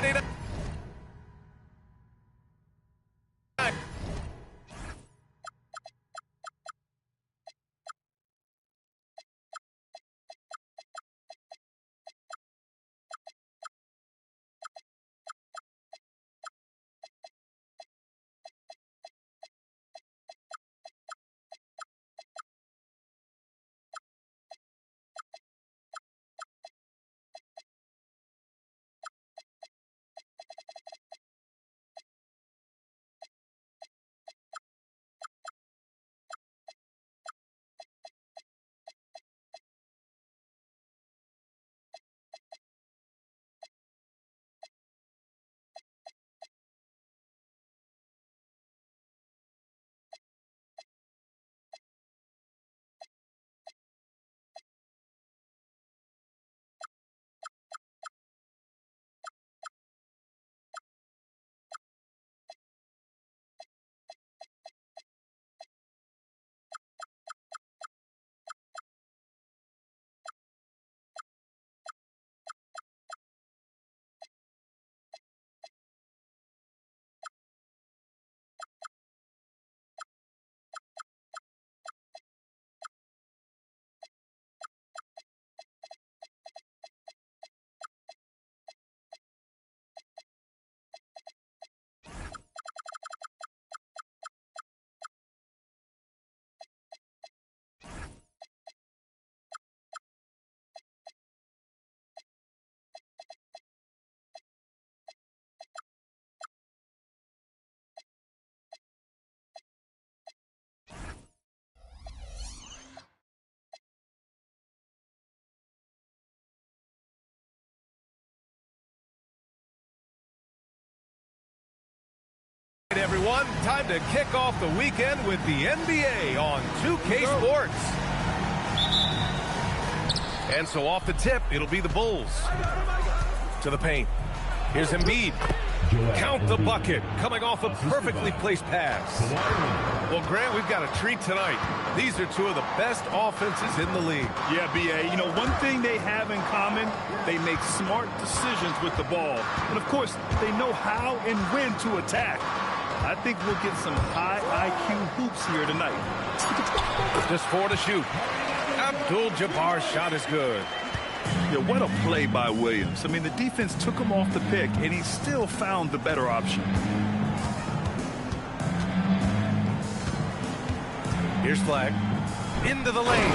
Friday night. Everyone, time to kick off the weekend with the NBA on 2K Sports. And so off the tip, it'll be the Bulls. To the paint. Here's Embiid. Count the bucket, coming off a perfectly placed pass. Well, Grant, we've got a treat tonight. These are two of the best offenses in the league. Yeah, B.A., you know, one thing they have in common, they make smart decisions with the ball. And, of course, they know how and when to attack. I think we'll get some high IQ hoops here tonight. Just 4 to shoot. Abdul-Jabbar's shot is good. Yeah, what a play by Williams. I mean, the defense took him off the pick, and he still found the better option. Here's Flag. Into the lane.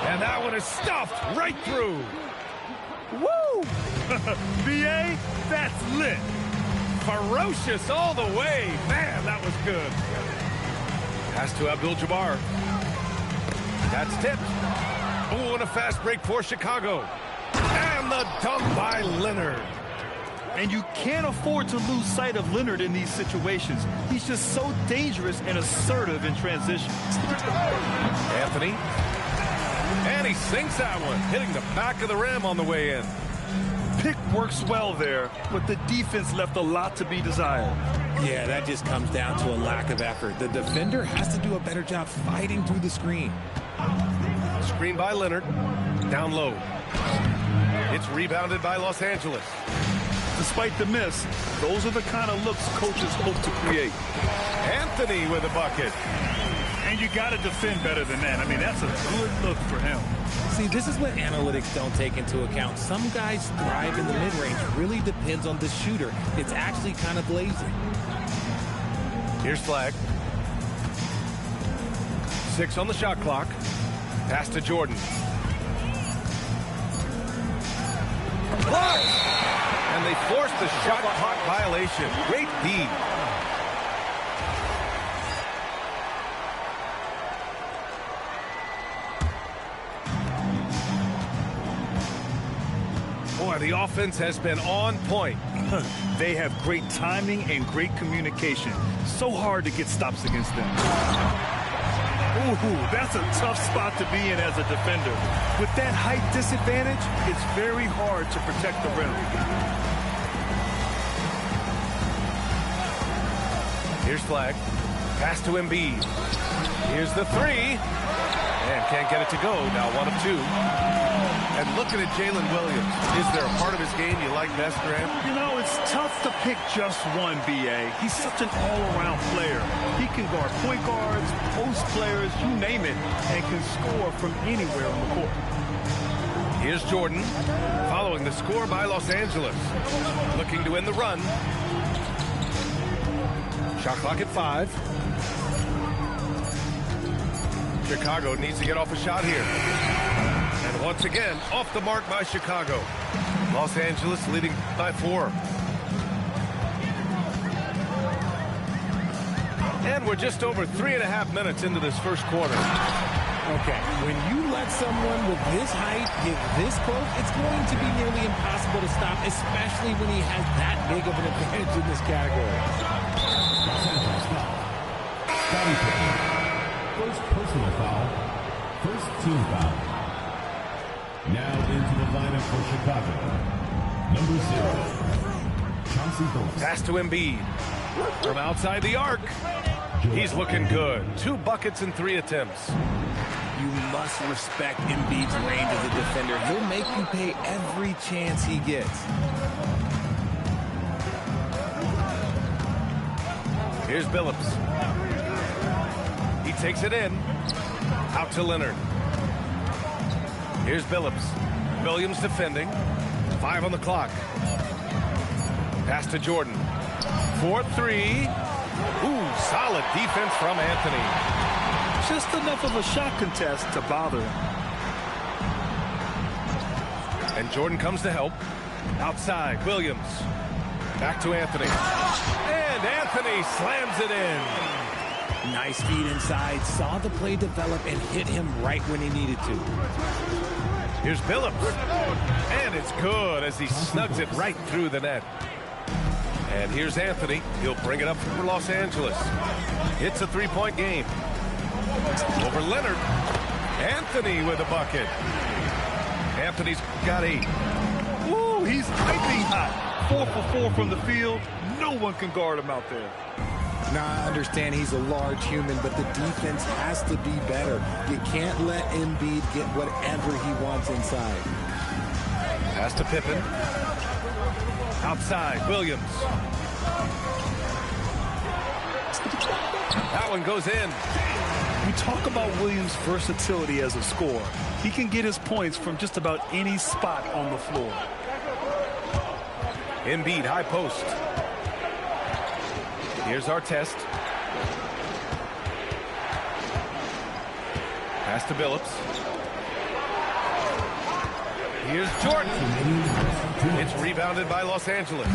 And that one is stuffed right through. Woo! B.A., that's lit. Ferocious all the way. Man, that was good. Pass to Abdul-Jabbar. That's tipped. Oh, and a fast break for Chicago. And the dunk by Leonard. And you can't afford to lose sight of Leonard in these situations. He's just so dangerous and assertive in transition. Anthony. And he sinks that one, hitting the back of the rim on the way in. Pick works well there, but the defense left a lot to be desired. Yeah, that just comes down to a lack of effort. The defender has to do a better job fighting through the screen. Screen by Leonard. Down low. It's rebounded by Los Angeles. Despite the miss, those are the kind of looks coaches hope to create. Anthony with a bucket. And you got to defend better than that. I mean, that's a good look for him. See, this is what analytics don't take into account. Some guys thrive in the mid-range. Really depends on the shooter. It's actually kind of blazing. Here's Flag. 6 on the shot clock. Pass to Jordan. Blocked! And they force the shot clock violation. Great D. Boy, the offense has been on point. They have great timing and great communication. So hard to get stops against them. Ooh, that's a tough spot to be in as a defender. With that height disadvantage, it's very hard to protect the rim. Here's Flag. Pass to Embiid. Here's the three. And can't get it to go. Now 1 of 2. And looking at Jalen Williams, is there a part of his game you like best, Grant? You know, it's tough to pick just one, B.A. He's such an all-around player. He can guard point guards, post players, you name it, and can score from anywhere on the court. Here's Jordan, following the score by Los Angeles. Looking to end the run. Shot clock at 5. Chicago needs to get off a shot here. And once again, off the mark by Chicago. Los Angeles leading by 4. And we're just over 3.5 minutes into this first quarter. Okay, when you let someone with his height get this close, it's going to be nearly impossible to stop, especially when he has that big of an advantage in this category. First personal foul. First team foul. Now into the lineup for Chicago. Number 0, Chauncey Billups. Pass to Embiid. From outside the arc. He's looking good. 2 buckets in 3 attempts. You must respect Embiid's range as a defender. He'll make you pay every chance he gets. Here's Billups. He takes it in. Out to Leonard. Here's Billups. Williams defending. 5 on the clock. Pass to Jordan. 4-3. Ooh, solid defense from Anthony. Just enough of a shot contest to bother him. And Jordan comes to help. Outside, Williams. Back to Anthony. And Anthony slams it in. Nice feed inside. Saw the play develop and hit him right when he needed to. Here's Billups. And it's good as he snugs it right through the net. And here's Anthony. He'll bring it up for Los Angeles. It's a 3-point game. Over Leonard. Anthony with a bucket. Anthony's got 8. Woo, he's piping hot. 4 for 4 from the field. No one can guard him out there. Now, I understand he's a large human, but the defense has to be better. You can't let Embiid get whatever he wants inside. Pass to Pippen. Outside, Williams. That one goes in. We talk about Williams' versatility as a scorer. He can get his points from just about any spot on the floor. Embiid, high post. Here's our test. Pass to Billups. Here's Jordan. It's rebounded by Los Angeles.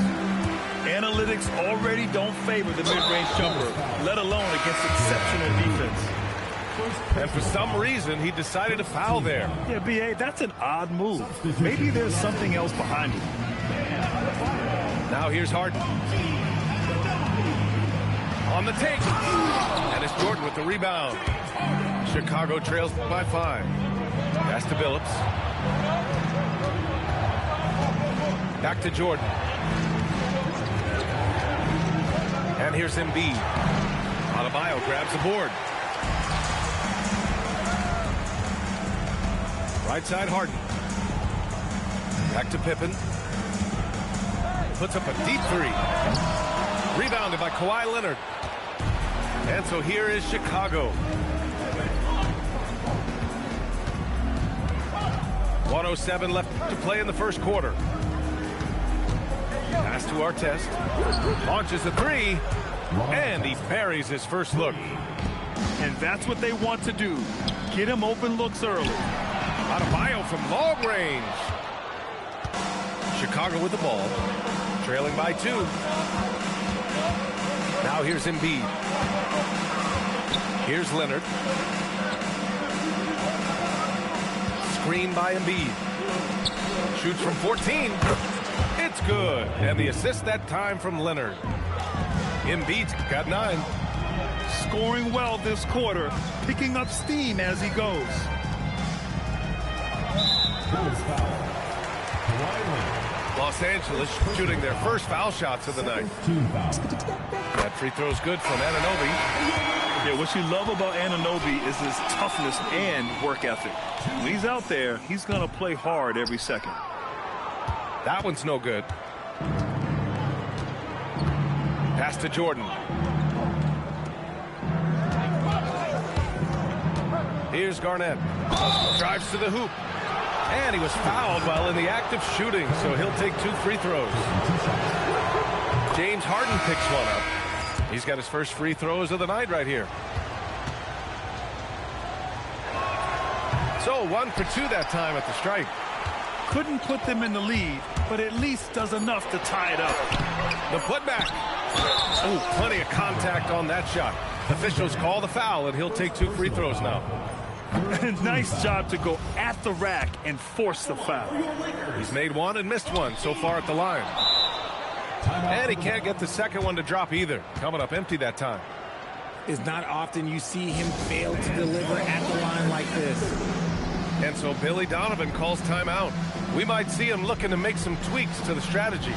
Analytics already don't favor the mid-range jumper, let alone against exceptional defense. And for some reason, he decided to foul there. Yeah, B.A., that's an odd move. Maybe there's something else behind it. Now here's Harden. On the take. And it's Jordan with the rebound. Chicago trails by 5. Pass to Billups. Back to Jordan. And here's Embiid. Adebayo grabs the board. Right side, Harden. Back to Pippen. Puts up a deep 3. Rebounded by Kawhi Leonard. And so here is Chicago. 1:07 left to play in the first quarter. Pass to Artest. Launches a 3. And he buries his first look. And that's what they want to do. Get him open looks early. Adebayo from long range. Chicago with the ball. Trailing by 2. Now here's Embiid. Here's Leonard. Screen by Embiid. Shoots from 14. It's good. And the assist that time from Leonard. Embiid's got 9. Scoring well this quarter. Picking up steam as he goes. Los Angeles shooting their first foul shots of the night. That free throw's good from Anunoby. Yeah, what you love about Anunoby is his toughness and work ethic. When he's out there, he's going to play hard every second. That one's no good. Pass to Jordan. Here's Garnett. Drives to the hoop. And he was fouled while in the act of shooting, so he'll take 2 free throws. James Harden picks one up. He's got his first free throws of the night right here. So 1 for 2 that time at the strike. Couldn't put them in the lead, but at least does enough to tie it up. The putback. Oh, plenty of contact on that shot. Officials call the foul, and he'll take 2 free throws now. Nice job to go at the rack and force the foul. He's made 1 and missed 1 so far at the line. And he can't get the second one to drop either. Coming up empty that time. It's not often you see him fail to deliver at the line like this. And so Billy Donovan calls timeout. We might see him looking to make some tweaks to the strategy.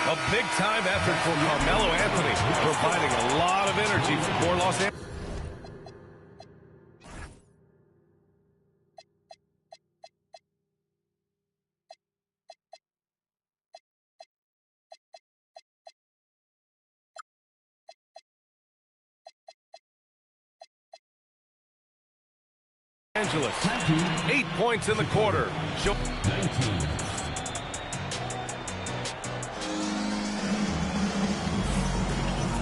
A big-time effort for Carmelo Anthony, providing a lot of energy for Los Angeles. 8 points in the quarter. 19.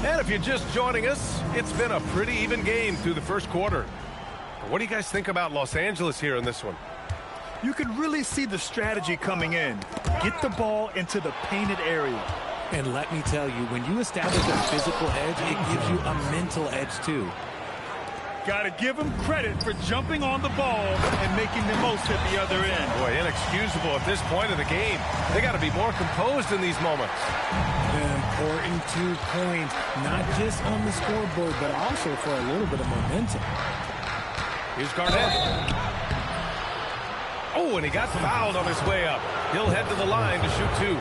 And if you're just joining us, it's been a pretty even game through the first quarter. But what do you guys think about Los Angeles here in this one? You can really see the strategy coming in. Get the ball into the painted area. And let me tell you, when you establish a physical edge, it gives you a mental edge too. Got to give him credit for jumping on the ball and making the most at the other end. Boy, inexcusable at this point of the game. They got to be more composed in these moments. An important 2 points, not just on the scoreboard, but also for a little bit of momentum. Here's Garnett. Oh, and he got fouled on his way up. He'll head to the line to shoot 2.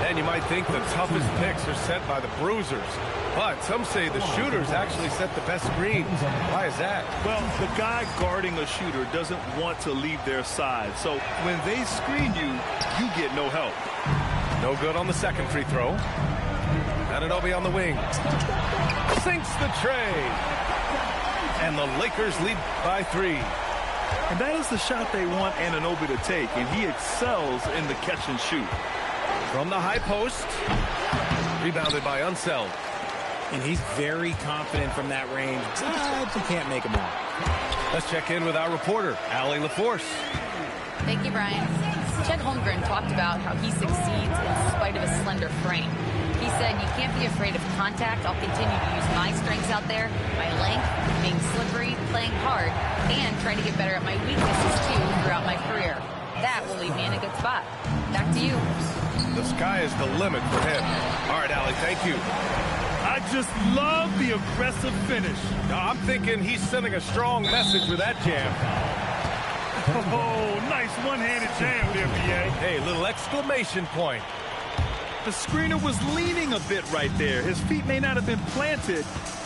And you might think the toughest picks are set by the bruisers. But some say the shooters actually set the best screens. Why is that? Well, the guy guarding a shooter doesn't want to leave their side. So when they screen you, you get no help. No good on the second free throw. Anunoby on the wing. Sinks the tray. And the Lakers lead by 3. And that is the shot they want Anunoby to take, and he excels in the catch and shoot. From the high post. Rebounded by Unseld. And he's very confident from that range, but you can't make him all. Let's check in with our reporter, Allie LaForce. Thank you, Brian. Chet Holmgren talked about how he succeeds in spite of a slender frame. He said, "You can't be afraid of contact. I'll continue to use my strengths out there, my length, being slippery, playing hard, and trying to get better at my weaknesses, too, throughout my career. That will leave me in a good spot." Back to you. The sky is the limit for him. All right, Allie, thank you. I just love the aggressive finish. Now, I'm thinking he's sending a strong message with that jam. Oh, nice one-handed jam there, B.A. Hey, little exclamation point. The screener was leaning a bit right there. His feet may not have been planted.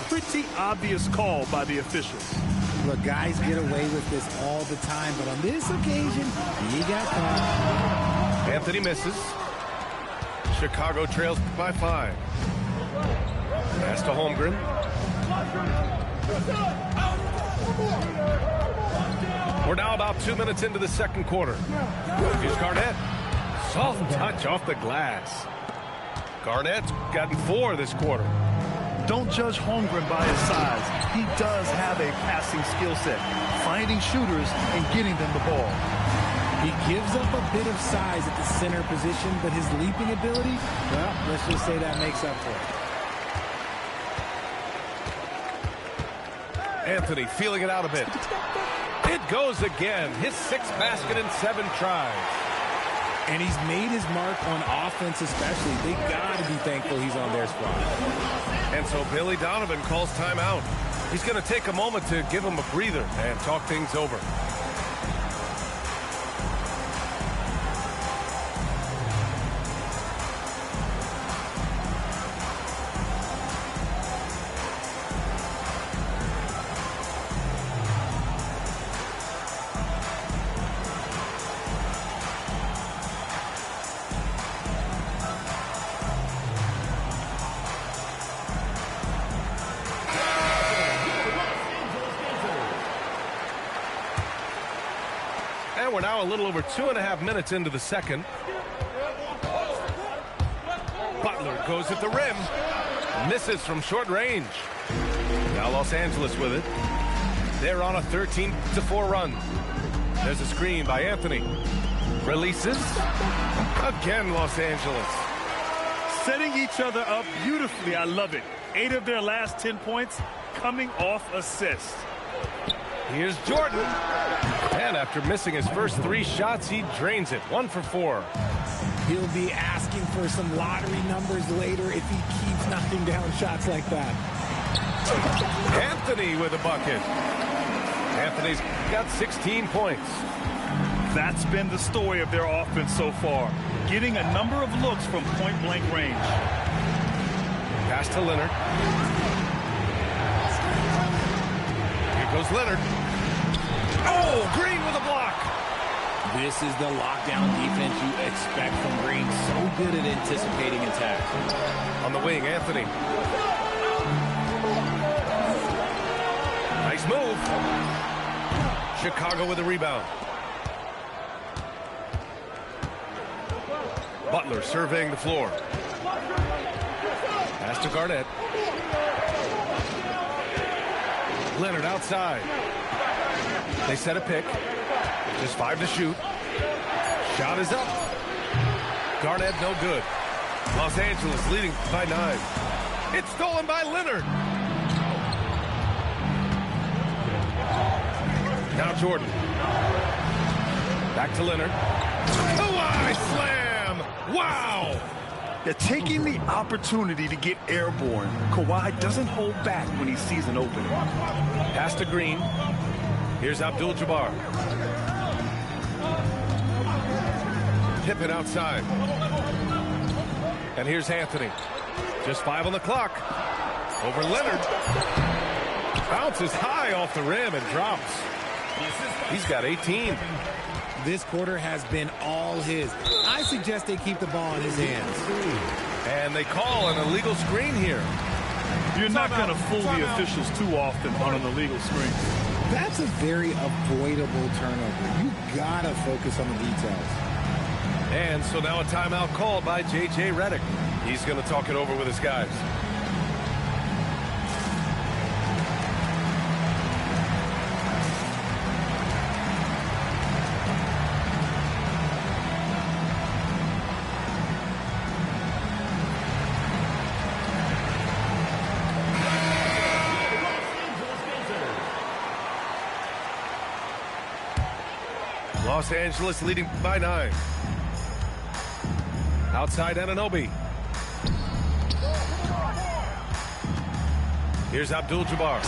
Pretty obvious call by the officials. Look, guys get away with this all the time, but on this occasion, he got caught. Anthony misses. Chicago trails by 5. Pass to Holmgren. We're now about 2 minutes into the second quarter. Here's Garnett. Soft touch off the glass. Garnett's gotten 4 this quarter. Don't judge Holmgren by his size. He does have a passing skill set, finding shooters and getting them the ball. He gives up a bit of size at the center position, but his leaping ability, well, let's just say that makes up for it. Anthony feeling it out a bit. It goes again. His 6th basket in 7 tries. And he's made his mark on offense especially. They got to be thankful he's on their squad. And so Billy Donovan calls timeout. He's going to take a moment to give him a breather and talk things over. And we're now a little over 2.5 minutes into the second. Butler goes at the rim. Misses from short range. Now Los Angeles with it. They're on a 13-4 run. There's a screen by Anthony. Releases. Again, Los Angeles. Setting each other up beautifully. I love it. 8 of their last 10 points coming off assists. Here's Jordan. And after missing his first 3 shots, he drains it. 1 for 4. He'll be asking for some lottery numbers later if he keeps knocking down shots like that. Anthony with a bucket. Anthony's got 16 points. That's been the story of their offense so far. Getting a number of looks from point-blank range. Pass to Leonard. Here goes Leonard. Oh, Green with a block. This is the lockdown defense you expect from Green. So good at anticipating attack. On the wing, Anthony. Nice move. Chicago with a rebound. Butler surveying the floor. Pass to Garnett. Leonard outside. They set a pick. Just 5 to shoot. Shot is up. Garnett no good. Los Angeles leading by 9. It's stolen by Leonard. Now Jordan. Back to Leonard. Kawhi slam. Wow. They're taking the opportunity to get airborne. Kawhi doesn't hold back when he sees an opening. Pass to Green. Here's Abdul-Jabbar. Pippen outside. And here's Anthony. Just 5 on the clock. Over Leonard. Bounces high off the rim and drops. He's got 18. This quarter has been all his. I suggest they keep the ball in his hands. And they call an illegal screen here. You're not going to fool the officials too often on an illegal screen. That's a very avoidable turnover. You got to focus on the details. And so now a timeout called by J.J. Redick. He's going to talk it over with his guys. Los Angeles leading by 9. Outside Anunoby. Here's Abdul-Jabbar.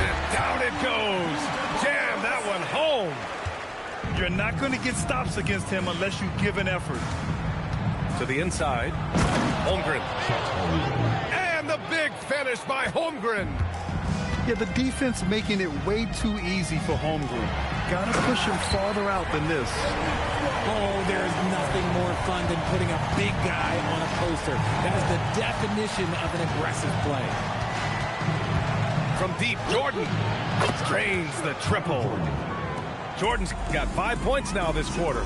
And down it goes. Jam that one home. You're not going to get stops against him unless you give an effort. To the inside. Holmgren. And the big finish by Holmgren. Yeah, the defense making it way too easy for Holmgren. Got to push him farther out than this. Oh, there's nothing more fun than putting a big guy on a poster. That is the definition of an aggressive play. From deep, Jordan drains the triple. Jordan's got 5 points now this quarter.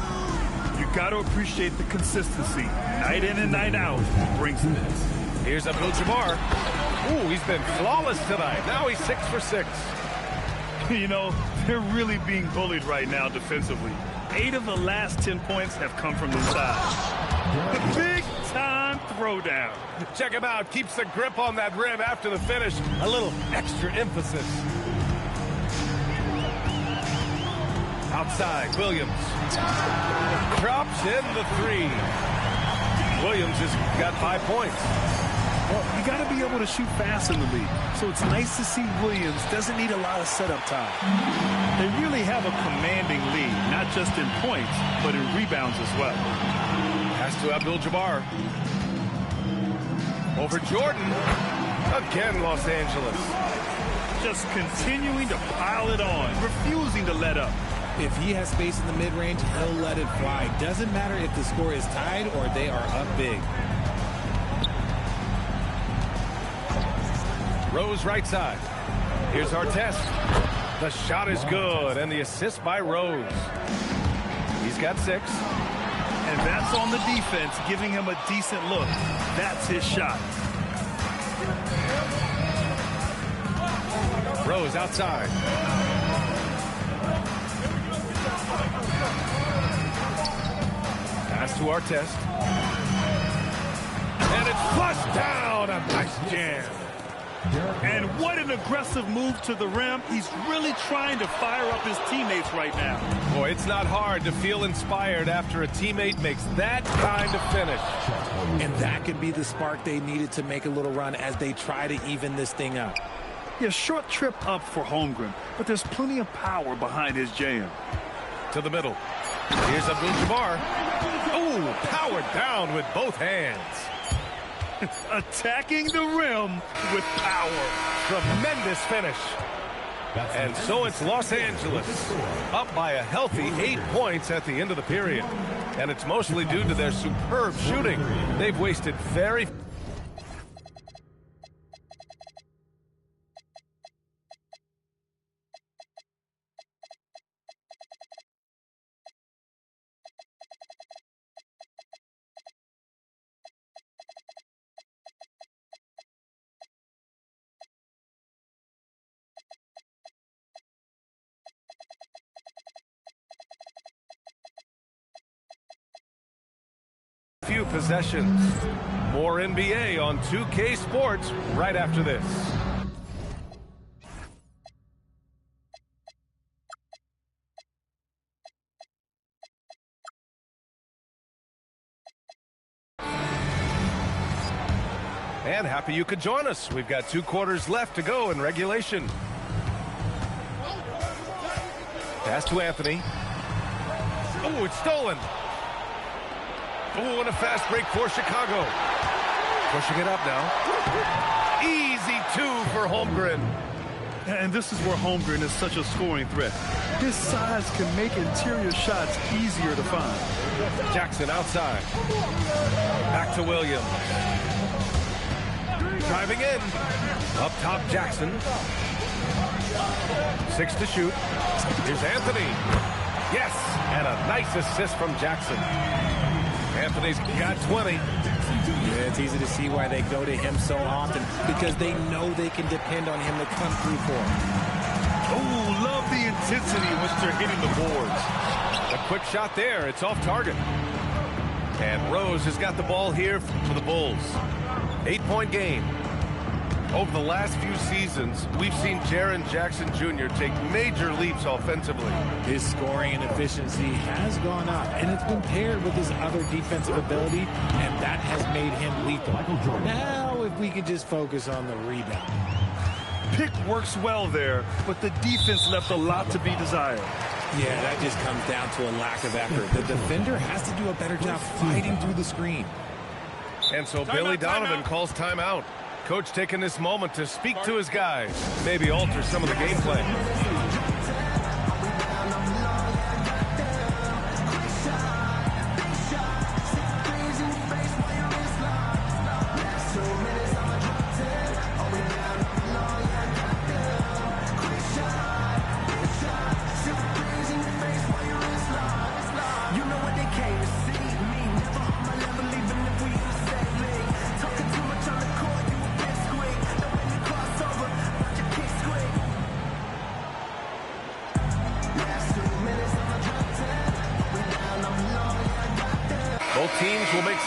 You got to appreciate the consistency. Night in and night out, he brings this. Here's Abdul-Jabbar. Ooh, he's been flawless tonight. Now he's 6 for 6. You know, they're really being bullied right now defensively. 8 of the last 10 points have come from inside. The big-time throwdown. Check him out. Keeps the grip on that rim after the finish. A little extra emphasis. Outside, Williams. Drops in the 3. Williams has got 5 points. Well, you got to be able to shoot fast in the league. So it's nice to see Williams doesn't need a lot of setup time. They really have a commanding lead, not just in points, but in rebounds as well. Pass to Abdul-Jabbar. Over Jordan. Again, Los Angeles. Just continuing to pile it on, refusing to let up. If he has space in the mid-range, he'll let it fly. Doesn't matter if the score is tied or they are up big. Rose right side. Here's Artest. The shot is good, and the assist by Rose. He's got 6. And that's on the defense, giving him a decent look. That's his shot. Rose outside. Pass to Artest. And it's flushed down. A nice jam. And what an aggressive move to the rim. He's really trying to fire up his teammates right now. Boy, it's not hard to feel inspired after a teammate makes that kind of finish. And that could be the spark they needed to make a little run as they try to even this thing up. Yeah, short trip up for Holmgren, but there's plenty of power behind his jam. To the middle. Here's Abdul-Jabbar. Oh, powered down with both hands. Attacking the rim with power. Tremendous finish. And so it's Los Angeles up by a healthy 8 points at the end of the period. And it's mostly due to their superb shooting. They've wasted very few possessions. More NBA on 2K Sports right after this. And happy you could join us. We've got 2 quarters left to go in regulation. Pass to Anthony. Oh, it's stolen. Oh, and a fast break for Chicago. Pushing it up now. Easy 2 for Holmgren. And this is where Holmgren is such a scoring threat. His size can make interior shots easier to find. Jackson outside. Back to Williams. Driving in. Up top, Jackson. 6 to shoot. Here's Anthony. Yes, and a nice assist from Jackson. Anthony's got 20. Yeah, it's easy to see why they go to him so often, because they know they can depend on him to come through for them. Oh, love the intensity in which they're hitting the boards. A quick shot there. It's off target. And Rose has got the ball here for the Bulls. 8-point game. Over the last few seasons, we've seen Jaren Jackson Jr. take major leaps offensively. His scoring and efficiency has gone up, and it's been paired with his other defensive ability, and that has made him lethal. Now, if we could just focus on the rebound. Pick works well there, but the defense left a lot to be desired. Yeah, that just comes down to a lack of effort. The defender has to do a better job fighting through the screen. And so Billy Donovan calls timeout. Coach taking this moment to speak to his guys, maybe alter some of the game plan.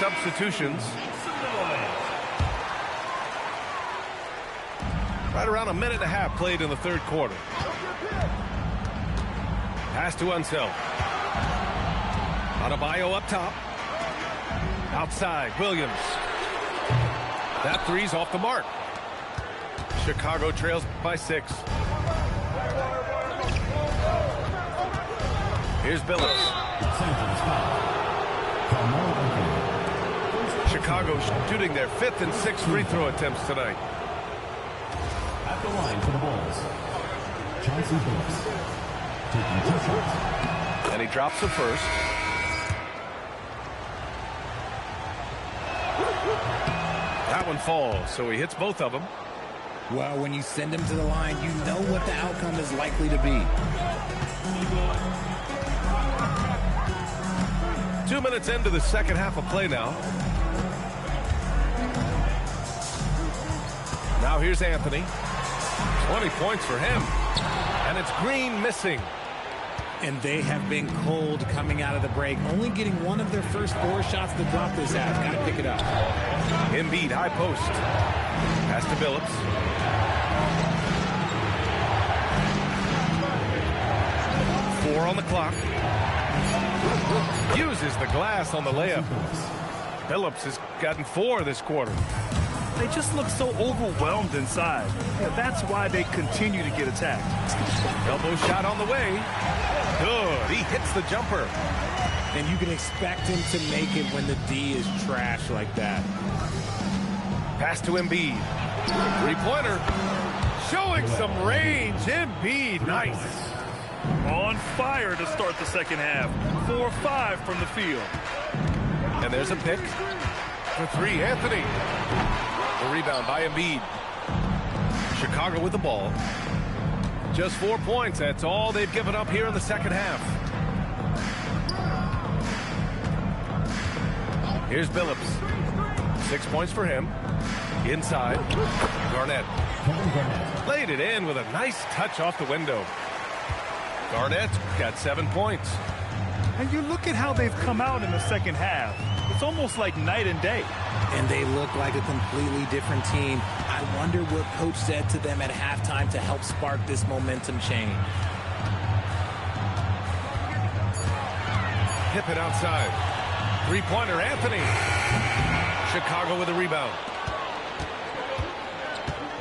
substitutions. Right around a minute and a half played in the third quarter. Pass to Unseld. Adebayo up top. Outside, Williams. That three's off the mark. Chicago trails by 6. Here's Billups. Chicago shooting their 5th and 6th free throw attempts tonight. At the line for the Bulls, Chauncey Billups, taking 2 shots. And he drops the first. That one falls, so he hits both of them. Well, when you send him to the line, you know what the outcome is likely to be. 2 minutes into the second half of play now. Now here's Anthony. 20 points for him. And it's Green missing. And they have been cold coming out of the break. Only getting one of their first 4 shots to drop this half. Got to pick it up. Embiid, high post. Pass to Billups. Four on the clock. Uses the glass on the layup. Billups has gotten 4 this quarter. They just look so overwhelmed inside. Yeah, that's why they continue to get attacked. Elbow shot on the way. Good. He hits the jumper. And you can expect him to make it when the D is trash like that. Pass to Embiid. Three-pointer. Showing some range. Embiid. Nice. On fire to start the second half. 4-5 from the field. And there's a pick. For 3, Anthony. The rebound by Embiid. Chicago with the ball. Just 4 points. That's all they've given up here in the second half. Here's Billups. 6 points for him. Inside. Garnett. Laid it in with a nice touch off the window. Garnett got 7 points. And you look at how they've come out in the second half. It's almost like night and day. And they look like a completely different team. I wonder what coach said to them at halftime to help spark this momentum change. Pippen outside. Three-pointer, Anthony. Chicago with a rebound.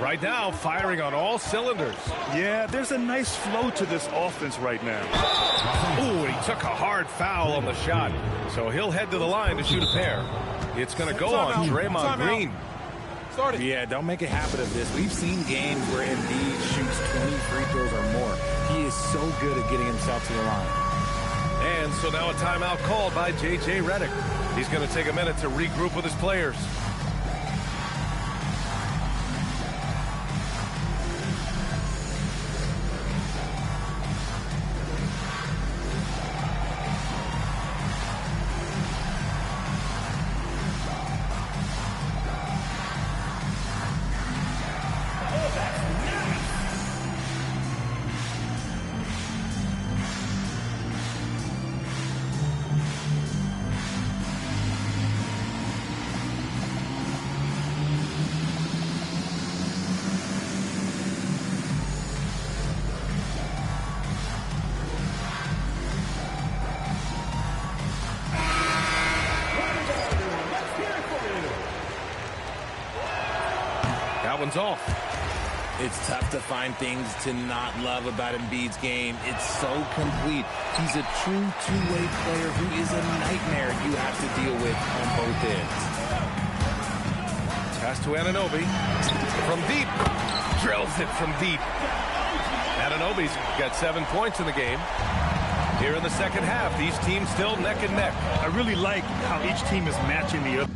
Right now, firing on all cylinders. Yeah, there's a nice flow to this offense right now. Ooh, he took a hard foul on the shot. So he'll head to the line to shoot a pair. It's going to go on Draymond Green. Yeah, don't make a habit of this. We've seen games where Embiid shoots 20 free throws or more. He is so good at getting himself to the line. And so now a timeout called by J.J. Redick. He's going to take a minute to regroup with his players. One's off. It's tough to find things to not love about Embiid's game. It's so complete. He's a true two-way player who is a nightmare you have to deal with on both ends. Pass to Anunoby. From deep. Drills it from deep. Anunoby's got 7 points in the game. Here in the second half, these teams still neck and neck. I really like how each team is matching the other.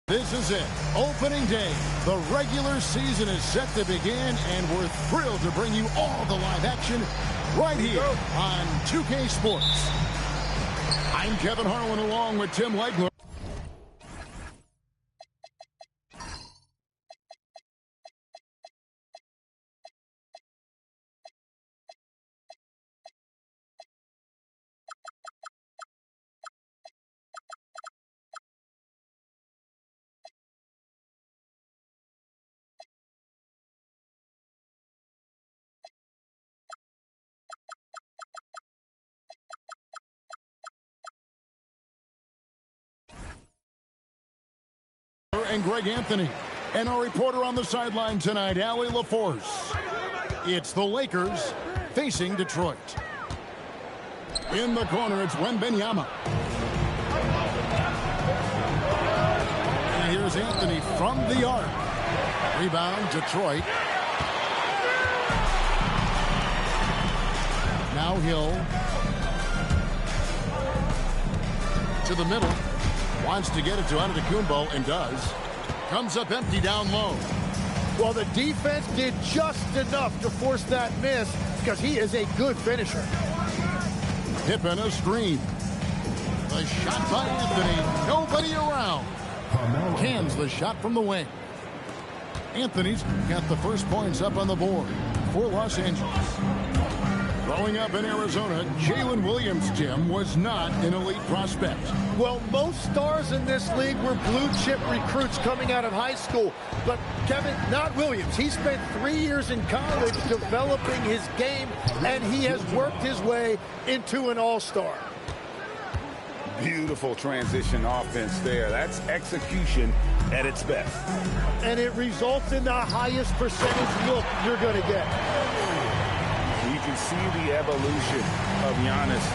This is it. Opening day. The regular season is set to begin, and we're thrilled to bring you all the live action right here on 2K Sports. I'm Kevin Harlan along with Tim Legler. And Greg Anthony. And our reporter on the sideline tonight, Allie LaForce. It's the Lakers facing Detroit. In the corner, it's Wembanyama. And here's Anthony from the arc. Rebound, Detroit. Now Hill. To the middle. Wants to get it to Antetokounmpo and does. Comes up empty down low. Well, the defense did just enough to force that miss because he is a good finisher. Pippen a screen. The shot by Anthony. Nobody around. Cans the shot from the wing. Anthony's got the first points up on the board for Los Angeles. Growing up in Arizona, Jalen Williams, Jim, was not an elite prospect. Well, most stars in this league were blue-chip recruits coming out of high school. But, Kevin, not Williams. He spent 3 years in college developing his game, and he has worked his way into an all-star. Beautiful transition offense there. That's execution at its best. And it results in the highest percentage look you're going to get. You can see the evolution of Giannis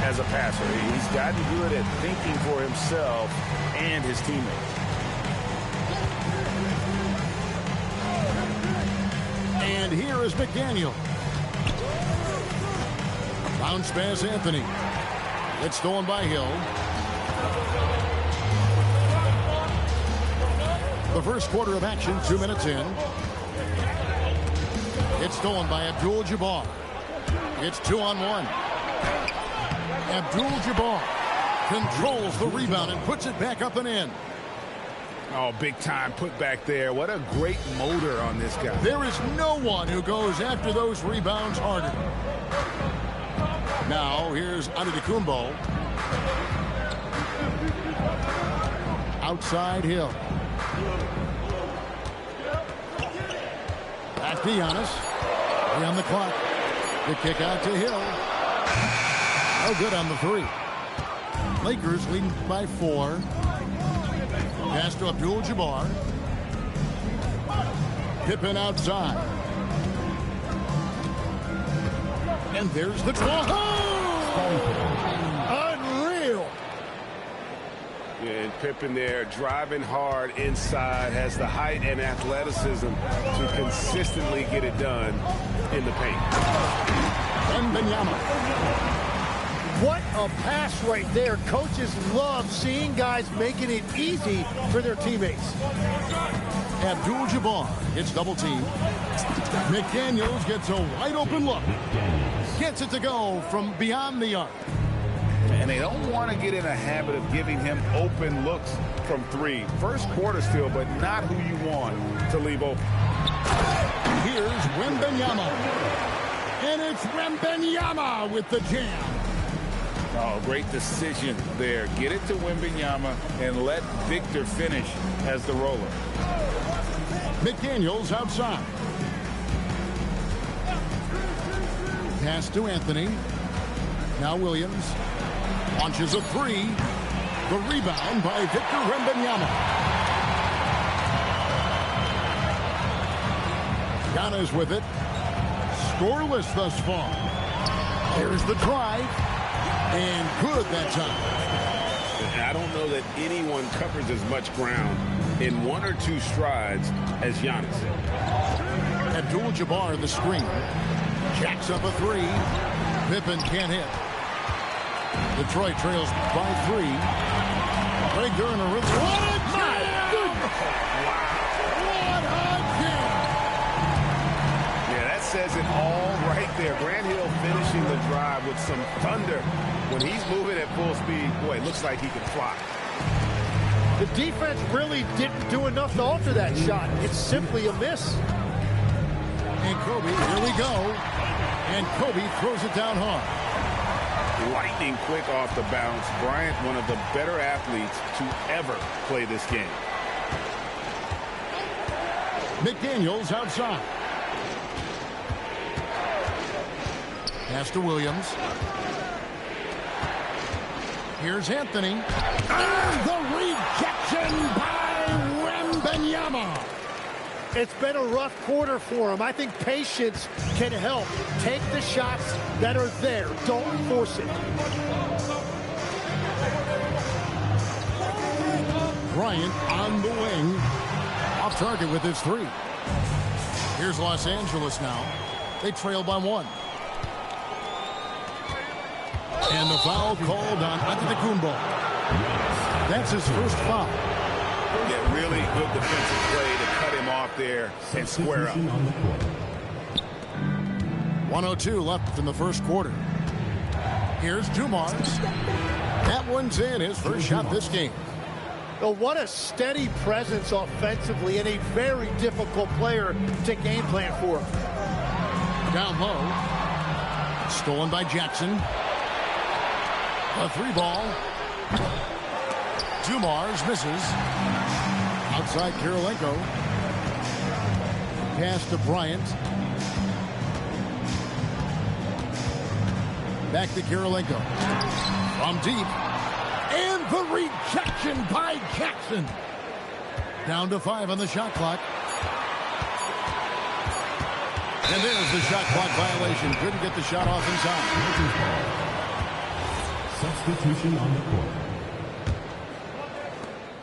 as a passer. He's gotten good at thinking for himself and his teammates. And here is McDaniel. Bounce pass Anthony. It's stolen by Hill. The first quarter of action, 2 minutes in. It's stolen by Abdul-Jabbar. It's 2-on-1. Abdul-Jabbar controls the rebound and puts it back up and in. Oh, big time put back there. What a great motor on this guy. There is no one who goes after those rebounds harder. Now, here's Antetokounmpo. Outside Hill. Back to Giannis. On the clock. The kick out to Hill. No good on the three. Lakers leading by 4. Pass to Abdul-Jabbar. Pippen outside. And there's the draw. Unreal. Yeah, and Pippen there driving hard inside, has the height and athleticism to consistently get it done in the paint. Wembanyama. What a pass right there. Coaches love seeing guys making it easy for their teammates. Abdul-Jabbar gets double teamed. McDaniels gets a wide open look. Gets it to go from beyond the arc. And they don't want to get in a habit of giving him open looks from 3. First quarter still, but not who you want to leave open. Here's Wembanyama. And it's Wembanyama with the jam. Oh, great decision there. Get it to Wembanyama and let Victor finish as the roller. McDaniels outside. Pass to Anthony. Now Williams. Launches a 3. The rebound by Victor Wembanyama. Giannis with it. Scoreless thus far. Here's the drive. And good that time. I don't know that anyone covers as much ground in 1 or 2 strides as Giannis. Abdul-Jabbar the screen. Jacks up a 3. Pippen can't hit. Detroit trails by 3. Craig Durham a rhythm. What a jam! some thunder. When he's moving at full speed, boy, it looks like he can fly. The defense really didn't do enough to alter that shot. It's simply a miss. And Kobe, here we go. And Kobe throws it down hard. Lightning quick off the bounce. Bryant, one of the better athletes to ever play this game. McDaniels outside. Pass to Williams. Here's Anthony. And the rejection by Wembanyama. It's been a rough quarter for him. I think patience can help. Take the shots that are there. Don't force it. Bryant on the wing. Off target with his three. Here's Los Angeles now. They trail by 1. And the foul called on Antetokounmpo. That's his first foul. Yeah, really good defensive play to cut him off there and square up. 1:02 left in the first quarter. Here's Dumars. That one's in, his first shot this game. Oh, what a steady presence offensively and a very difficult player to game plan for. Down low. Stolen by Jackson. A 3-ball. Dumars misses. Outside Kirilenko. Pass to Bryant. Back to Kirilenko. From deep. And the rejection by Jackson. Down to 5 on the shot clock. And there's the shot clock violation. Couldn't get the shot off in time. Substitution on the court.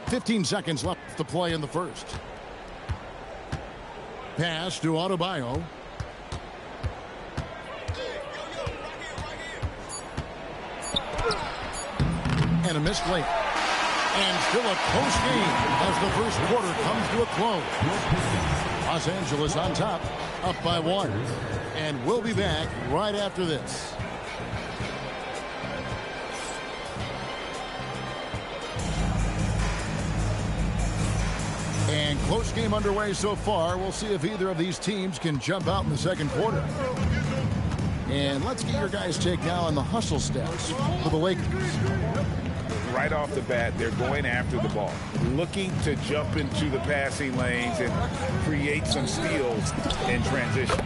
15 seconds left to play in the first. Pass to Adebayo. And a missed late. And still a close game as the first quarter comes to a close. Los Angeles on top, up by 1. And we'll be back right after this. And close game underway so far. We'll see if either of these teams can jump out in the second quarter. And let's get your guys' take now on the hustle stats for the Lakers. Right off the bat, they're going after the ball, looking to jump into the passing lanes and create some steals in transition.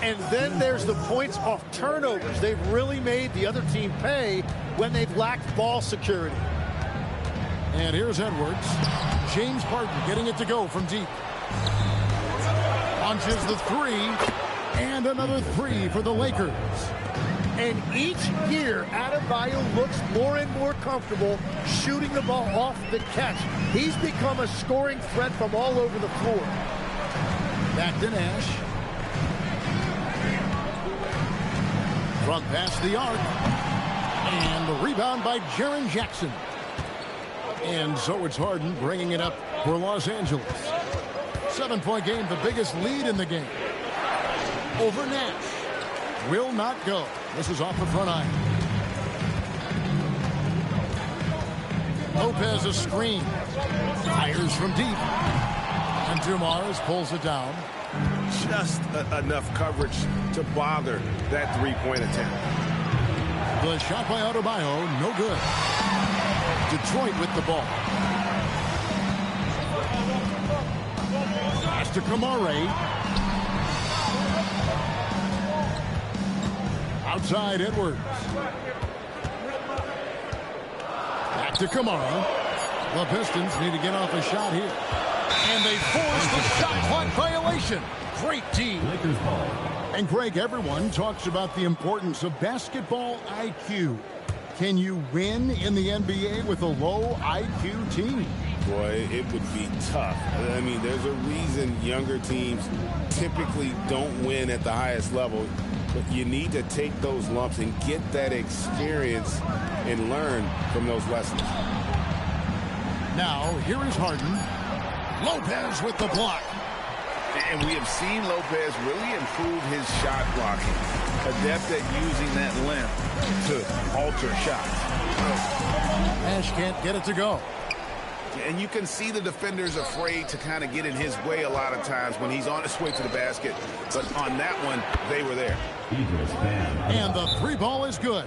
And then there's the points off turnovers. They've really made the other team pay when they've lacked ball security. And here's Edwards. James Harden getting it to go from deep. Launches the 3. And another 3 for the Lakers. And each year, Adebayo looks more and more comfortable shooting the ball off the catch. He's become a scoring threat from all over the floor. Back to Nash. Front pass the arc. And the rebound by Jaren Jackson. And so it's Harden bringing it up for Los Angeles. 7-point game, the biggest lead in the game. Over Nash. Will not go. This is off the front iron. Lopez a screen. Fires from deep. And Dumars pulls it down. Just enough coverage to bother that three-point attempt. The shot by Adebayo, no good. Detroit with the ball. Pass to Kamare. Outside Edwards. Back to Kamara. The Pistons need to get off a shot here. And they force the shot clock violation. Great team. Lakers ball. And Greg, everyone talks about the importance of basketball IQ. Can you win in the NBA with a low IQ team? Boy, it would be tough. I mean, there's a reason younger teams typically don't win at the highest level. But you need to take those lumps and get that experience and learn from those lessons. Now, here is Harden. Lopez with the block. And we have seen Lopez really improve his shot blocking. Adept at using that length to alter shots. Nash can't get it to go. And you can see the defenders afraid to kind of get in his way a lot of times when he's on his way to the basket. But on that one, they were there. And the three ball is good.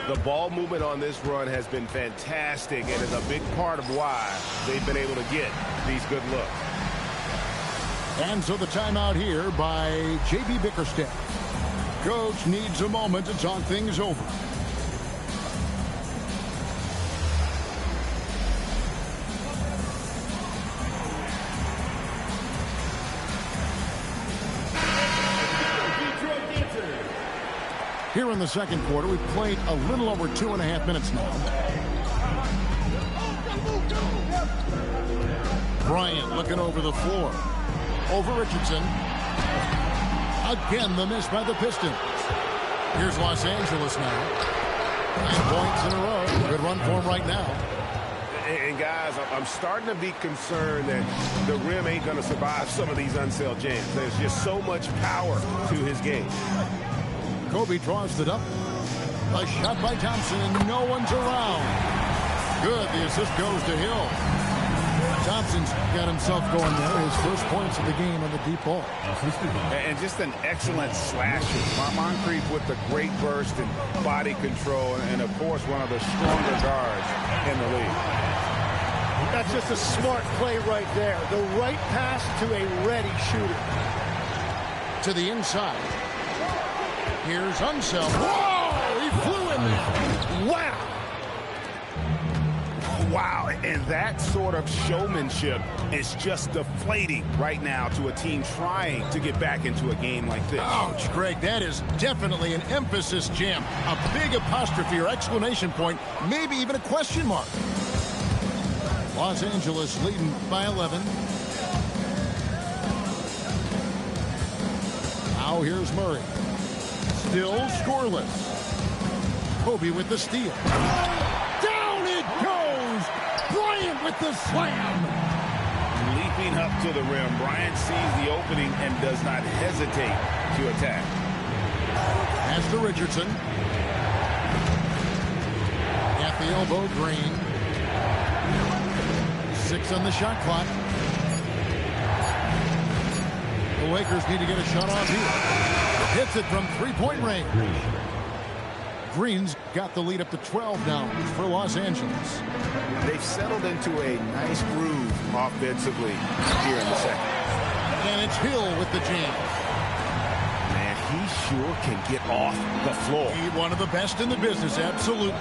The ball movement on this run has been fantastic and is a big part of why they've been able to get these good looks. And so the timeout here by J.B. Bickerstaff. Coach needs a moment to talk things over. Here in the second quarter, we've played a little over 2.5 minutes now. Bryant looking over the floor. Over Richardson. Again, the miss by the Pistons. Here's Los Angeles now. 9 points in a row. Good run for him right now. And guys, I'm starting to be concerned that the rim ain't going to survive some of these unsailed jams. There's just so much power to his game. Kobe draws it up. A shot by Thompson, and no one's around. Good. The assist goes to Hill. Thompson's got himself going there. His first points of the game on the deep ball. And just an excellent slasher. Moncrief with the great burst and body control. And, of course, one of the stronger guards in the league. That's just a smart play right there. The right pass to a ready shooter. To the inside. Here's Unseld. Whoa! He flew in there. Wow! Wow, and that sort of showmanship is just deflating right now to a team trying to get back into a game like this. Ouch, Greg, that is definitely an emphasis jam. A big apostrophe or exclamation point, maybe even a question mark. Los Angeles leading by 11. Now here's Murray. Still scoreless. Kobe with the steal. Down it goes! Bryant with the slam! Leaping up to the rim, Bryant sees the opening and does not hesitate to attack. Pass to Richardson. At the elbow, Green. 6 on the shot clock. The Lakers need to get a shot off here. Hits it from three-point range. Green's got the lead up to 12 now for Los Angeles. They've settled into a nice groove offensively here in the second. And it's Hill with the jam. Man, he sure can get off the floor. He's one of the best in the business, absolutely.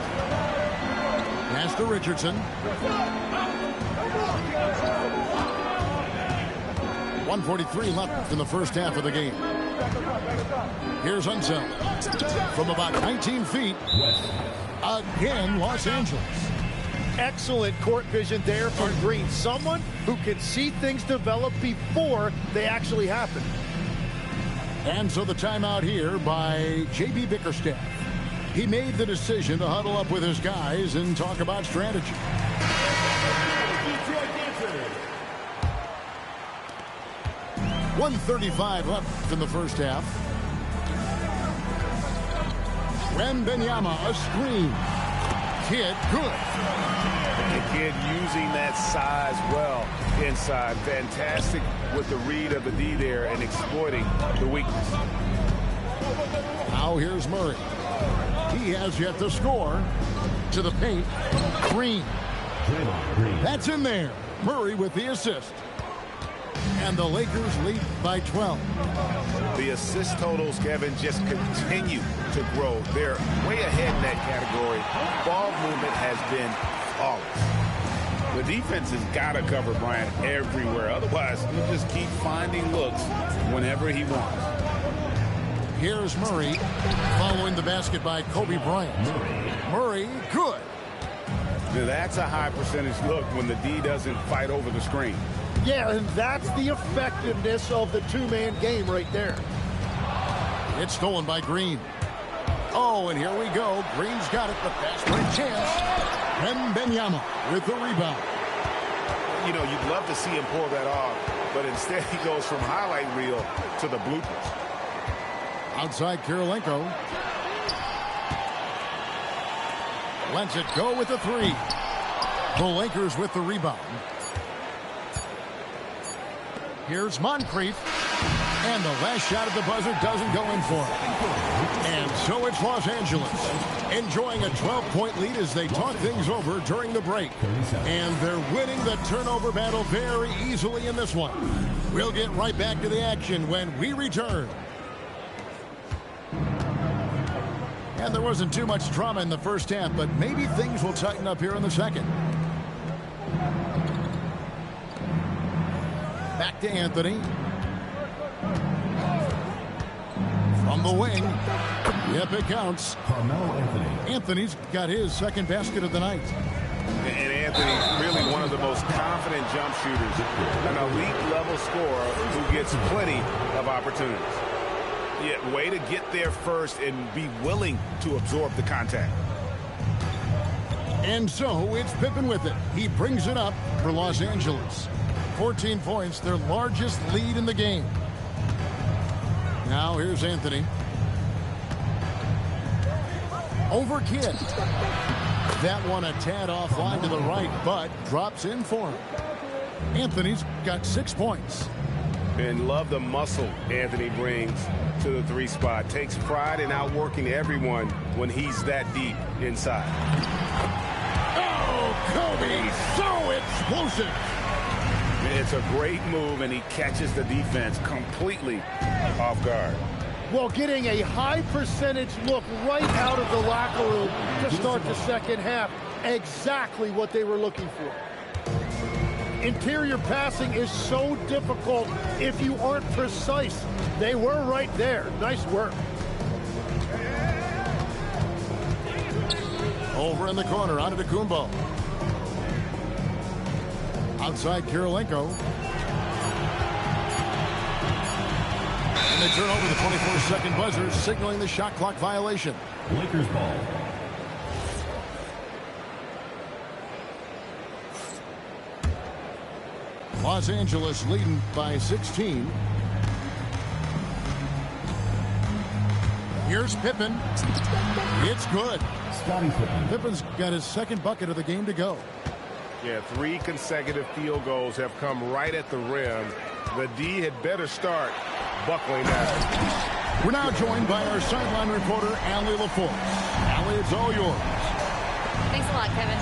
Pass to Richardson. 1:43 left in the first half of the game. Here's Unseld from about 19 feet. Again, Los Angeles. Excellent court vision there from Green. Someone who can see things develop before they actually happen. And so the timeout here by J.B. Bickerstaff. He made the decision to huddle up with his guys and talk about strategy. 1:35 left in the first half. Wembanyama, a screen. Kidd, good. The Kidd using that size well inside. Fantastic with the read of the D there and exploiting the weakness. Now here's Murray. He has yet to score. To the paint. Green. That's in there. Murray with the assist. And the Lakers lead by 12. The assist totals, Kevin, just continue to grow. They're way ahead in that category. Ball movement has been flawless. The defense has got to cover Bryant everywhere. Otherwise, he'll just keep finding looks whenever he wants. Here's Murray following the basket by Kobe Bryant. Murray, good. Now, that's a high percentage look when the D doesn't fight over the screen. Yeah, and that's the effectiveness of the two-man game right there. It's stolen by Green. Oh, and here we go. Green's got it, but fast break chance. Wembanyama with the rebound. You know, you'd love to see him pull that off, but instead he goes from highlight reel to the bloopers. Outside Kirilenko. Lets it go with the three. The Lakers with the rebound. Here's Moncrief. And the last shot at the buzzer doesn't go in for it. And so it's Los Angeles enjoying a 12-point lead as they talk things over during the break. And they're winning the turnover battle very easily in this one. We'll get right back to the action when we return. And there wasn't too much drama in the first half, but maybe things will tighten up here in the second. Back to Anthony. From the wing. Yep, it counts. Carmelo Anthony. Anthony's got his second basket of the night. And Anthony, really one of the most confident jump shooters. An elite-level scorer who gets plenty of opportunities. Yeah, way to get there first and be willing to absorb the contact. And so it's Pippen with it. He brings it up for Los Angeles. 14 points, their largest lead in the game. Now here's Anthony. Over Kidd. That one a tad offline to the right, but drops in for him. Anthony's got 6 points. And love the muscle Anthony brings to the three spot. Takes pride in outworking everyone when he's that deep inside. Oh, Kobe, so explosive. It's a great move, and he catches the defense completely off guard. Well, getting a high percentage look right out of the locker room to start the second half. Exactly what they were looking for. Interior passing is so difficult if you aren't precise. They were right there. Nice work. Over in the corner, Antetokounmpo. Outside Kirilenko. And they turn over the 24-second buzzer, signaling the shot clock violation. Lakers ball. Los Angeles leading by 16. Here's Pippen. It's good. Scottie Pippen. Pippen's got his second bucket of the game to go. Yeah, 3 consecutive field goals have come right at the rim. The D had better start buckling down. We're now joined by our sideline reporter, Allie LaForce. Allie, it's all yours. Thanks a lot, Kevin.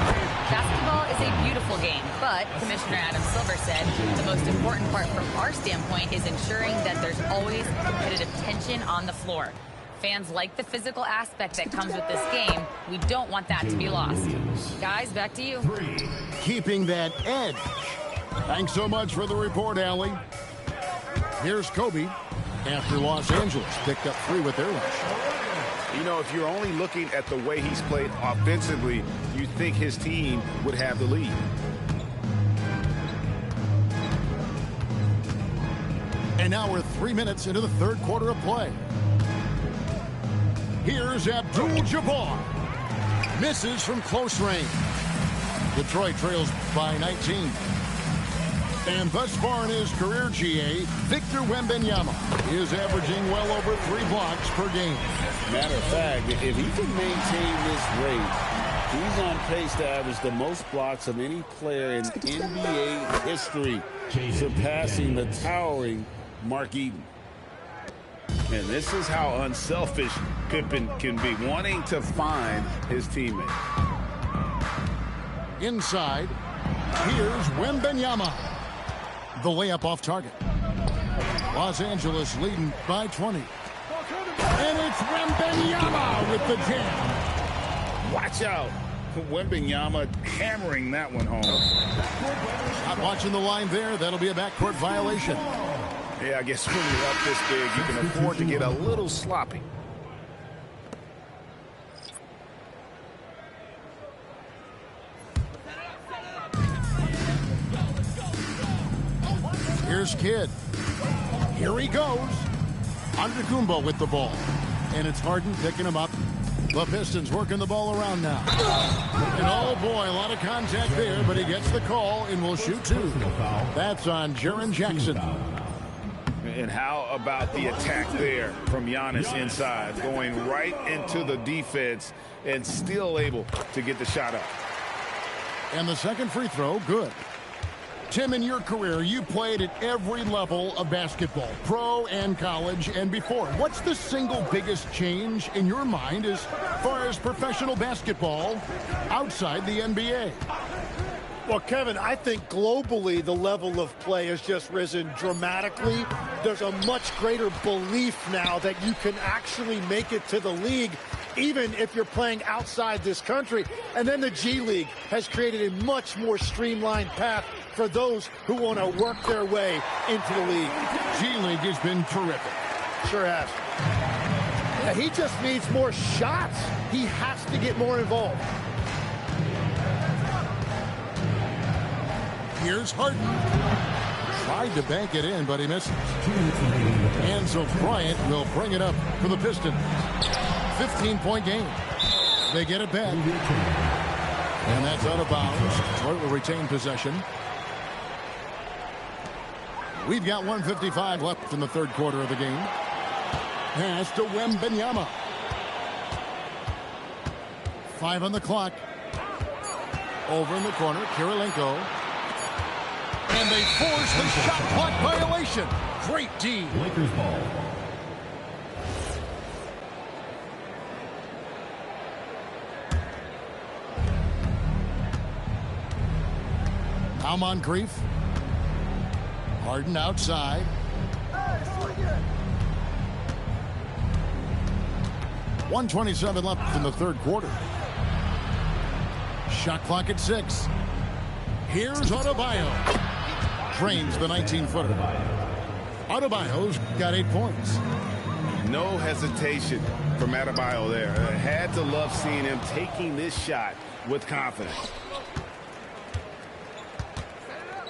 Basketball is a beautiful game, but Commissioner Adam Silver said the most important part from our standpoint is ensuring that there's always competitive tension on the floor. Fans like the physical aspect that comes with this game. We don't want that to be lost. Guys, back to you. Keeping that edge. Thanks so much for the report, Allie. Here's Kobe after Los Angeles picked up 3 with their rush. You know, if you're only looking at the way he's played offensively, you'd think his team would have the lead. And now we're 3 minutes into the third quarter of play. Here's Abdul-Jabbar. Misses from close range. Detroit trails by 19. And thus far in his career, GA, Victor Wembanyama is averaging well over 3 blocks per game. Matter of fact, if he can maintain this rate, he's on pace to average the most blocks of any player in NBA history, surpassing the towering Mark Eaton. And this is how unselfish Pippen can be, wanting to find his teammate. Inside, here's Wembanyama. The layup off target. Los Angeles leading by 20. And it's Wembanyama with the jam. Watch out. Wembanyama hammering that one home. Not watching the line there. That'll be a backcourt violation. Yeah, I guess when you're up this big, you can afford to get a little sloppy. Here's Kidd. Here he goes. Antetokounmpo with the ball. And it's Harden picking him up. The Pistons working the ball around now. And oh boy, a lot of contact there, but he gets the call and will shoot two. That's on Jaren Jackson. And how about the attack there from Giannis inside, going right into the defense and still able to get the shot up. And the second free throw, good. Tim, in your career, you played at every level of basketball, pro and college and before. What's the single biggest change in your mind as far as professional basketball outside the NBA? Well, Kevin, I think globally the level of play has just risen dramatically. There's a much greater belief now that you can actually make it to the league, even if you're playing outside this country. And then the G League has created a much more streamlined path for those who want to work their way into the league. G League has been terrific. Sure has. Yeah, he just needs more shots. He has to get more involved. Here's Harden. Tried to bank it in, but he misses. And so Bryant will bring it up for the Pistons. 15-point game. They get it back. And that's out of bounds. Detroit will retain possession. We've got 1:55 left in the third quarter of the game. Pass to Wembanyama. 5 on the clock. Over in the corner, Kirilenko. And they force the shot clock violation. Great D. Lakers ball. Now Moncrief. Harden outside. 1:27 left in the third quarter. Shot clock at 6. Here's Adebayo. Drains the 19-footer. Adebayo's got 8 points. No hesitation from Adebayo there. Had to love seeing him taking this shot with confidence.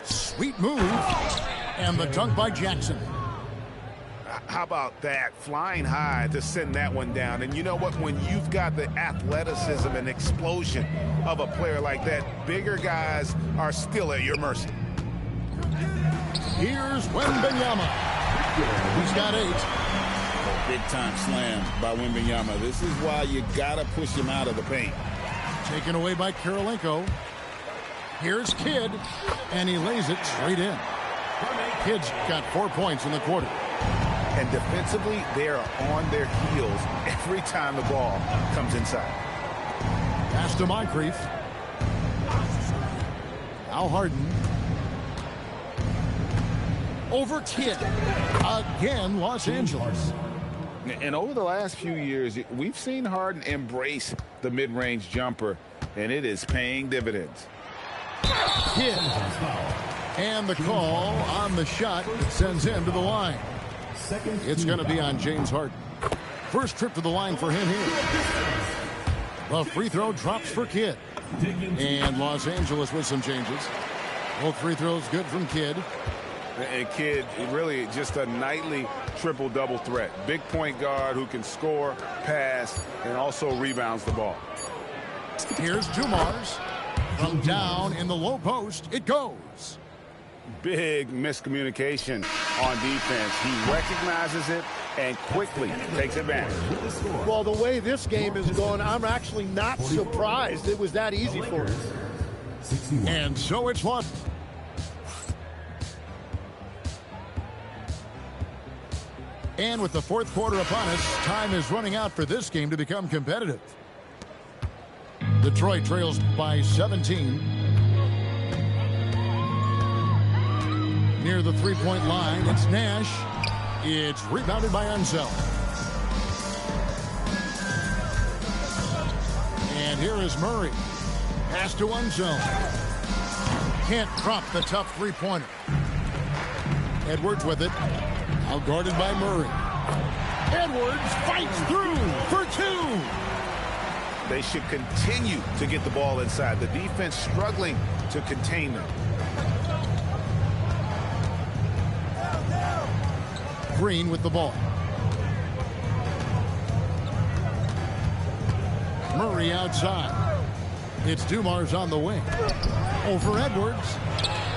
Sweet move. And the dunk by Jackson. How about that? Flying high to send that one down. And you know what? When you've got the athleticism and explosion of a player like that, bigger guys are still at your mercy. Here's Wembanyama. He's got 8. Big-time slam by Wembanyama. This is why you got to push him out of the paint. Taken away by Kirilenko. Here's Kidd, and he lays it straight in. Kidd's got 4 points in the quarter. And defensively, they are on their heels every time the ball comes inside. Pass to Moncrief. Now Harden. Over Kidd. Again, Los Angeles. And over the last few years, we've seen Harden embrace the mid-range jumper, and it is paying dividends. Kidd. And the call on the shot that sends him to the line. It's going to be on James Harden. First trip to the line for him here. The free throw drops for Kidd. And Los Angeles with some changes. Both free throws good from Kidd. And Kidd, really just a nightly triple-double threat. Big point guard who can score, pass, and also rebounds the ball. Here's Dumars. From down in the low post, it goes. Big miscommunication on defense. He recognizes it and quickly takes advantage. Well, the way this game is going, I'm actually not surprised it was that easy for him. And so it's lost. And with the fourth quarter upon us, time is running out for this game to become competitive. Detroit trails by 17. Near the three-point line, it's Nash. It's rebounded by Unseld. And here is Murray. Pass to Unseld. Can't drop the tough three-pointer. Edwards with it. Now guarded by Murray. Edwards fights through for 2. They should continue to get the ball inside. The defense struggling to contain them. Green with the ball. Curry outside. It's Dumars on the wing. Over Edwards.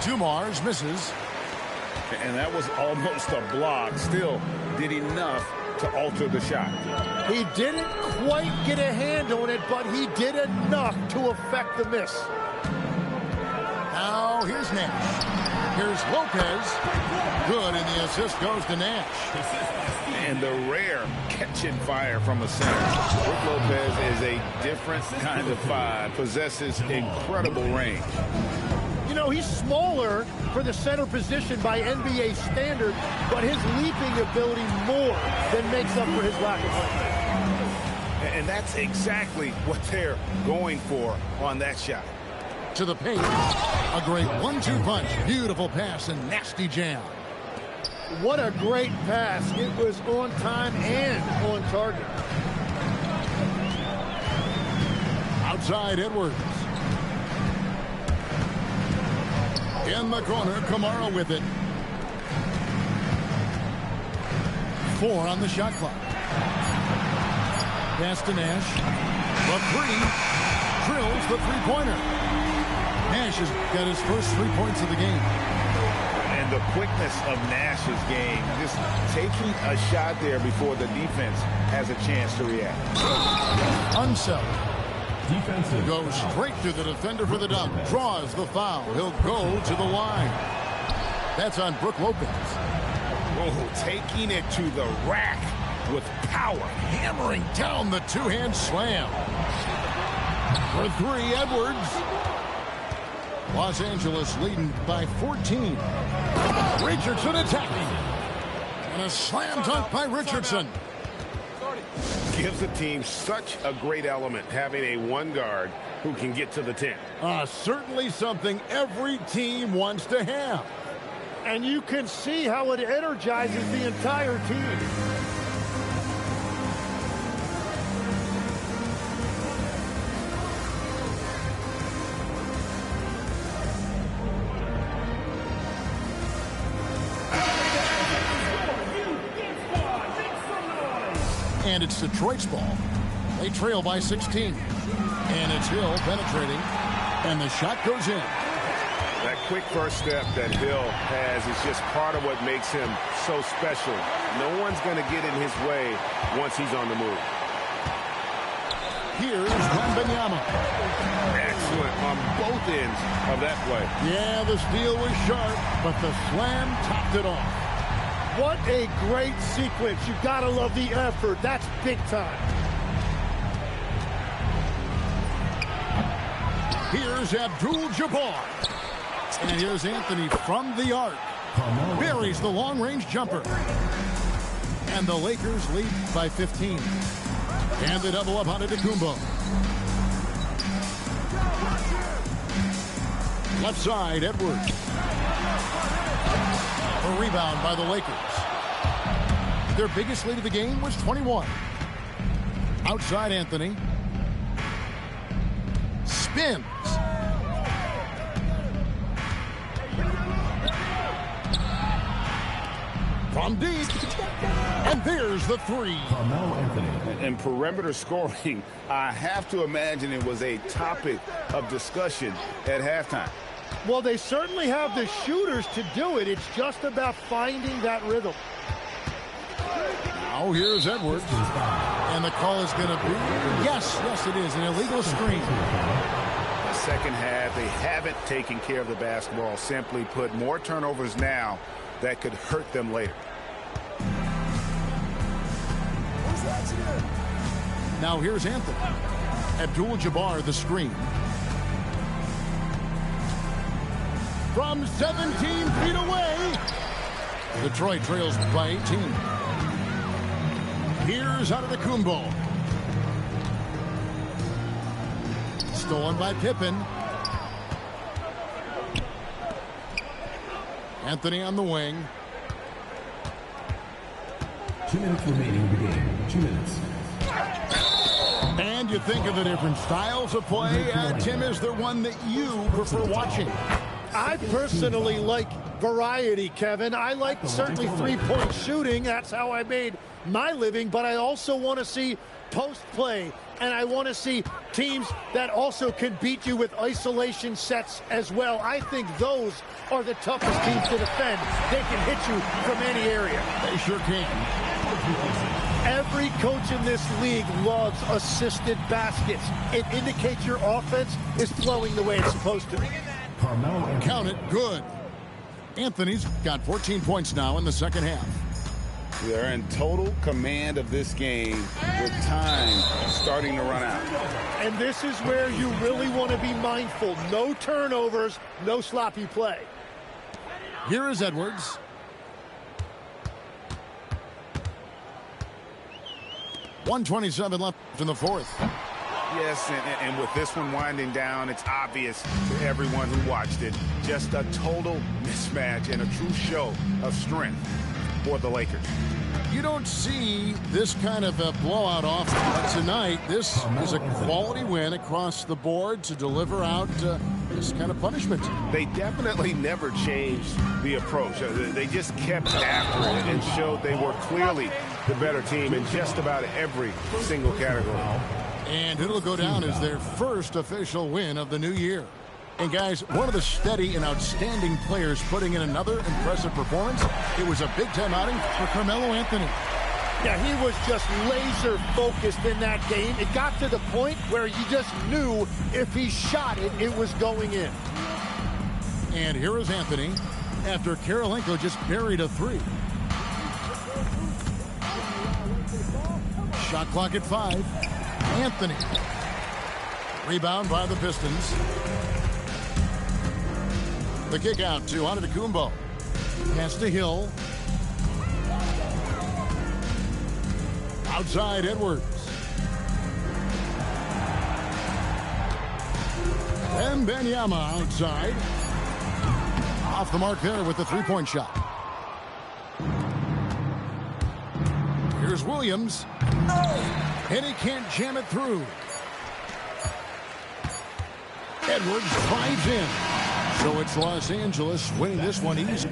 Dumars misses. And that was almost a block. Still did enough to alter the shot. He didn't quite get a hand on it, but he did enough to affect the miss. Now here's Nash. Here's Lopez. Good, and the assist goes to Nash. And the rare catching fire from a center. Brook Lopez is a different kind of five. Possesses incredible range. You know, he's smaller for the center position by NBA standard, but his leaping ability more than makes up for his lack of length. And that's exactly what they're going for on that shot. To the paint. A great 1-2 punch. Beautiful pass and nasty jam. What a great pass. It was on time and on target. Outside Edwards. In the corner, Kamara with it. 4 on the shot clock. Pass to Nash. The 3. Drills the three-pointer. Nash has got his first 3 points of the game. And the quickness of Nash's game. Just taking a shot there before the defense has a chance to react. Unsettled. Defensive. Goes straight to the defender for the dunk. Draws the foul. He'll go to the line. That's on Brook Lopez. Oh, taking it to the rack with power. Hammering down the two-hand slam. For 3, Edwards. Los Angeles leading by 14. Richardson attacking. And a slam dunk by Richardson. Gives the team such a great element having a one guard who can get to the 10. Certainly something every team wants to have. And you can see how it energizes the entire team. And it's Detroit's ball. They trail by 16. And it's Hill penetrating. And the shot goes in. That quick first step that Hill has is just part of what makes him so special. No one's going to get in his way once he's on the move. Here's Wembanyama. Excellent on both ends of that play. Yeah, the steal was sharp, but the slam topped it off. What a great sequence. You've got to love the effort. That's big time. Here's Abdul-Jabbar. And here's Anthony from the arc. Buries the long-range jumper. And the Lakers lead by 15. And the double up on Antetokounmpo. Left side, Edwards. A rebound by the Lakers. Their biggest lead of the game was 21. Outside Anthony. Spins. From deep. And there's the 3. And perimeter scoring, I have to imagine it was a topic of discussion at halftime. Well, they certainly have the shooters to do it. It's just about finding that rhythm. Now here's Edwards. And the call is going to be, yes, it is, an illegal screen. The second half, they haven't taken care of the basketball. Simply put, more turnovers now that could hurt them later. Now here's Anthony. Abdul-Jabbar the screen. From 17 feet away. Detroit trails by 18. Here's Antetokounmpo. Stolen by Pippen. Anthony on the wing. 2 minutes remaining in the game. 2 minutes. And you think of the different styles of play. Tim, is there one that you prefer watching? I personally like variety, Kevin. I like certainly three-point shooting. That's how I made my living, but I also want to see post play, and I want to see teams that also can beat you with isolation sets as well. I think those are the toughest teams to defend. They can hit you from any area. They sure can. Every coach in this league loves assisted baskets. It indicates your offense is flowing the way it's supposed to. Count it, good. Anthony's got 14 points now in the second half. They're in total command of this game with time starting to run out. And this is where you really want to be mindful. No turnovers, no sloppy play. Here is Edwards. .127 left in the fourth. Yes, and with this one winding down, it's obvious to everyone who watched it. Just a total mismatch and a true show of strength for the Lakers. You don't see this kind of a blowout often, but tonight this is a quality win across the board to deliver out this kind of punishment. They definitely never changed the approach. They just kept after it and showed they were clearly the better team in just about every single category. And it'll go down as their first official win of the new year. And guys, one of the steady and outstanding players putting in another impressive performance. It was a big-time outing for Carmelo Anthony. Yeah, he was just laser focused in that game. It got to the point where you just knew if he shot it, it was going in. And here is Anthony after Karolinko just buried a three. Shot clock at 5. Anthony. Rebound by the Pistons. The kick out to Antetokounmpo. Pass to Hill. Outside Edwards. And Wembanyama outside. Off the mark there with the three-point shot. Here's Williams. And he can't jam it through. Edwards drives in. So it's Los Angeles winning this one easy.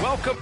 Welcome.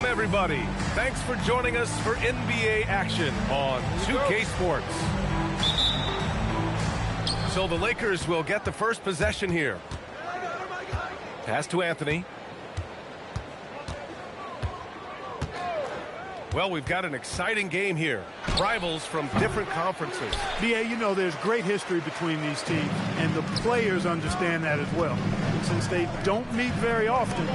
Everybody, thanks for joining us for NBA action on 2K Sports. So the Lakers will get the first possession here. Pass to Anthony. Well, we've got an exciting game here. Rivals from different conferences. BA, you know there's great history between these teams, and the players understand that as well. Since they don't meet very often,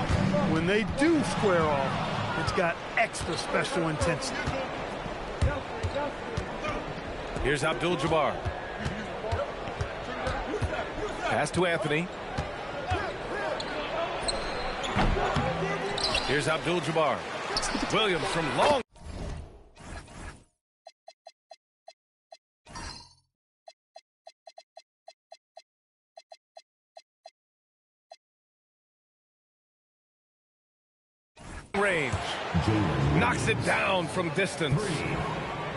when they do square off, it's got extra special intensity. Here's Abdul-Jabbar. Pass to Anthony. Here's Abdul-Jabbar. Williams from long. Range. Knocks it down from distance.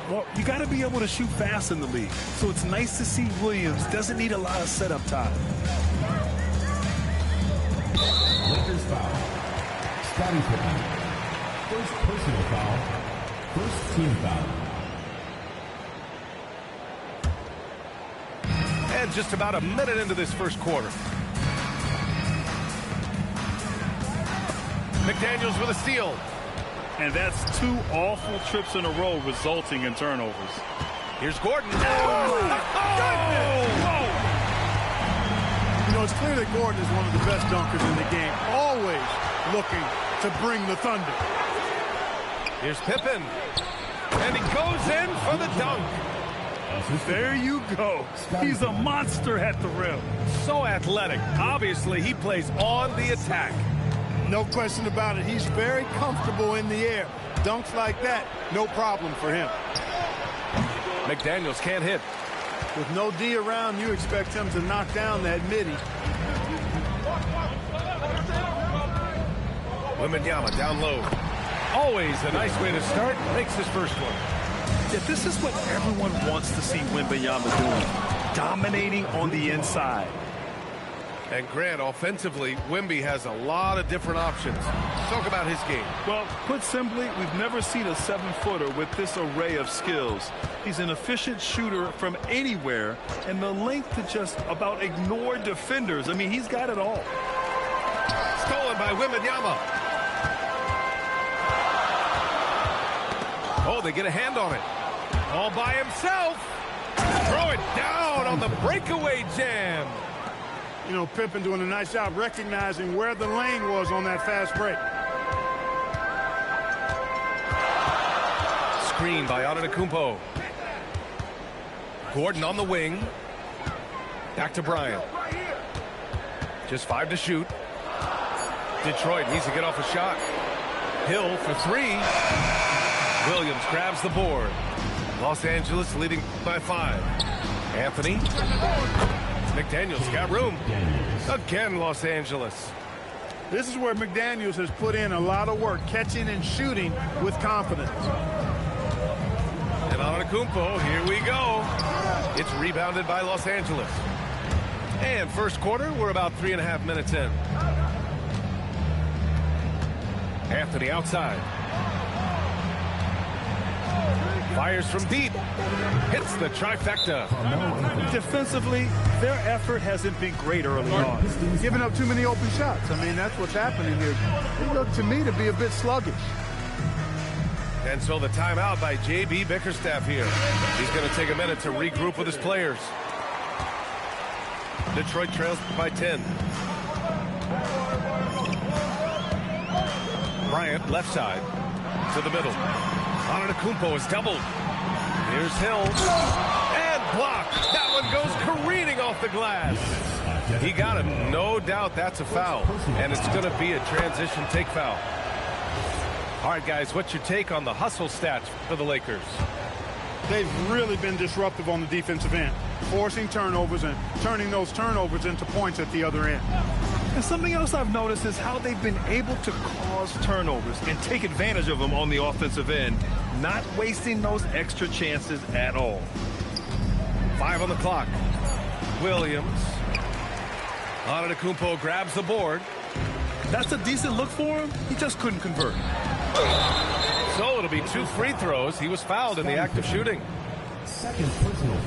Well, you got to be able to shoot fast in the league. So it's nice to see Williams doesn't need a lot of setup time. Lakers foul. Scottie Pippen. First personal foul. First team foul. And just about a minute into this first quarter. McDaniels with a steal. And that's 2 awful trips in a row resulting in turnovers. Here's Gordon. Oh, my goodness! Whoa. You know, it's clear that Gordon is one of the best dunkers in the game. Always looking to bring the thunder. Here's Pippen. And he goes in for the dunk. There you go. He's a monster at the rim. So athletic. Obviously, he plays on the attack. No question about it. He's very comfortable in the air. Dunks like that, no problem for him. McDaniels can't hit. With no D around, you expect him to knock down that midi. Wembanyama down low. Always a nice way to start. Makes his first one. Yeah, this is what everyone wants to see Wembanyama doing. Dominating on the inside. And Grant, offensively, Wemby has a lot of different options. Talk about his game. Well, put simply, we've never seen a 7-footer with this array of skills. He's an efficient shooter from anywhere, and the length to just about ignore defenders. I mean, he's got it all. Stolen by Wembanyama. Oh, they get a hand on it. All by himself. Throw it down on the breakaway jam. You know, Pippen doing a nice job recognizing where the lane was on that fast break. Screen by Antetokounmpo. Gordon on the wing. Back to Bryant. Just 5 to shoot. Detroit needs to get off a shot. Hill for 3. Williams grabs the board. Los Angeles leading by 5. Anthony. McDaniels got room. Again, Los Angeles. This is where McDaniels has put in a lot of work, catching and shooting with confidence. And Antetokounmpo, here we go. It's rebounded by Los Angeles. And first quarter, we're about 3.5 minutes in. Anthony outside. Fires from deep. Hits the trifecta. Defensively, their effort hasn't been great early on. Giving up too many open shots. I mean, that's what's happening here. They look to me to be a bit sluggish. And so the timeout by J.B. Bickerstaff here. He's going to take a minute to regroup with his players. Detroit trails by 10. Bryant left side to the middle. Antetokounmpo is doubled. Here's Hill. And blocked. That one goes careening off the glass. He got him. No doubt that's a foul. And it's going to be a transition take foul. All right, guys, what's your take on the hustle stats for the Lakers? They've really been disruptive on the defensive end, forcing turnovers and turning those turnovers into points at the other end. And something else I've noticed is how they've been able to cause turnovers and take advantage of them on the offensive end, not wasting those extra chances at all. 5 on the clock. Williams. Antetokounmpo grabs the board. That's a decent look for him. He just couldn't convert. So it'll be 2 free throws. He was fouled in the act of shooting.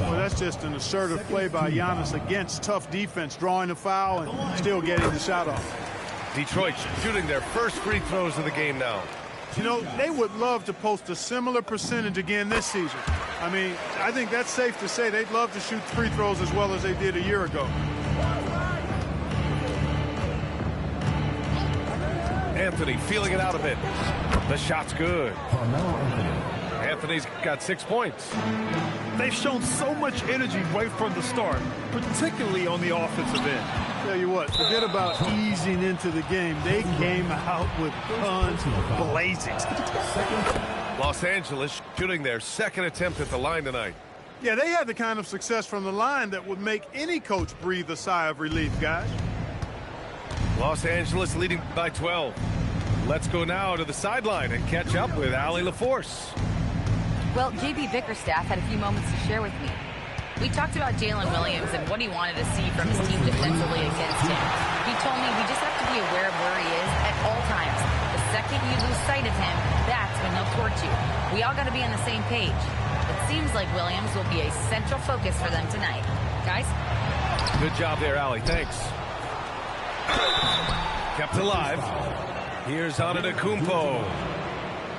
Well, that's just an assertive play by Giannis against tough defense, drawing the foul and still getting the shot off. Detroit shooting their first free throws of the game now. You know, they would love to post a similar percentage again this season. I mean, I think that's safe to say they'd love to shoot free throws as well as they did a year ago. Anthony feeling it out a bit. The shot's good. Anthony's got 6 points. They've shown so much energy right from the start, particularly on the offensive end. Tell you what, forget about easing into the game. They came out with guns blazing. Los Angeles shooting their second attempt at the line tonight. Yeah, they had the kind of success from the line that would make any coach breathe a sigh of relief, guys. Los Angeles leading by 12. Let's go now to the sideline and catch up with Allie LaForce. Well, J.B. Bickerstaff had a few moments to share with me. We talked about Jalen Williams and what he wanted to see from his team defensively against him. He told me we just have to be aware of where he is at all times. The second you lose sight of him, that's when he'll torch you. We all got to be on the same page. It seems like Williams will be a central focus for them tonight. Guys? Good job there, Allie. Thanks. Kept alive. Here's Antetokounmpo.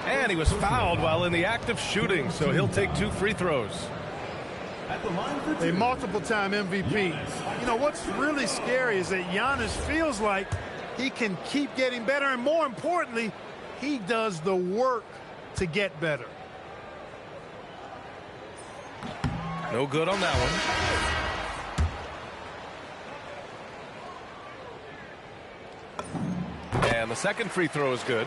And he was fouled while in the act of shooting, so he'll take 2 free throws. A multiple-time MVP. You know, what's really scary is that Giannis feels like he can keep getting better, and more importantly, he does the work to get better. No good on that one. And the second free throw is good.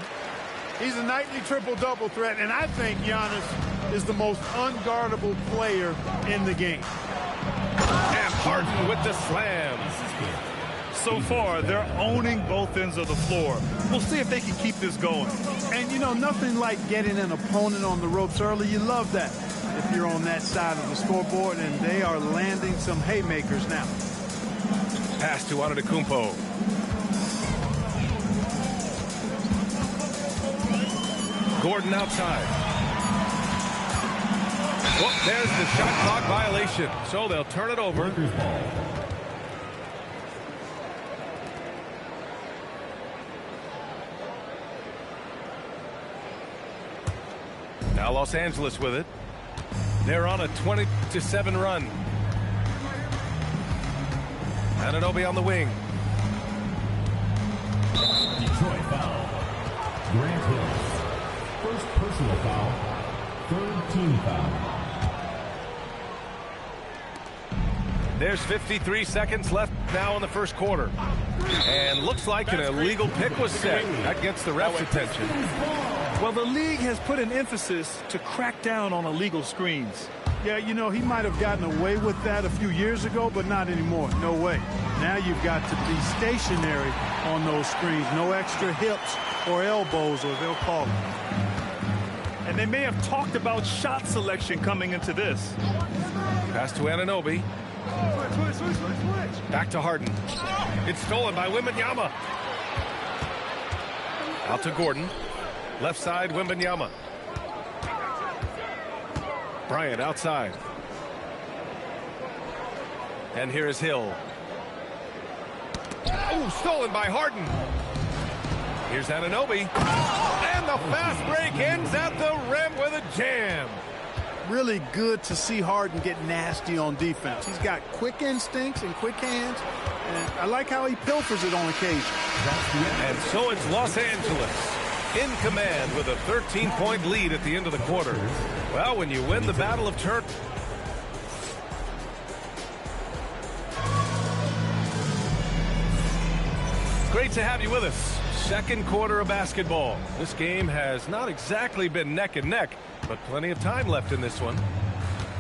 He's a nightly triple-double threat, and I think Giannis is the most unguardable player in the game. And Harden with the slam. So far, they're owning both ends of the floor. We'll see if they can keep this going. And, you know, nothing like getting an opponent on the ropes early. You love that if you're on that side of the scoreboard, and they are landing some haymakers now. Pass to Antetokounmpo. Gordon outside. Well, there's the shot clock violation. So they'll turn it over. Now Los Angeles with it. They're on a 20-7 run. Anunoby on the wing. Detroit foul. Grant Hill. First personal foul. Third team foul. There's 53 seconds left now in the first quarter. And looks like an illegal pick was set. That gets the ref's attention. Well, the league has put an emphasis to crack down on illegal screens. Yeah, you know, he might have gotten away with that a few years ago, but not anymore. No way. Now you've got to be stationary on those screens. No extra hips or elbows, or they'll call it. And they may have talked about shot selection coming into this. Pass to Anunoby. Back to Harden. It's stolen by Wembanyama. Out to Gordon. Left side, Wembanyama. Bryant outside. And here is Hill. Oh, stolen by Harden. Here's Anunoby. And the fast break ends at the rim with a jam. Really good to see Harden get nasty on defense. He's got quick instincts and quick hands, and I like how he pilfers it on occasion. And so it's Los Angeles in command with a 13-point lead at the end of the quarter. Well, when you win the battle of turn... Great to have you with us. Second quarter of basketball. This game has not exactly been neck and neck, but plenty of time left in this one.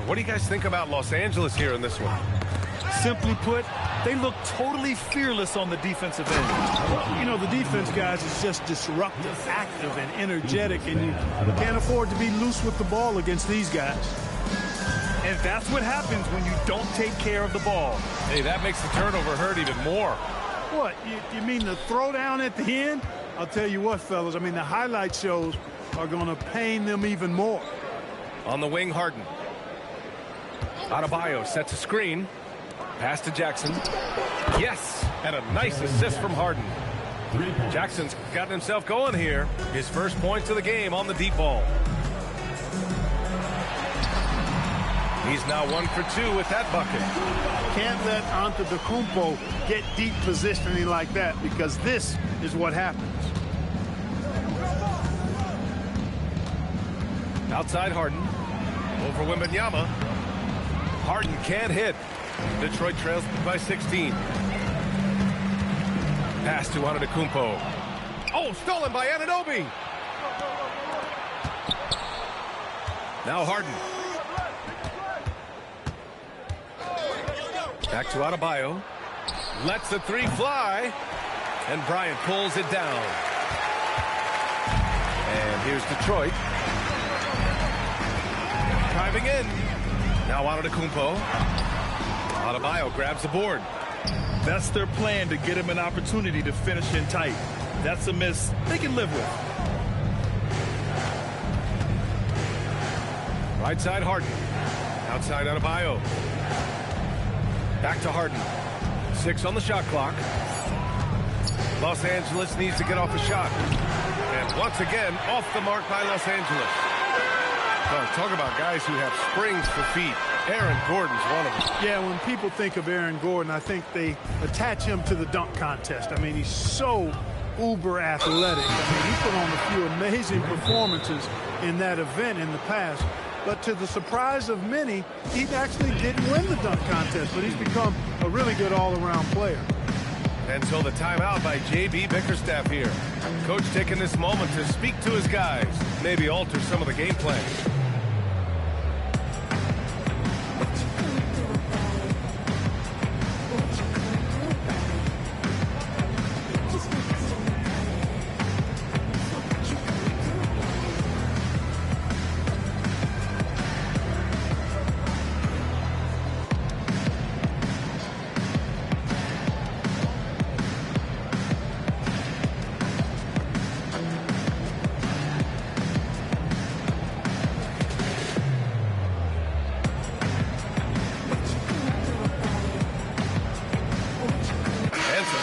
What do you guys think about Los Angeles here in this one? Simply put, they look totally fearless on the defensive end. Well, you know, the defense, guys, is just disruptive, active, and energetic, and you can't afford to be loose with the ball against these guys. And that's what happens when you don't take care of the ball. Hey, that makes the turnover hurt even more. What, you mean the throwdown at the end? I'll tell you what, fellas, I mean, the highlight shows are going to pain them even more. On the wing, Harden. Adebayo sets a screen. Pass to Jackson. Yes, and a nice assist from Harden. Jackson's gotten himself going here. His first points of the game on the deep ball. He's now 1 for 2 with that bucket. Can't let Antetokounmpo get deep positioning like that, because this is what happens. Outside Harden. Over Wembanyama. Harden can't hit. Detroit trails by 16. Pass to Antetokounmpo. Oh, stolen by Anunoby. Now Harden. Back to Adebayo. Lets the three fly. And Bryant pulls it down. And here's Detroit. Driving in. Now Antetokounmpo. Adebayo grabs the board. That's their plan, to get him an opportunity to finish in tight. That's a miss they can live with. Right side Harden. Outside Adebayo. Back to Harden. 6 on the shot clock. Los Angeles needs to get off a shot. And once again, off the mark by Los Angeles. Well, talk about guys who have springs for feet. Aaron Gordon's one of them. Yeah, when people think of Aaron Gordon, I think they attach him to the dunk contest. I mean, he's so uber athletic. I mean, he put on a few amazing performances in that event in the past. But to the surprise of many, he actually didn't win the dunk contest, but he's become a really good all-around player. And so the timeout by J.B. Bickerstaff here. Coach taking this moment to speak to his guys, maybe alter some of the game plan.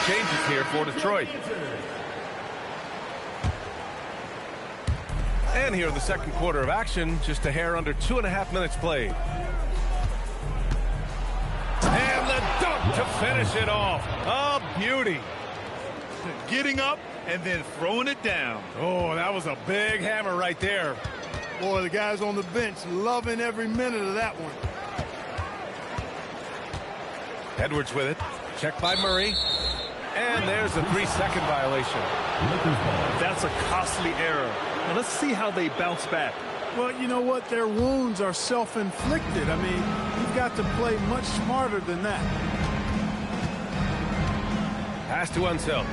changes here for Detroit. And here in the second quarter of action, just a hair under 2.5 minutes played. And the dunk to finish it off. A beauty. Getting up and then throwing it down. Oh, that was a big hammer right there. Boy, the guys on the bench loving every minute of that one. Edwards with it. Checked by Murray. And there's a 3-second violation. That's a costly error. Now let's see how they bounce back. Well, you know what? Their wounds are self-inflicted. I mean, you've got to play much smarter than that. Pass to Unseld.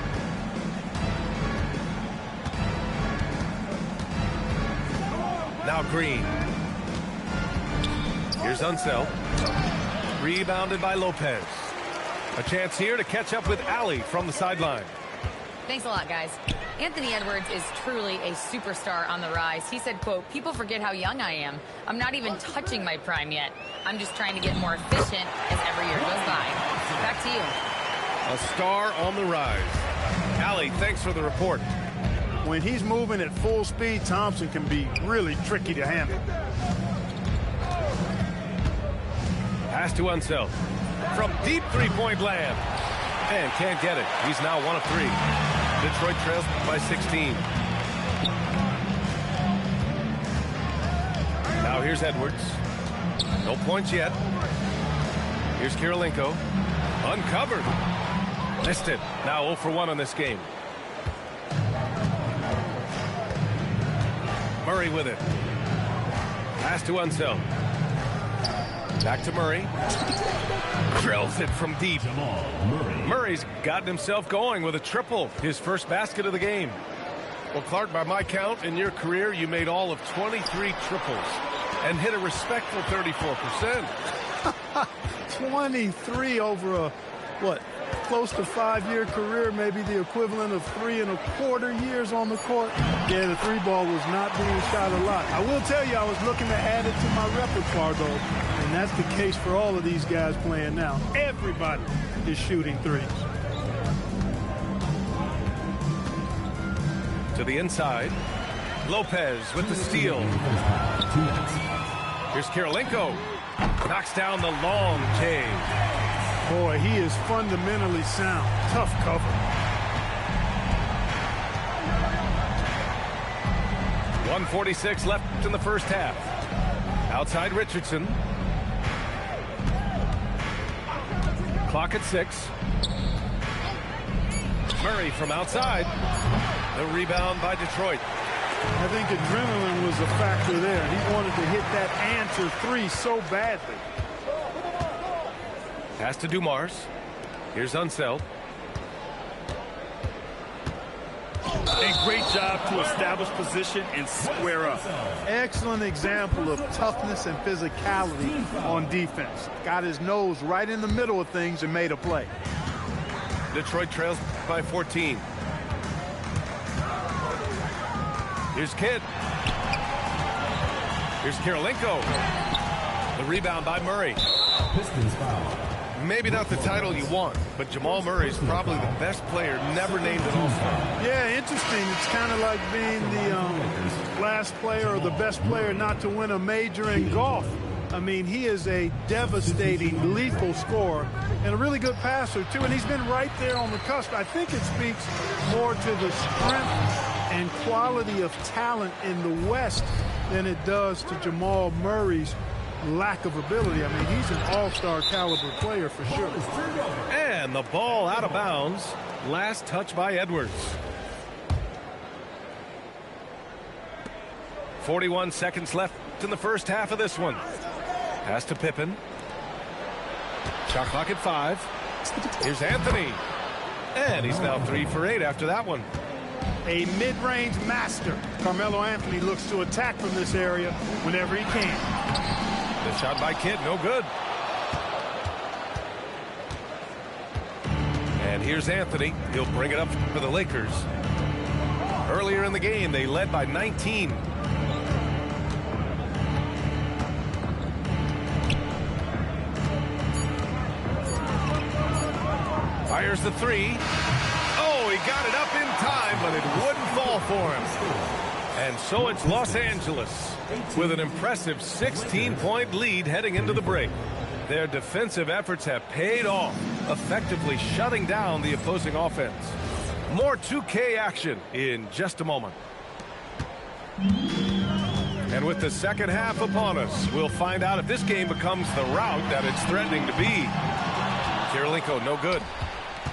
Now Green. Here's Unseld. Rebounded by Lopez. A chance here to catch up with Allie from the sideline. Thanks a lot, guys. Anthony Edwards is truly a superstar on the rise. He said, quote, "People forget how young I am. I'm not even touching my prime yet. I'm just trying to get more efficient as every year goes by." Back to you. A star on the rise. Allie, thanks for the report. When he's moving at full speed, Thompson can be really tricky to handle. Pass to Unseld. From deep three-point land. And can't get it. He's now 1 of 3. Detroit trails by 16. Now here's Edwards. No points yet. Here's Kirilenko. Uncovered. Missed it. Now 0 for 1 in this game. Murray with it. Pass to Unseld. Back to Murray. Drills it from deep. Murray's gotten himself going with a triple. His first basket of the game. Well, Clark, by my count, in your career, you made all of 23 triples and hit a respectful 34%. 23 over a, what, close to 5-year career, maybe the equivalent of 3 1/4 years on the court. Yeah, the 3 ball was not being shot a lot. I will tell you, I was looking to add it to my repertoire, though, and that's the case for all of these guys playing now. Everybody is shooting threes. To the inside. Lopez with the steal. Here's Kirilenko. Knocks down the long K. Boy, he is fundamentally sound. Tough cover. 1:46 left in the first half. Outside Richardson. Clock at 6. Murray from outside. The rebound by Detroit. I think adrenaline was a factor there. He wanted to hit that answer 3 so badly. Pass to Dumars. Here's Unseld. A great job to establish position and square up. Excellent example of toughness and physicality on defense. Got his nose right in the middle of things and made a play. Detroit trails by 14. Here's Kidd. Here's Kirilenko. The rebound by Murray. Pistons foul. Maybe not the title you want, but Jamal Murray is probably the best player never named an All-Star. Yeah, interesting. It's kind of like being the last player or the best player not to win a major in golf. I mean, he is a devastating, lethal scorer and a really good passer, too. And he's been right there on the cusp. I think it speaks more to the strength and quality of talent in the West than it does to Jamal Murray's lack of ability. I mean, he's an all-star caliber player for sure. And the ball out of bounds. Last touch by Edwards. 41 seconds left in the first half of this one. Pass to Pippen. Shot clock at 5. Here's Anthony. And he's now 3 for 8 after that one. A mid-range master. Carmelo Anthony looks to attack from this area whenever he can. The shot by Kidd, no good. And here's Anthony. He'll bring it up for the Lakers. Earlier in the game, they led by 19. Fires the three. Oh, he got it up in time, but it wouldn't fall for him. And so it's Los Angeles with an impressive 16-point lead heading into the break. Their defensive efforts have paid off, effectively shutting down the opposing offense. More 2K action in just a moment. And with the second half upon us, we'll find out if this game becomes the rout that it's threatening to be. Kirilenko, no good.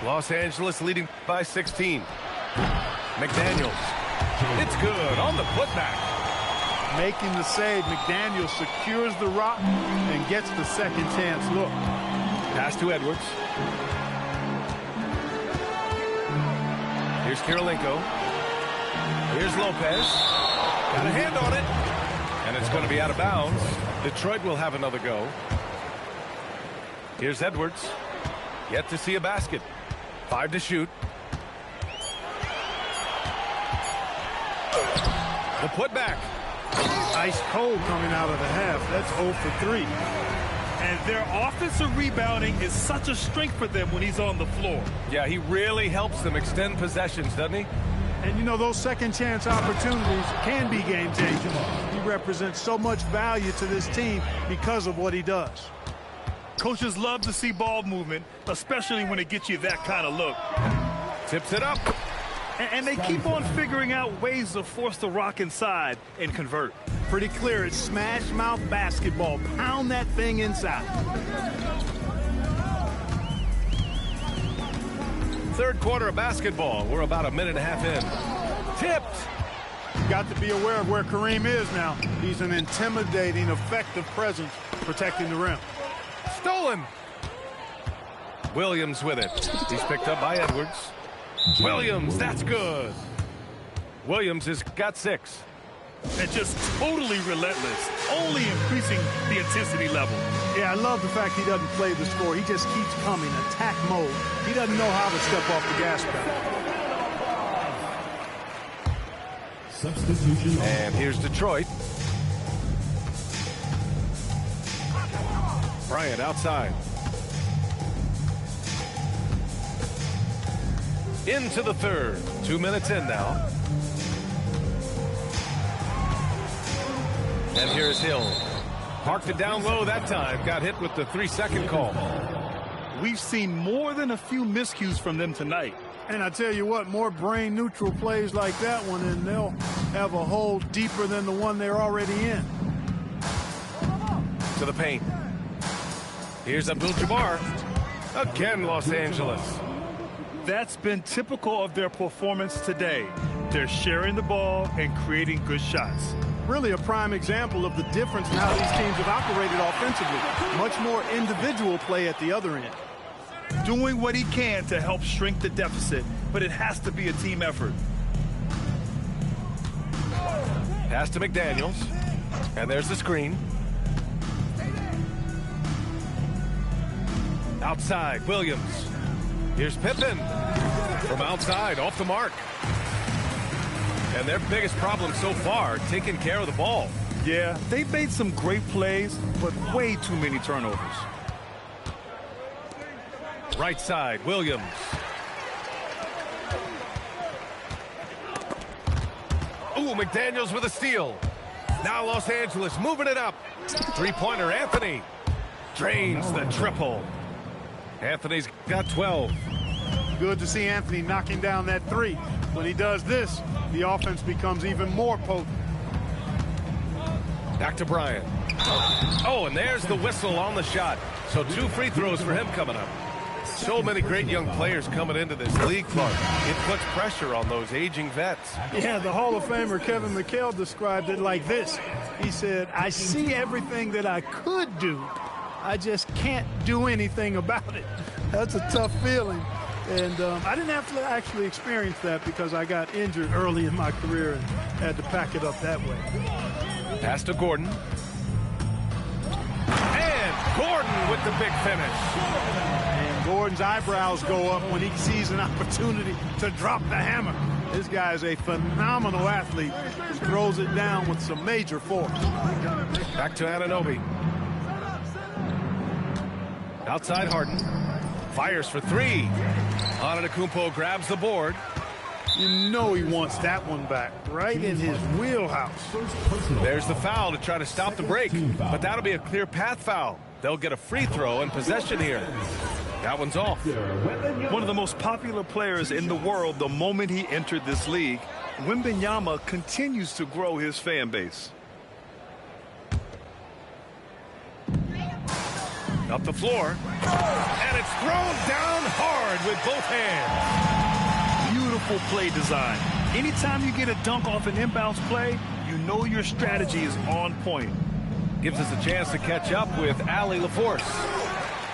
Los Angeles leading by 16. McDaniels. It's good on the putback. Making the save, McDaniels secures the rock and gets the second chance look. Pass to Edwards. Here's Kirilenko. Here's Lopez. Got a hand on it. And it's going to be out of bounds. Detroit will have another go. Here's Edwards. Yet to see a basket. 5 to shoot. The putback. Ice cold coming out of the half. That's 0 for 3. And their offensive rebounding is such a strength for them when he's on the floor. Yeah, he really helps them extend possessions, doesn't he? And, you know, those second chance opportunities can be game changers. He represents so much value to this team because of what he does. Coaches love to see ball movement, especially when it gets you that kind of look. Tips it up. And they keep on figuring out ways to force the rock inside and convert. Pretty clear. It's smash mouth basketball. Pound that thing inside. Third quarter of basketball. We're about a minute and a half in. Tipped. Got to be aware of where Kareem is now. He's an intimidating, effective presence protecting the rim. Stolen. Williams with it. He's picked up by Edwards. Williams, that's good. Williams has got 6. And just totally relentless, only increasing the intensity level. Yeah, I love the fact he doesn't play the score. He just keeps coming, attack mode. He doesn't know how to step off the gas pedal. Substitution. And here's Detroit. Bryant outside. Into the third. 2 minutes in now. And here's Hill. Parked it down low that time. Got hit with the 3-second call. We've seen more than a few miscues from them tonight. And I tell you what, more brain-neutral plays like that one, and they'll have a hole deeper than the one they're already in. To the paint. Here's Abdul-Jabbar. Again, Los Angeles. That's been typical of their performance today. They're sharing the ball and creating good shots. Really a prime example of the difference in how these teams have operated offensively. Much more individual play at the other end. Doing what he can to help shrink the deficit, but it has to be a team effort. Pass to McDaniels. And there's the screen. Outside, Williams. Here's Pippen. From outside, off the mark. And their biggest problem so far, taking care of the ball. Yeah, they've made some great plays, but way too many turnovers. Right side, Williams. Ooh, McDaniels with a steal. Now Los Angeles moving it up. Three-pointer, Anthony. Drains the triple. Anthony's got 12. Good to see Anthony knocking down that 3. When he does this, the offense becomes even more potent. Back to Bryant. Oh, and there's the whistle on the shot. So 2 free throws for him coming up. So many great young players coming into this league, Clark. It puts pressure on those aging vets. Yeah, the Hall of Famer Kevin McHale described it like this. He said, I see everything that I could do. I just can't do anything about it. That's a tough feeling. And I didn't have to actually experience that because I got injured early in my career and had to pack it up that way. Pass to Gordon. And Gordon with the big finish. And Gordon's eyebrows go up when he sees an opportunity to drop the hammer. This guy is a phenomenal athlete who throws it down with some major force. Back to Anunoby. Outside Harden. Fires for three. Antetokounmpo grabs the board. You know he wants that one back, right in his wheelhouse. There's the foul to try to stop the break, but that'll be a clear path foul. They'll get a free throw and possession here. That one's off. One of the most popular players in the world the moment he entered this league, Wembanyama continues to grow his fan base. Up the floor, and it's thrown down hard with both hands. Beautiful play design. Anytime you get a dunk off an inbounds play, you know your strategy is on point. Gives us a chance to catch up with Allie LaForce.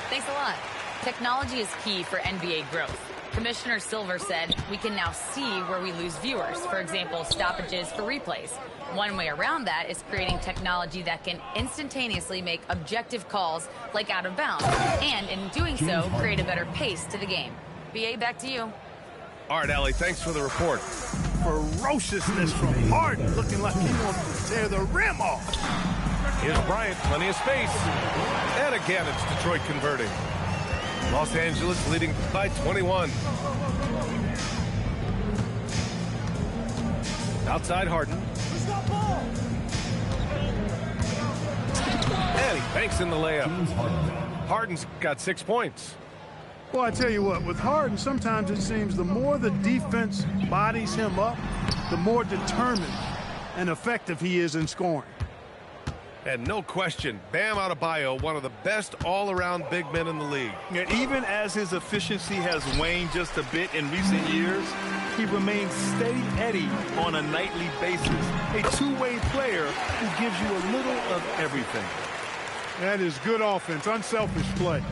Thanks a lot. Technology is key for NBA growth. Commissioner Silver said we can now see where we lose viewers, for example, stoppages for replays. One way around that is creating technology that can instantaneously make objective calls like out of bounds, and in doing so, create a better pace to the game. BA, back to you. All right, Allie, thanks for the report. Ferociousness from Harden, looking like he wants to tear the rim off. Here's Bryant, plenty of space. And again, it's Detroit converting. Los Angeles leading by 21. Outside Harden. And he banks in the layup. Harden's got 6 points. Well, I tell you what, with Harden, sometimes it seems the more the defense bodies him up, the more determined and effective he is in scoring. And no question, Bam Adebayo, one of the best all-around big men in the league. And even as his efficiency has waned just a bit in recent years, he remains steady Eddie on a nightly basis. A two-way player who gives you a little of everything. That is good offense, unselfish play.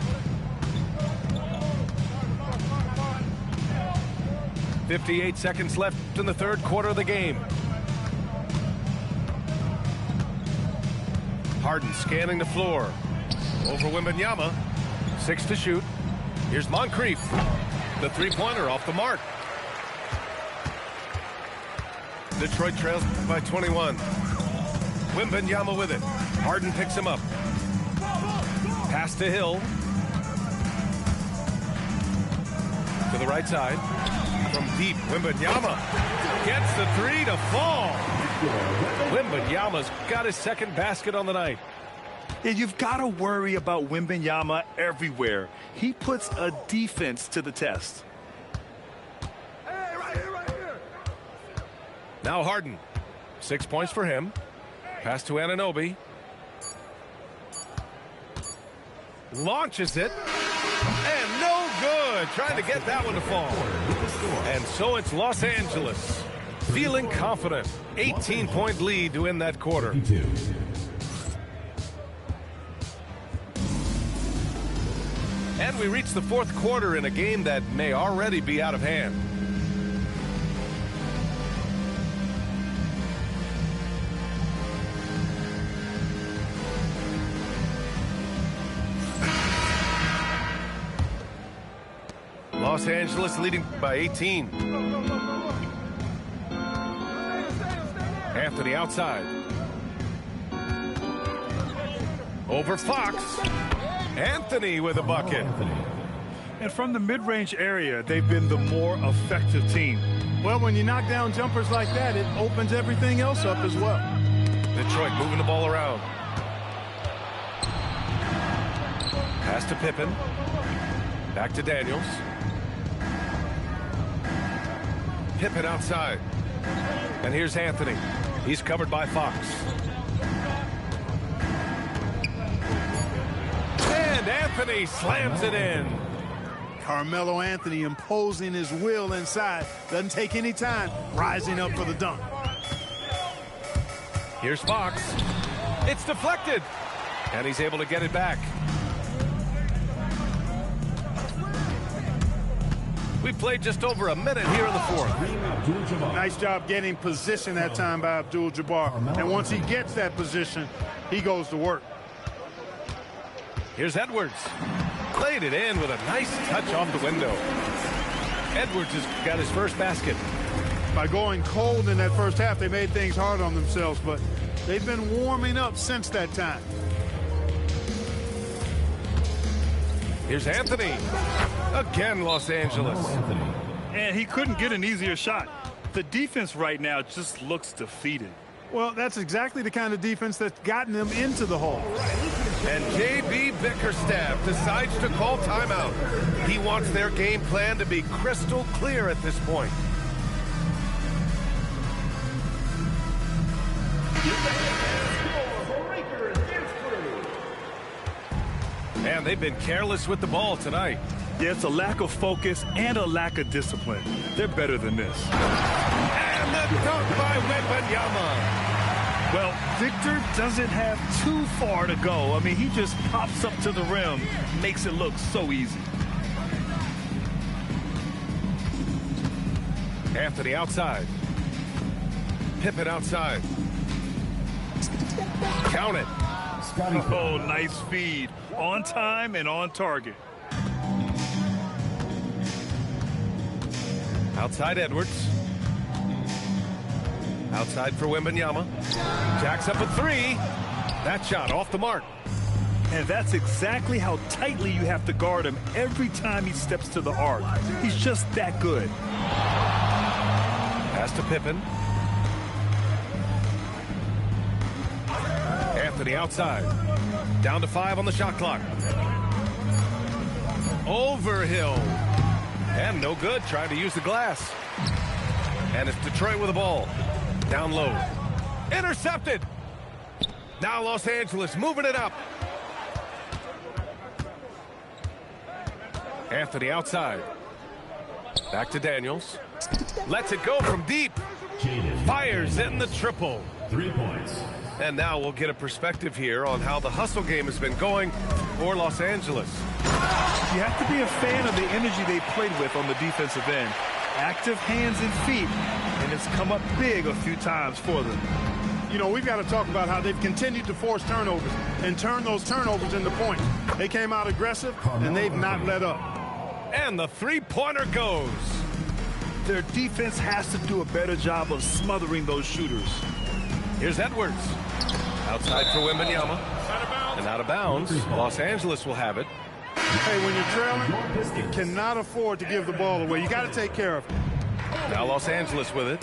58 seconds left in the third quarter of the game. Harden scanning the floor. Over Wembanyama. 6 to shoot. Here's Moncrief. The three-pointer off the mark. Detroit trails by 21. Wembanyama with it. Harden picks him up. Pass to Hill. To the right side. From deep, Wembanyama gets the three to fall. Wembanyama's got his second basket on the night. Yeah, you've got to worry about Wembanyama everywhere. He puts a defense to the test. Hey, right here. Now Harden. 6 points for him. Pass to Anunoby. Launches it. And no good. Trying to get that one to fall. And so it's Los Angeles. Feeling confident. 18-point lead to end that quarter. And we reach the fourth quarter in a game that may already be out of hand. Los Angeles leading by 18. Anthony outside. Over Fox. Anthony with a bucket. And from the mid-range area, they've been the more effective team. Well, when you knock down jumpers like that, it opens everything else up as well. Detroit moving the ball around. Pass to Pippen. Back to Daniels. Pippen outside. And here's Anthony. He's covered by Fox. And Anthony slams it in. Carmelo Anthony imposing his will inside. Doesn't take any time. Rising up for the dunk. Here's Fox. It's deflected. And he's able to get it back. We played just over a minute here in the fourth. Nice job getting position that time by Abdul-Jabbar. And once he gets that position, he goes to work. Here's Edwards. Played it in with a nice touch off the window. Edwards has got his first basket. By going cold in that first half, they made things hard on themselves, but they've been warming up since that time. Here's Anthony. Again, Los Angeles. And he couldn't get an easier shot. The defense right now just looks defeated. Well, that's exactly the kind of defense that's gotten them into the hole. And J.B. Bickerstaff decides to call timeout. He wants their game plan to be crystal clear at this point. Man, they've been careless with the ball tonight. Yeah, it's a lack of focus and a lack of discipline. They're better than this. And the dunk by Wembanyama. Well, Victor doesn't have too far to go. I mean, he just pops up to the rim, makes it look so easy. Anthony outside. Pippen outside. Count it. Oh, nice feed. On time and on target. Outside Edwards. Outside for Wembanyama. Jacks up a three. That shot off the mark. And that's exactly how tightly you have to guard him every time he steps to the arc. He's just that good. Pass to Pippen. Anthony outside. Down to 5 on the shot clock. Overhill. And no good, trying to use the glass. And it's Detroit with the ball. Down low. Intercepted. Now Los Angeles moving it up. Anthony outside. Back to Daniels. Lets it go from deep. Fires in the triple. 3 points. And now we'll get a perspective here on how the hustle game has been going for Los Angeles. You have to be a fan of the energy they played with on the defensive end. Active hands and feet, and it's come up big a few times for them. You know, we've got to talk about how they've continued to force turnovers and turn those turnovers into points. They came out aggressive, and they've not let up. And the three-pointer goes. Their defense has to do a better job of smothering those shooters. Here's Edwards. Outside for Wembanyama. And out of bounds. Los Angeles will have it. Hey, when you're trailing, you cannot afford to give the ball away. You got to take care of it. Now Los Angeles with it.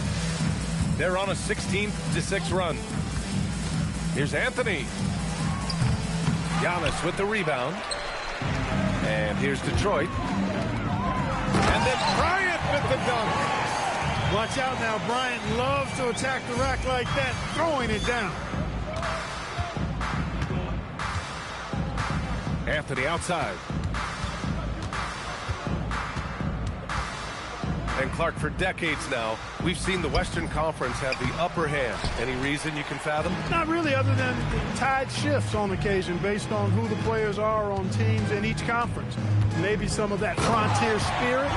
They're on a 16-6 run. Here's Anthony. Giannis with the rebound. And here's Detroit. And then Bryant with the dunk. Watch out now. Bryant loves to attack the rack like that, throwing it down. Anthony outside. And Clark, for decades now, we've seen the Western Conference have the upper hand. Any reason you can fathom? Not really, other than the tide shifts on occasion based on who the players are on teams in each conference. Maybe some of that frontier spirit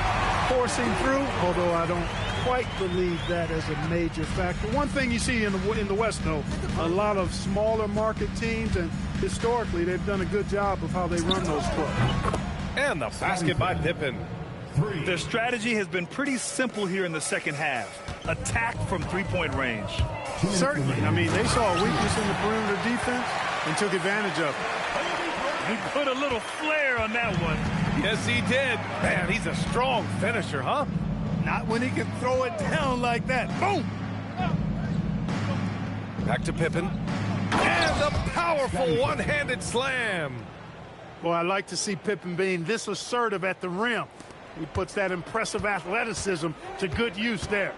forcing through, although I don't quite believe that as a major factor. One thing you see in the West, though, a lot of smaller market teams, and historically they've done a good job of how they run those clubs. And the basket by Pippen. Their strategy has been pretty simple here in the second half. Attack from three-point range. Certainly. I mean, they saw a weakness in the perimeter defense and took advantage of it. He put a little flair on that one. Yes, he did. Man, he's a strong finisher, huh? Not when he can throw it down like that. Boom! Back to Pippen. And the powerful one-handed slam. Boy, I like to see Pippen being this assertive at the rim. He puts that impressive athleticism to good use there.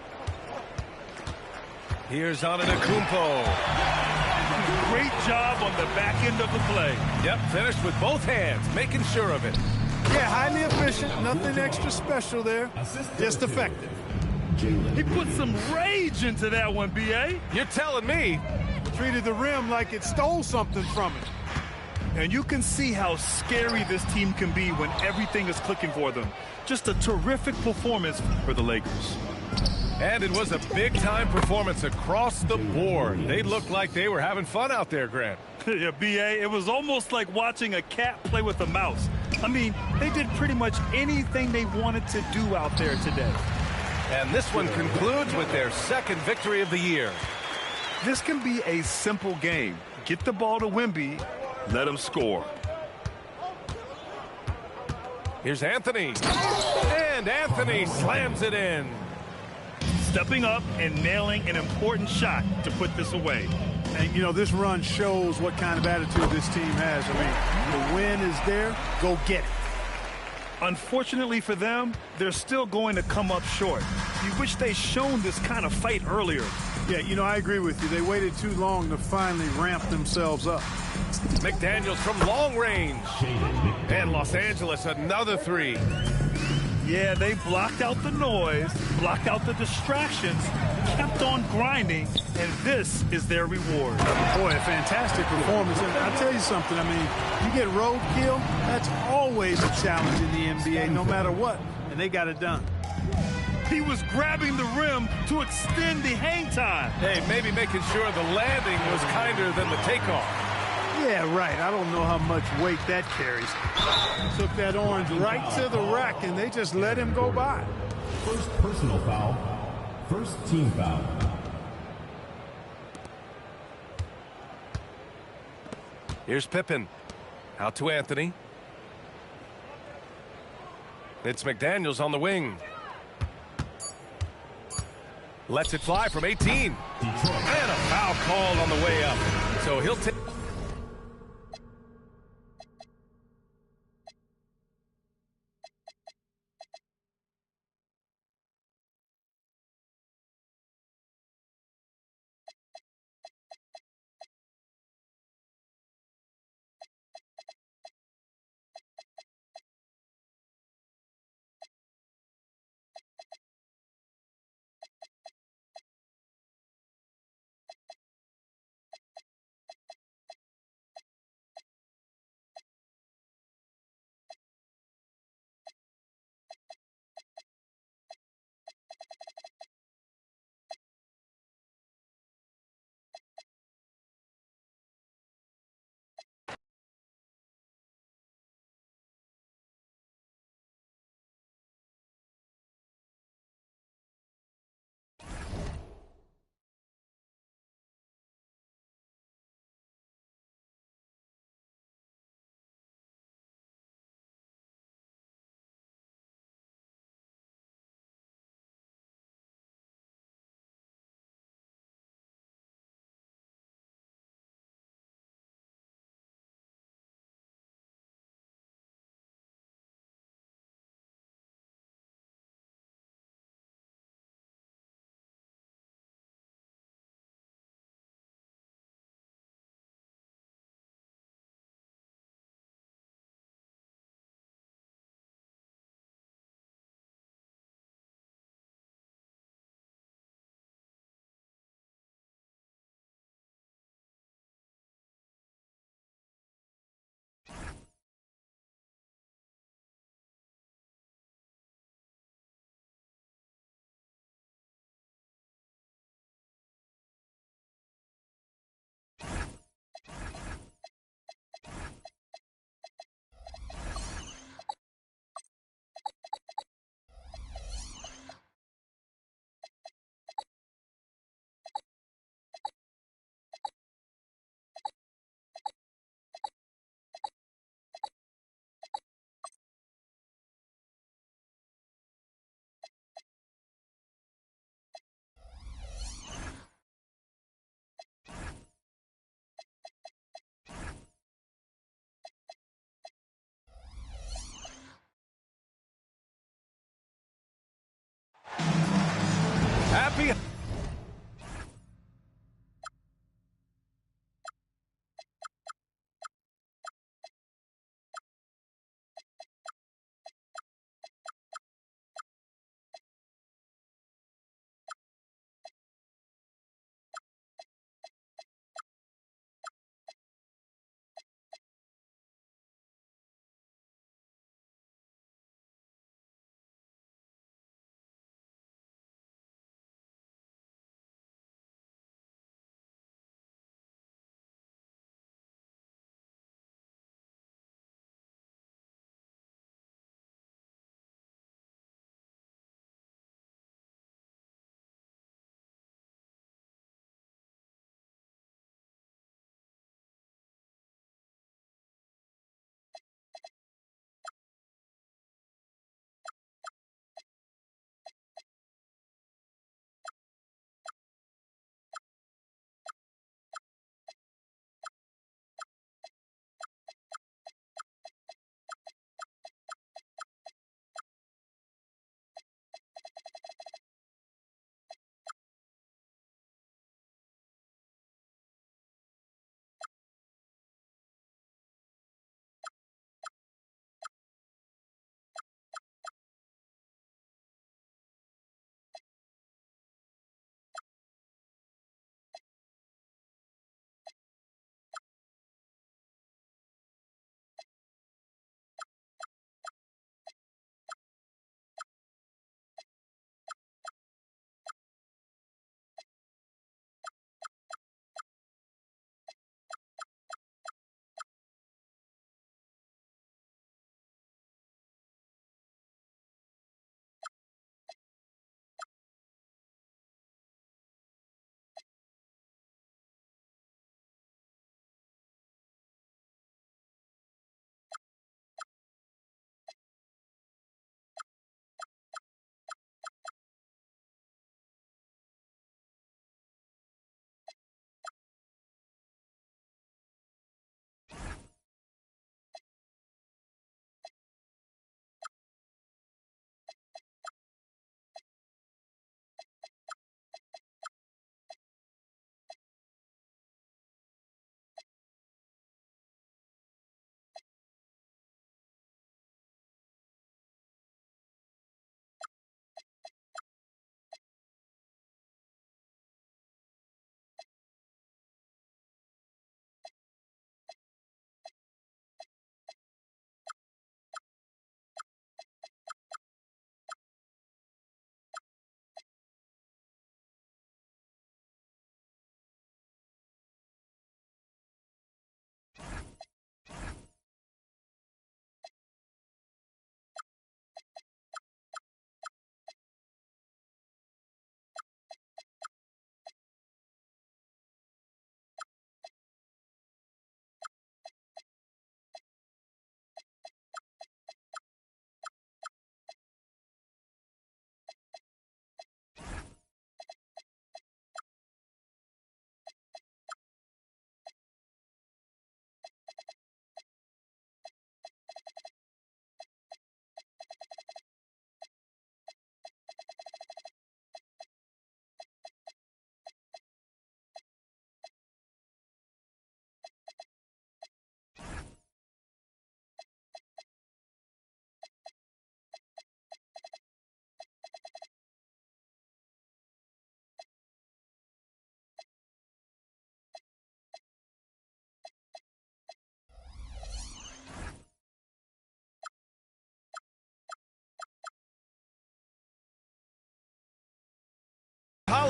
Here's Antetokounmpo. Great job on the back end of the play. Yep, finished with both hands, making sure of it. Yeah, highly efficient, nothing extra special there, just effective. He put some rage into that one, B.A. You're telling me. Treated the rim like it stole something from it. And you can see how scary this team can be when everything is clicking for them. Just a terrific performance for the Lakers. And it was a big-time performance across the board. They looked like they were having fun out there, Grant. Yeah, B.A., it was almost like watching a cat play with a mouse. I mean, they did pretty much anything they wanted to do out there today. And this one concludes with their second victory of the year. This can be a simple game. Get the ball to Wemby, let him score. Here's Anthony. And Anthony slams it in. Stepping up and nailing an important shot to put this away. And, you know, this run shows what kind of attitude this team has. I mean, the win is there. Go get it. Unfortunately for them, they're still going to come up short. You wish they'd shown this kind of fight earlier. Yeah, you know, I agree with you. They waited too long to finally ramp themselves up. McDaniels from long range. And Los Angeles, another three. Yeah, they blocked out the noise, blocked out the distractions, kept on grinding, and this is their reward. Boy, a fantastic performance. And I'll tell you something, I mean, you get roadkill, that's always a challenge in the NBA, no matter what, and they got it done. He was grabbing the rim to extend the hang time. Hey, maybe making sure the landing was kinder than the takeoff. Yeah, right. I don't know how much weight that carries. Took that orange right to the rack, and they just let him go by. First personal foul. First team foul. Here's Pippen. Out to Anthony. It's McDaniels on the wing. Lets it fly from 18. And a foul called on the way up. So he'll take... Happy...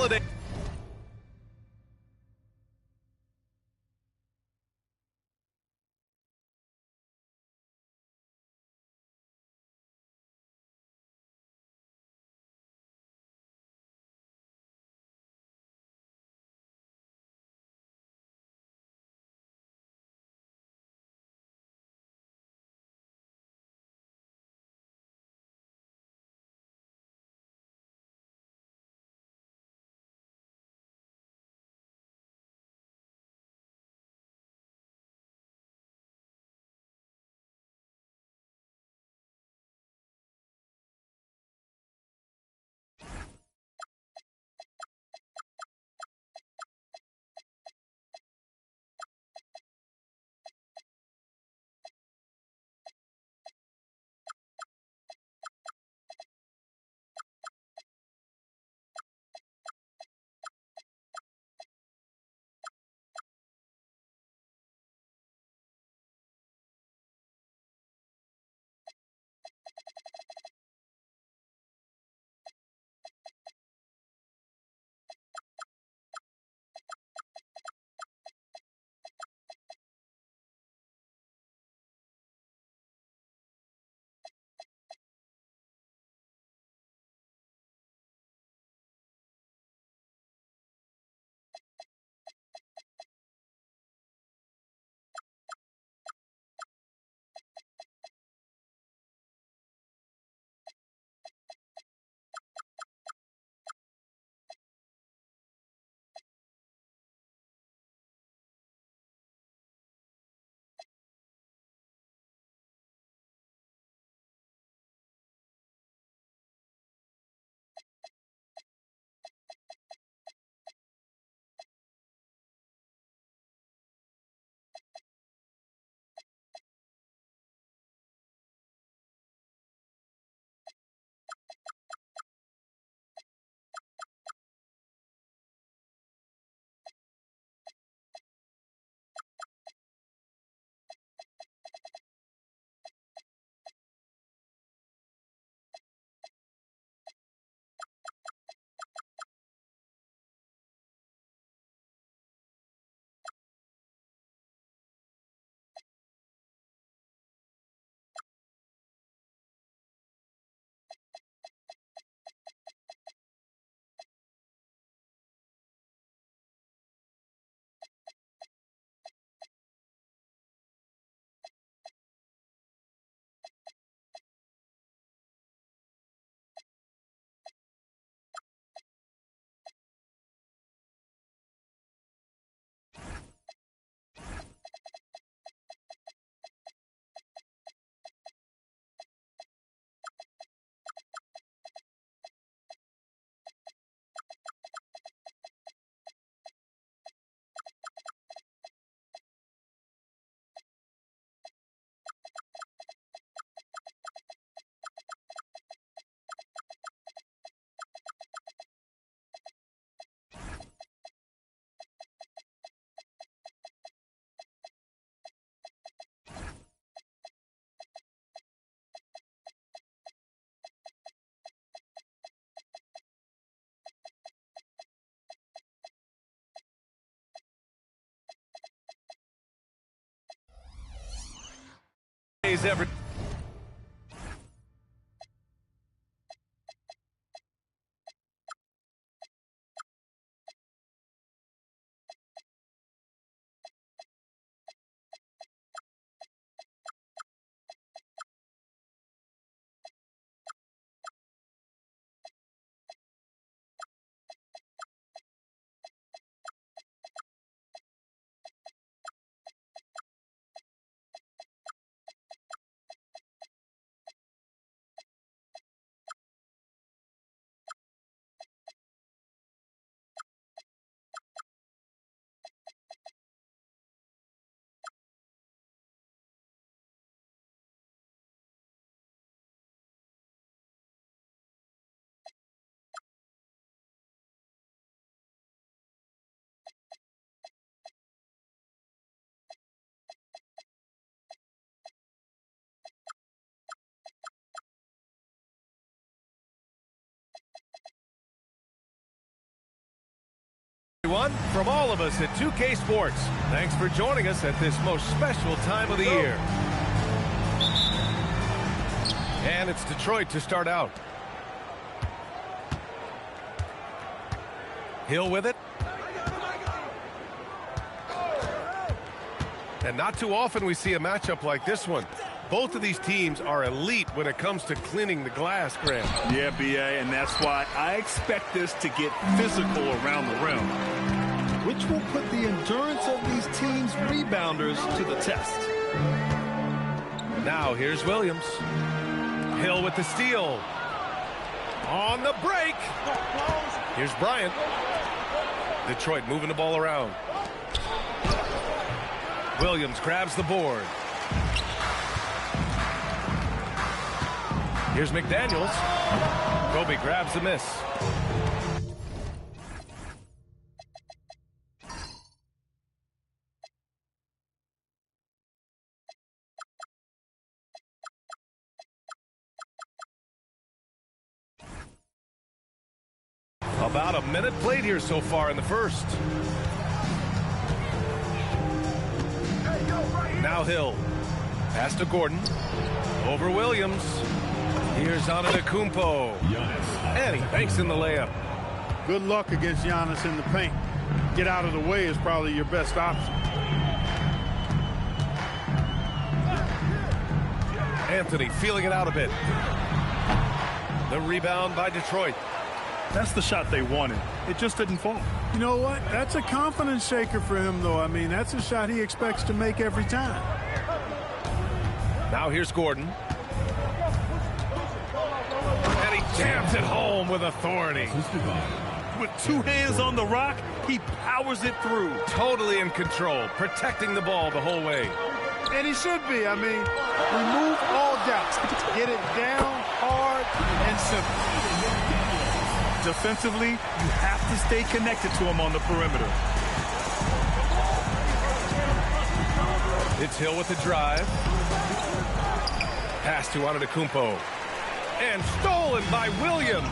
Holiday. Every From all of us at 2K Sports, thanks for joining us at this most special time of the year. And it's Detroit to start out. Hill with it. And not too often we see a matchup like this one. Both of these teams are elite when it comes to cleaning the glass, Grant. Yeah, B.A., and that's why I expect this to get physical around the rim, which will put the endurance of these teams' rebounders to the test. Now here's Williams. Hill with the steal. On the break. Here's Bryant. Detroit moving the ball around. Williams grabs the board. Here's McDaniels. Kobe grabs the miss. About a minute played here so far in the first. Now Hill. Pass to Gordon. Over Williams. Here's Antetokounmpo. And he banks in the layup. Good luck against Giannis in the paint. Get out of the way is probably your best option. Anthony feeling it out a bit. The rebound by Detroit. That's the shot they wanted. It just didn't fall. You know what? That's a confidence shaker for him, though. I mean, that's a shot he expects to make every time. Now here's Gordon. And he jams it home with authority. With two hands on the rock, he powers it through. Totally in control, protecting the ball the whole way. And he should be. I mean, remove all doubt. Get it down hard and simple. Defensively, you have to stay connected to him on the perimeter. It's Hill with the drive. Pass to Antetokounmpo. And stolen by Williams.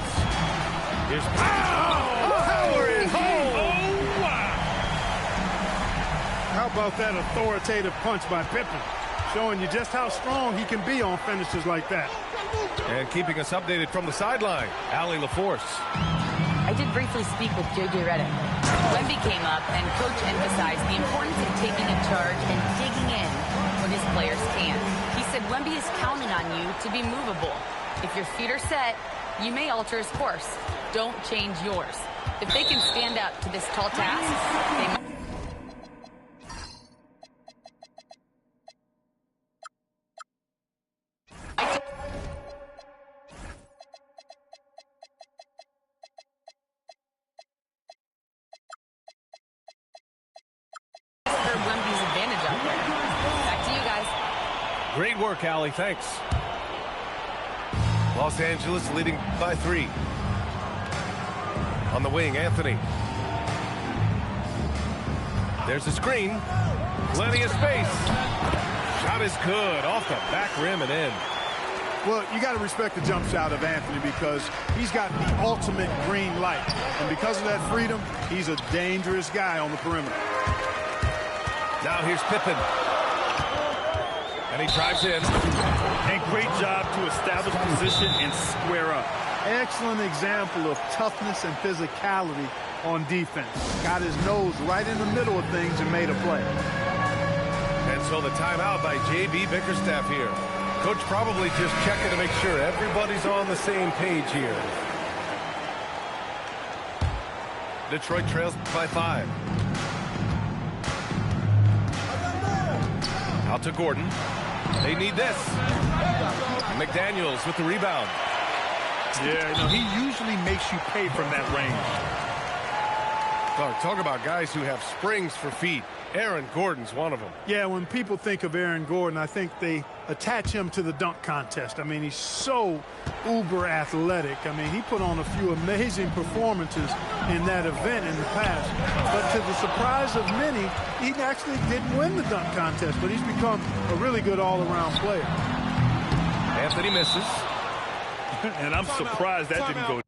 Here's Power it home. Oh, wow. How about that authoritative punch by Pippen? Showing you just how strong he can be on finishes like that. And keeping us updated from the sideline, Allie LaForce. I did briefly speak with J.J. Redick. Wemby came up, and Coach emphasized the importance of taking a charge and digging in when his players can't. He said Wemby is counting on you to be movable. If your feet are set, you may alter his course. Don't change yours. If they can stand up to this tall task, they might. Wemby's advantage out there. Back to you guys. Great work, Allie. Thanks. Los Angeles leading by 3. On the wing, Anthony. There's a screen. Plenty of space. Shot is good. Off the back rim and in. Well, you got to respect the jump shot of Anthony because he's got the ultimate green light. And because of that freedom, he's a dangerous guy on the perimeter. Now here's Pippen. And he drives in. And great job to establish position and square up. Excellent example of toughness and physicality on defense. Got his nose right in the middle of things and made a play. And so the timeout by J.B. Bickerstaff here. Coach probably just checking to make sure everybody's on the same page here. Detroit trails by 5. Out to Gordon. They need this. McDaniels with the rebound. Yeah, no, he usually makes you pay from that range. Talk about guys who have springs for feet. Aaron Gordon's one of them. Yeah, when people think of Aaron Gordon, I think they attach him to the dunk contest. I mean, he's so uber athletic. I mean, he put on a few amazing performances in that event in the past. But to the surprise of many, he actually didn't win the dunk contest, but he's become a really good all-around player. Anthony misses. And I'm surprised that didn't go.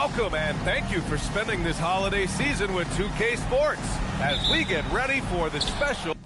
Welcome and thank you for spending this holiday season with 2K Sports as we get ready for the special.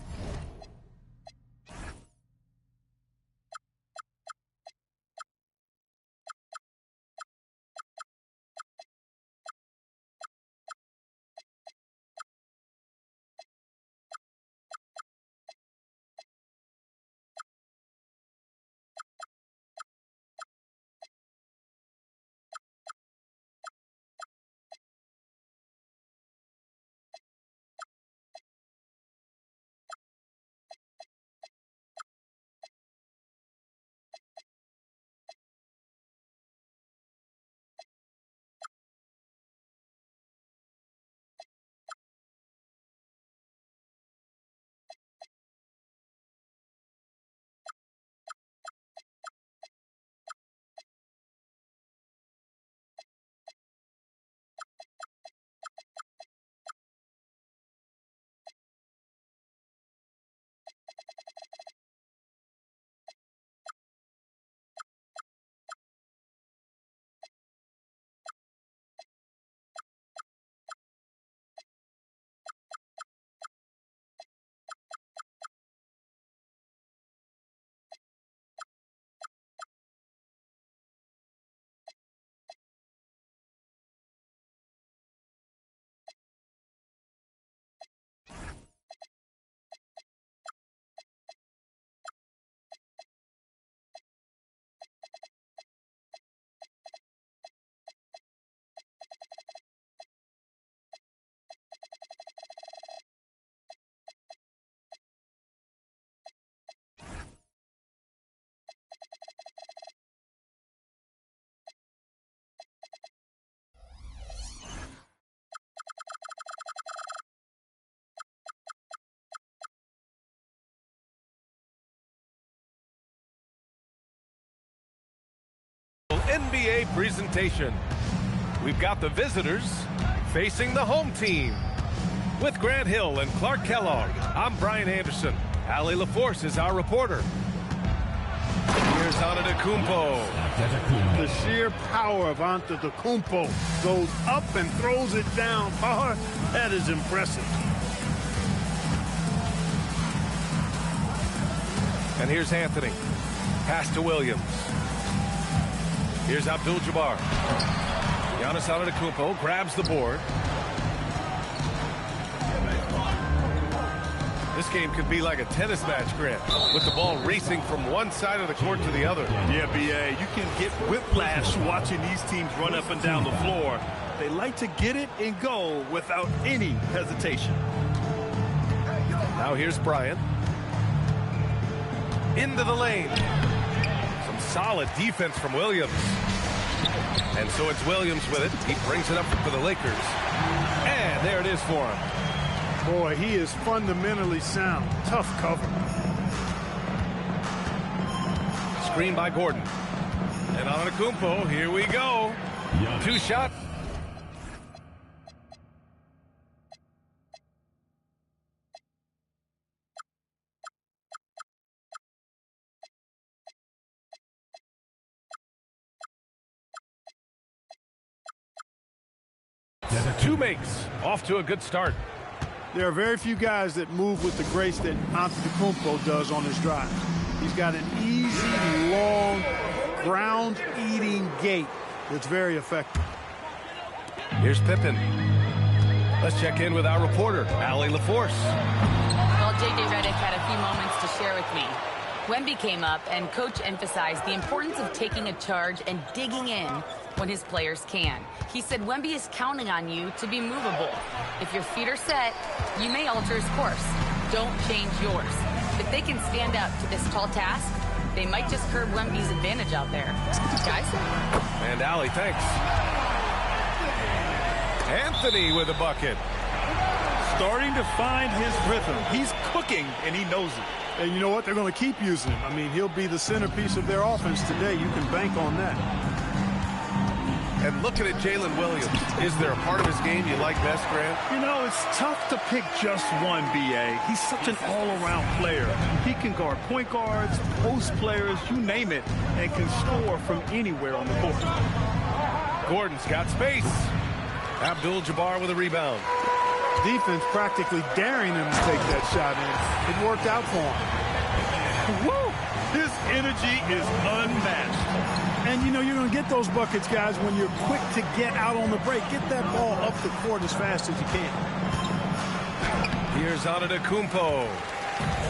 NBA presentation. We've got the visitors facing the home team. With Grant Hill and Clark Kellogg, I'm Brian Anderson. Allie LaForce is our reporter. Here's Antetokounmpo. The sheer power of Antetokounmpo goes up and throws it down hard. That is impressive. And here's Anthony. Pass to Williams. Here's Abdul-Jabbar. Giannis Antetokounmpo grabs the board. This game could be like a tennis match, Grant, with the ball racing from one side of the court to the other. Yeah, B.A., you can get whiplash watching these teams run up and down the floor. They like to get it and go without any hesitation. Now here's Bryant. Into the lane. Some solid defense from Williams. And so it's Williams with it. He brings it up for the Lakers. And there it is for him. Boy, he is fundamentally sound. Tough cover. Screen by Gordon. And Antetokounmpo, here we go. Two shot. Two makes. Off to a good start. There are very few guys that move with the grace that Antetokounmpo does on his drive. He's got an easy, long, ground-eating gait that's very effective. Here's Pippen. Let's check in with our reporter, Allie LaForce. Well, J.J. Redick had a few moments to share with me. Wemby came up, and Coach emphasized the importance of taking a charge and digging in when his players can. He said Wemby is counting on you to be movable. If your feet are set, you may alter his course. Don't change yours. If they can stand up to this tall task, they might just curb Wemby's advantage out there. Guys? And Allie, thanks. Anthony with a bucket. Starting to find his rhythm. He's cooking, and he knows it. And you know what? They're going to keep using him. I mean, he'll be the centerpiece of their offense today. You can bank on that. And looking at Jalen Williams, is there a part of his game you like best, Grant? You know, it's tough to pick just one, B.A. He's such an all-around player. He can guard point guards, post players, you name it, and can score from anywhere on the court. Gordon's got space. Abdul-Jabbar with a rebound. Defense practically daring him to take that shot in. It worked out for him. Woo! His energy is unmatched. And, you know, you're going to get those buckets, guys, when you're quick to get out on the break. Get that ball up the court as fast as you can. Here's Antetokounmpo.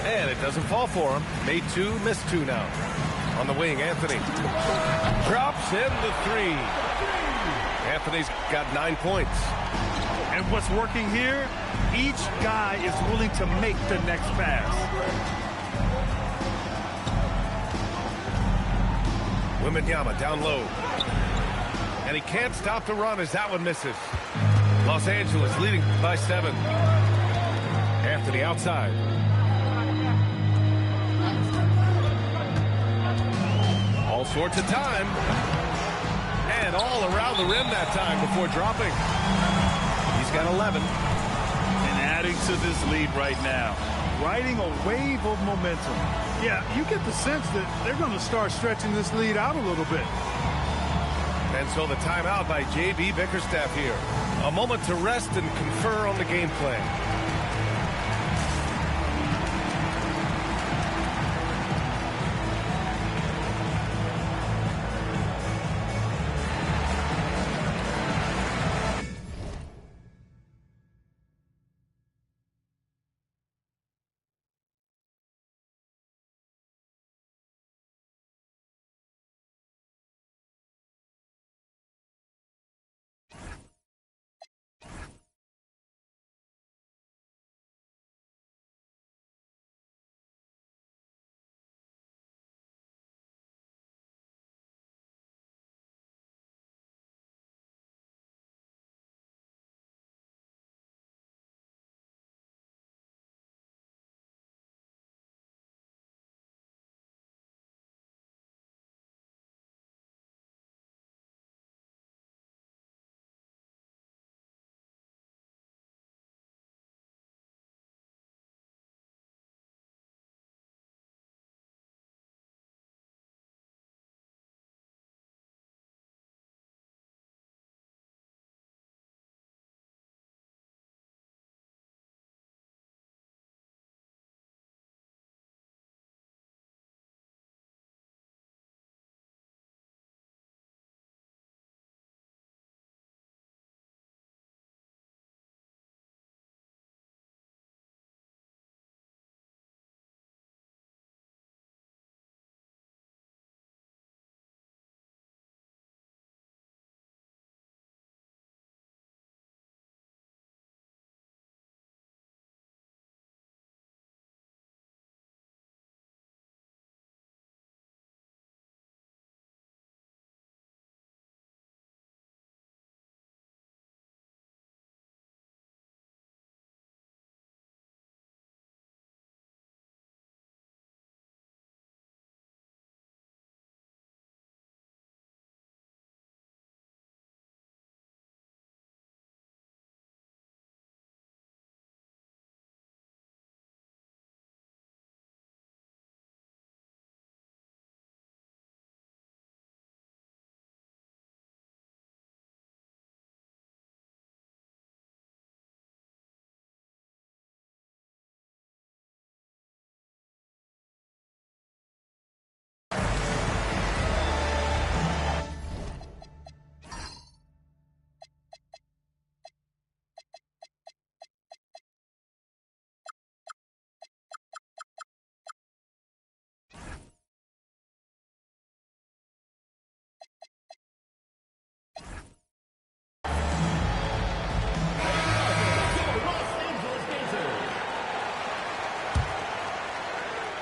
And it doesn't fall for him. Made two, missed two now. On the wing, Anthony. Drops in the three. Anthony's got 9 points. And what's working here, each guy is willing to make the next pass. Wembanyama down low. And he can't stop the run as that one misses. Los Angeles leading by 7. Anthony outside. All sorts of time. And all around the rim that time before dropping. He's got 11. And adding to this lead right now. Riding a wave of momentum. Yeah, you get the sense that they're going to start stretching this lead out a little bit. And so the timeout by J.B. Bickerstaff here. A moment to rest and confer on the game plan.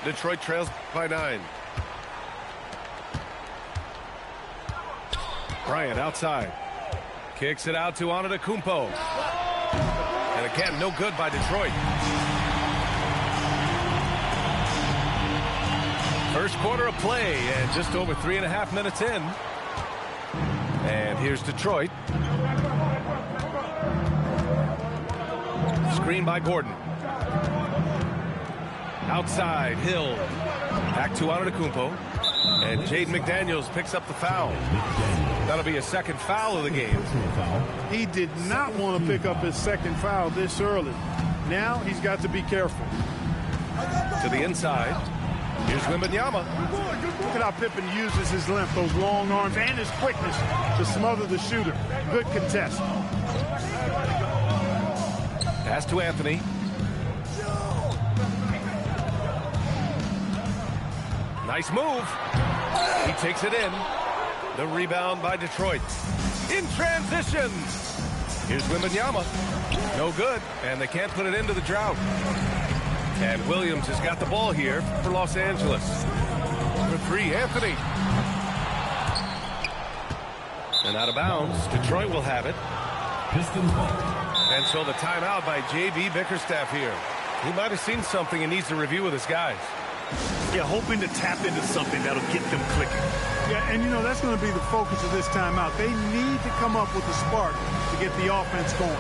Detroit trails by 9. Bryant outside. Kicks it out to Antetokounmpo. And again, no good by Detroit. First quarter of play and just over 3.5 minutes in. And here's Detroit. Screen by Gordon. Outside, Hill. Back to Antetokounmpo. And Jaden McDaniels picks up the foul. That'll be a second foul of the game. He did not want to pick up his second foul this early. Now he's got to be careful. To the inside. Here's Wembanyama. Look at how Pippen uses his length, those long arms, and his quickness to smother the shooter. Good contest. Pass to Anthony. Nice move. He takes it in. The rebound by Detroit. In transition. Here's Wembanyama. No good, and they can't put it into the drought. And Williams has got the ball here for Los Angeles. For three, Anthony. And out of bounds, Detroit will have it. Pistons ball. And so the timeout by J.B. Bickerstaff here. He might have seen something and needs to review with his guys. Yeah, hoping to tap into something that'll get them clicking. Yeah, and you know, that's going to be the focus of this timeout. They need to come up with a spark to get the offense going.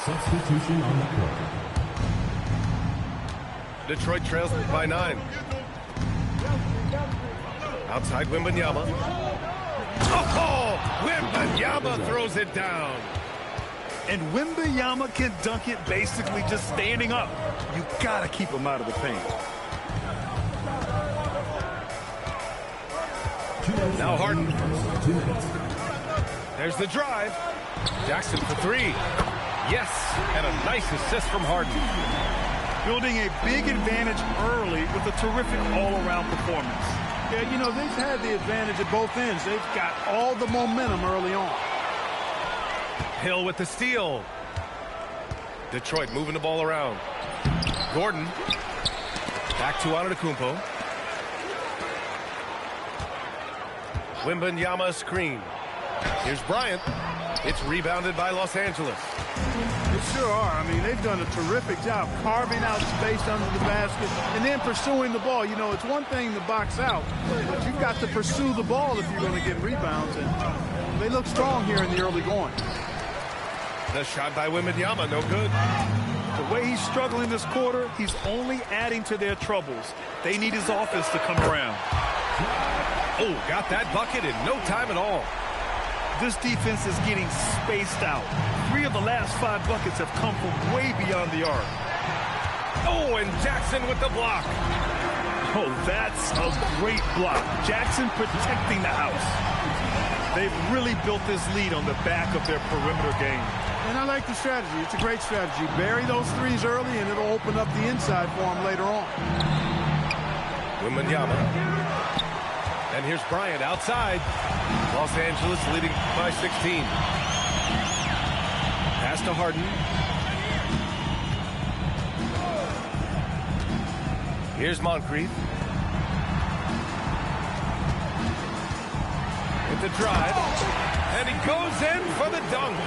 Substitution on the court. Detroit trails by 9. Outside Wembanyama. Oh, Wembanyama throws it down. And Wembanyama can dunk it basically just standing up. You got to keep him out of the paint. Now Harden. There's the drive. Jackson for three. Yes, and a nice assist from Harden. Building a big advantage early with a terrific all-around performance. Yeah, you know, they've had the advantage at both ends. They've got all the momentum early on. Hill with the steal. Detroit moving the ball around. Gordon. Back to Antetokounmpo. Wembanyama screen. Here's Bryant. It's rebounded by Los Angeles. They sure are. I mean, they've done a terrific job carving out space under the basket and then pursuing the ball. You know, it's one thing to box out, but you've got to pursue the ball if you're going to get rebounds. And they look strong here in the early going. The shot by Wembanyama, no good. The way he's struggling this quarter, he's only adding to their troubles. They need his offense to come around. Oh, got that bucket in no time at all. This defense is getting spaced out. 3 of the last 5 buckets have come from way beyond the arc. Oh, and Jackson with the block. Oh, that's a great block. Jackson protecting the house. They've really built this lead on the back of their perimeter game. And I like the strategy. It's a great strategy. Bury those threes early, and it'll open up the inside for them later on. Wembanyama. And here's Bryant outside. Los Angeles leading by 16. Pass to Harden. Here's Moncrief. With the drive. And he goes in for the dunk.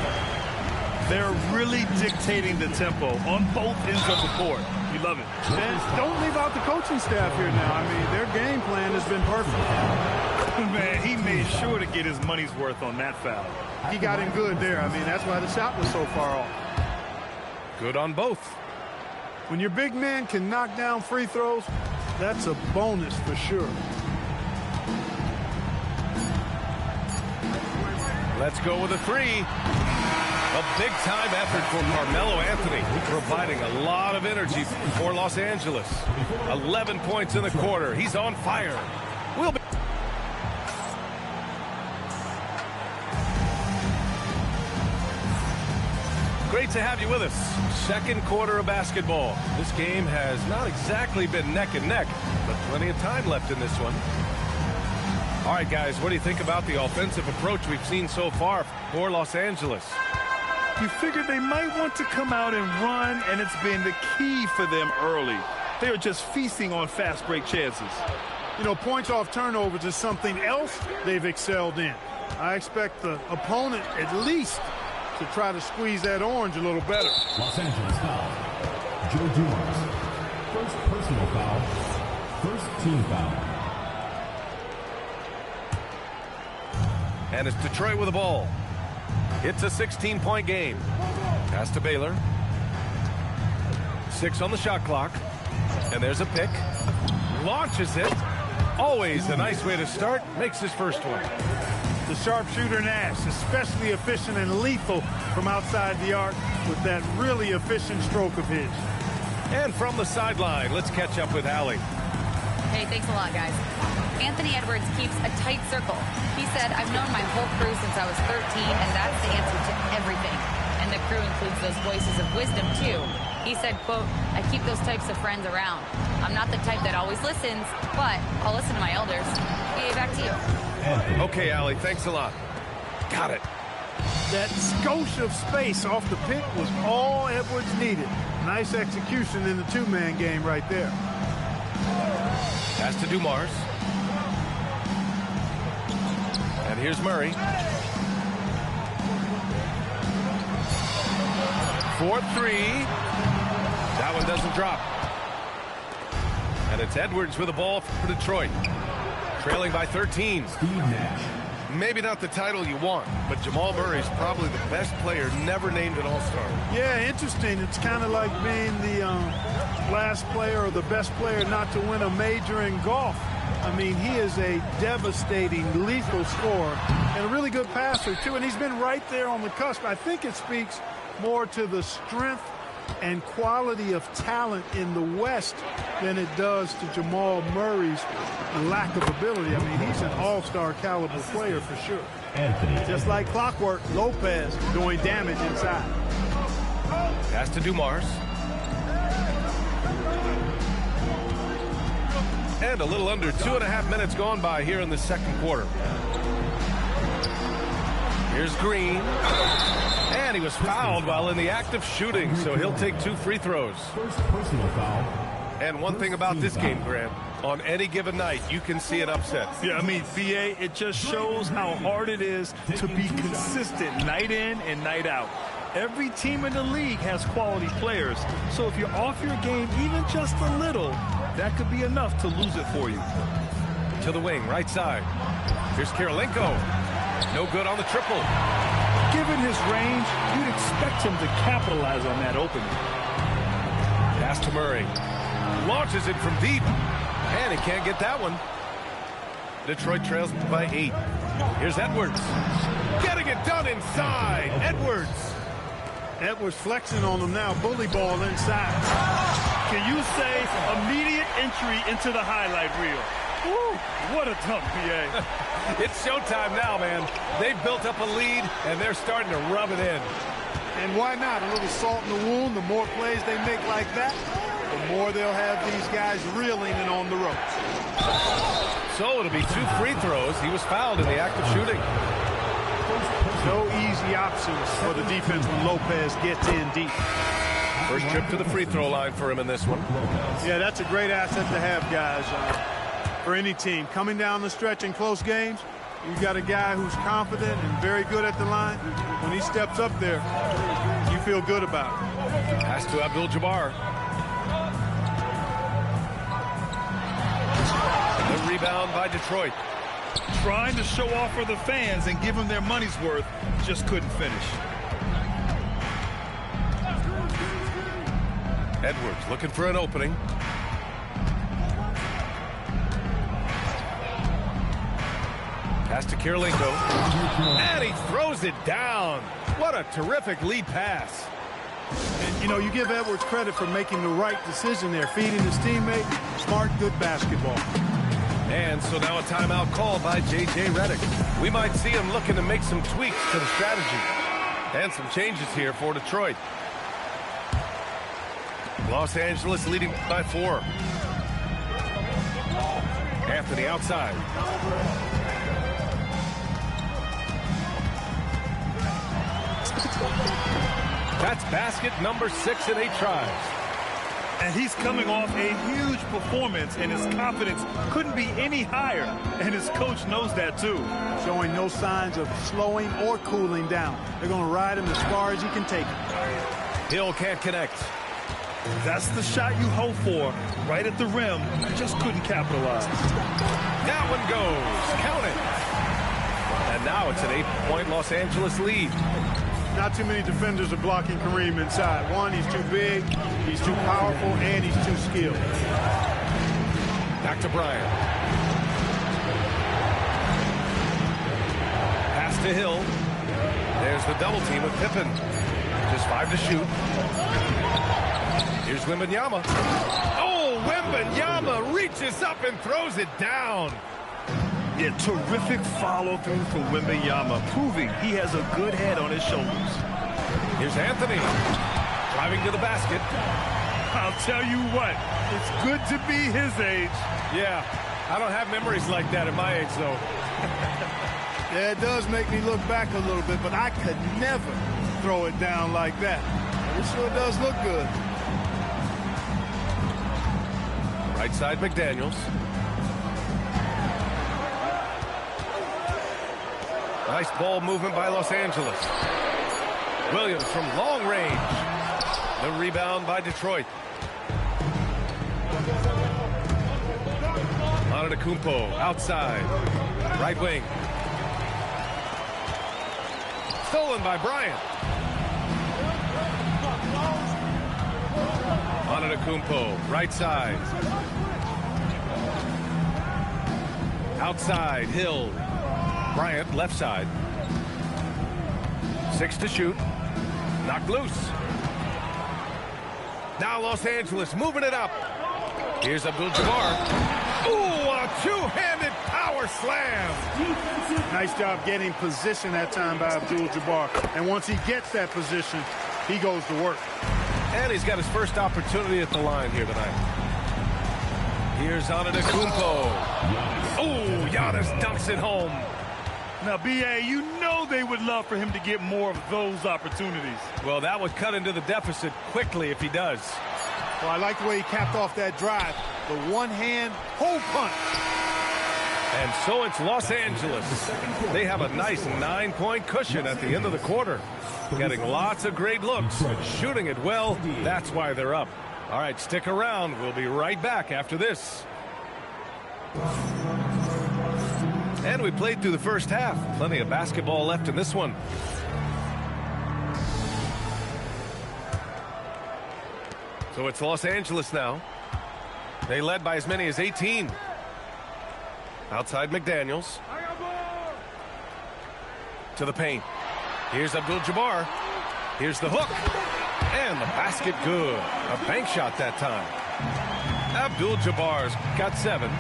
They're really dictating the tempo on both ends of the court. You love it. And don't leave out the coaching staff here now. I mean, their game plan has been perfect. Man, he made sure to get his money's worth on that foul. He got in good there. I mean, that's why the shot was so far off. Good on both. When your big man can knock down free throws, that's a bonus for sure. Let's go with a three. A big-time effort for Carmelo Anthony, providing a lot of energy for Los Angeles. 11 points in the quarter. He's on fire. We'll be great to have you with us. Second quarter of basketball. This game has not exactly been neck and neck, but plenty of time left in this one. All right, guys, what do you think about the offensive approach we've seen so far for Los Angeles? You figured they might want to come out and run, and it's been the key for them early. They are just feasting on fast break chances. You know, points off turnovers is something else they've excelled in. I expect the opponent at least to try to squeeze that orange a little better. Los Angeles foul. Joe Dumars. First personal foul. First team foul. And it's Detroit with the ball. It's a 16-point game. Pass to Baylor. 6 on the shot clock. And there's a pick. Launches it. Always a nice way to start. Makes his first one. The sharpshooter Nash, especially efficient and lethal from outside the arc with that really efficient stroke of his. And from the sideline, let's catch up with Allie. Hey, thanks a lot, guys. Anthony Edwards keeps a tight circle. He said, I've known my whole crew since I was 13, and that's the answer to everything. And the crew includes those voices of wisdom, too. He said, quote, I keep those types of friends around. I'm not the type that always listens, but I'll listen to my elders. Okay, back to you. Okay, Allie, thanks a lot. Got it. That skosh of space off the pick was all Edwards needed. Nice execution in the two-man game right there. Pass to Dumars. And here's Murray. 4-3. That one doesn't drop. And it's Edwards with the ball for Detroit. Trailing by 13. Steve Nash. Maybe not the title you want, but Jamal Murray's probably the best player never named an All-Star. Yeah, interesting. It's kind of like being the last player or the best player not to win a major in golf. I mean, he is a devastating, lethal scorer and a really good passer, too. And he's been right there on the cusp. I think it speaks more to the strength and quality of talent in the West than it does to Jamal Murray's lack of ability. I mean, he's an all-star caliber player for sure. Just like clockwork, Lopez doing damage inside. Pass to Dumars. And a little under 2.5 minutes gone by here in the second quarter. Here's Green. And he was fouled while in the act of shooting, so he'll take 2 free throws. First personal foul. And one thing about this game, Grant, on any given night, you can see an upset. Yeah, I mean, VA, it just shows how hard it is to be consistent night in and night out. Every team in the league has quality players, so if you're off your game even just a little, that could be enough to lose it for you. To the wing, right side. Here's Kirilenko. No good on the triple. Given his range, you'd expect him to capitalize on that opening. Pass to Murray. Launches it from deep. And he can't get that one. Detroit trails by 8. Here's Edwards. Getting it done inside. Edwards. Edwards flexing on him now. Bully ball inside. Can you say immediate entry into the highlight reel? Woo, what a tough PA. It's showtime now, man. They've built up a lead, and they're starting to rub it in. And why not? A little salt in the wound. The more plays they make like that, the more they'll have these guys reeling and on the ropes. So it'll be 2 free throws. He was fouled in the act of shooting. No easy options for the defense when Lopez gets in deep. First trip to the free throw line for him in this one. Yeah, that's a great asset to have, guys, for any team. Coming down the stretch in close games, you've got a guy who's confident and very good at the line. When he steps up there, you feel good about it. Pass to Abdul-Jabbar. The rebound by Detroit. Trying to show off for the fans and give them their money's worth, just couldn't finish. Edwards looking for an opening. Pass to Kirilenko. And he throws it down. What a terrific lead pass. And, you know, you give Edwards credit for making the right decision there, feeding his teammate. Smart, good basketball. And so now a timeout called by J.J. Redick. We might see him looking to make some tweaks to the strategy. And some changes here for Detroit. Los Angeles leading by 4. Anthony outside. That's basket number 6 in 8 tries. And he's coming off a huge performance, and his confidence couldn't be any higher. And his coach knows that, too. Showing no signs of slowing or cooling down. They're going to ride him as far as he can take him. Hill can't connect. That's the shot you hope for. Right at the rim. Just couldn't capitalize. That one goes. Count it. And Now it's an 8-point Los Angeles lead. Not too many defenders are blocking Kareem inside. One, he's too big, he's too powerful, and he's too skilled. Back to Bryant. Pass to Hill. There's the double team with Pippen. Just 5 to shoot. Here's Wembanyama. Oh, Wembanyama reaches up and throws it down. Yeah, terrific follow-through for Wembanyama, proving he has a good head on his shoulders. Here's Anthony. Driving to the basket. I'll tell you what, it's good to be his age. Yeah, I don't have memories like that at my age, though. Yeah, it does make me look back a little bit, but I could never throw it down like that. It sure does look good. Right side, McDaniels. Nice ball movement by Los Angeles. Williams from long range. The rebound by Detroit. Antetokounmpo outside. Right wing. Stolen by Bryant. Antetokounmpo, right side. Outside, Hill. Bryant, left side. 6 to shoot. Knocked loose. Now Los Angeles moving it up. Here's Abdul-Jabbar. Ooh, a two-handed power slam. Nice job getting position that time by Abdul-Jabbar. And once he gets that position, he goes to work. And he's got his first opportunity at the line here tonight. Here's Antetokounmpo. Oh, Giannis dunks it home. Now, B.A., you know they would love for him to get more of those opportunities. Well, that would cut into the deficit quickly if he does. Well, I like the way he capped off that drive. The one-hand hole punch. And so it's Los Angeles. They have a nice 9-point cushion at the end of the quarter. Getting lots of great looks, shooting it well. That's why they're up. All right, stick around. We'll be right back after this. And we played through the first half. Plenty of basketball left in this one. So it's Los Angeles now. They led by as many as 18. Outside McDaniels. To the paint. Here's Abdul-Jabbar. Here's the hook. And the basket good. A bank shot that time. Abdul-Jabbar's got 7.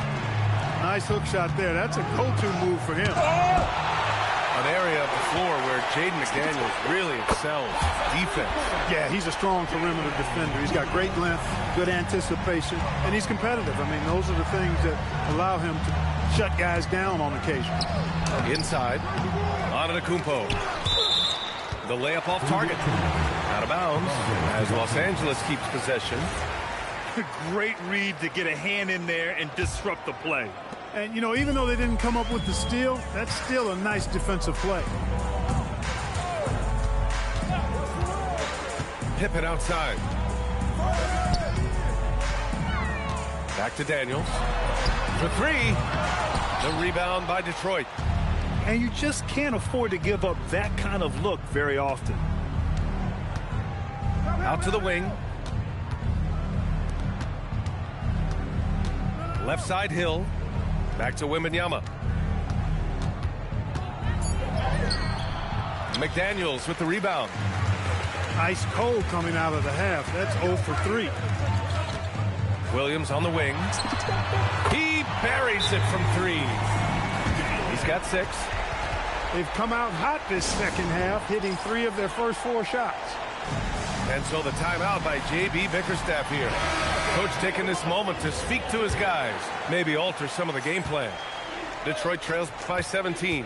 Nice hook shot there. That's a go-to move for him. An area of the floor where Jaden McDaniels really excels. Defense. Yeah, he's a strong perimeter defender. He's got great length, good anticipation, and he's competitive. I mean, those are the things that allow him to shut guys down on occasion. Inside. Antetokounmpo. The layup off target. Out of bounds as Los Angeles keeps possession. Great read to get a hand in there and disrupt the play. And, you know, even though they didn't come up with the steal, that's still a nice defensive play. Pippen outside. Back to Daniels. For 3. The rebound by Detroit. And you just can't afford to give up that kind of look very often. Out to the wing. Left side, Hill. Back to Wembanyama. McDaniels with the rebound. Ice cold coming out of the half. That's 0 for 3. Williams on the wing. He buries it from 3. He's got 6. They've come out hot this second half, hitting 3 of their first 4 shots. And so the timeout by J.B. Bickerstaff here. Coach taking this moment to speak to his guys, maybe alter some of the game plan. Detroit trails by 17.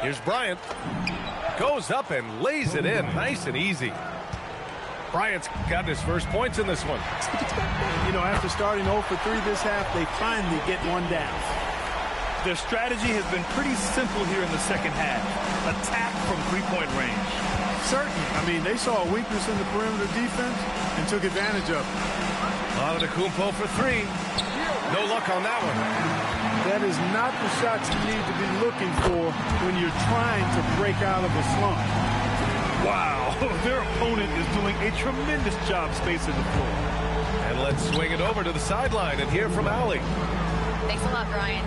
Here's Bryant. Goes up and lays it in nice and easy. Bryant's got his first points in this one. You know, after starting 0 for 3 this half, they finally get one down. Their strategy has been pretty simple here in the second half. Attack from three-point range. Certainly. I mean, they saw a weakness in the perimeter defense and took advantage of it. Antetokounmpo for 3. No luck on that one. That is not the shots you need to be looking for when you're trying to break out of a slump. Wow, their opponent is doing a tremendous job spacing the floor. And let's swing it over to the sideline and hear from Allie. Thanks a lot, Brian.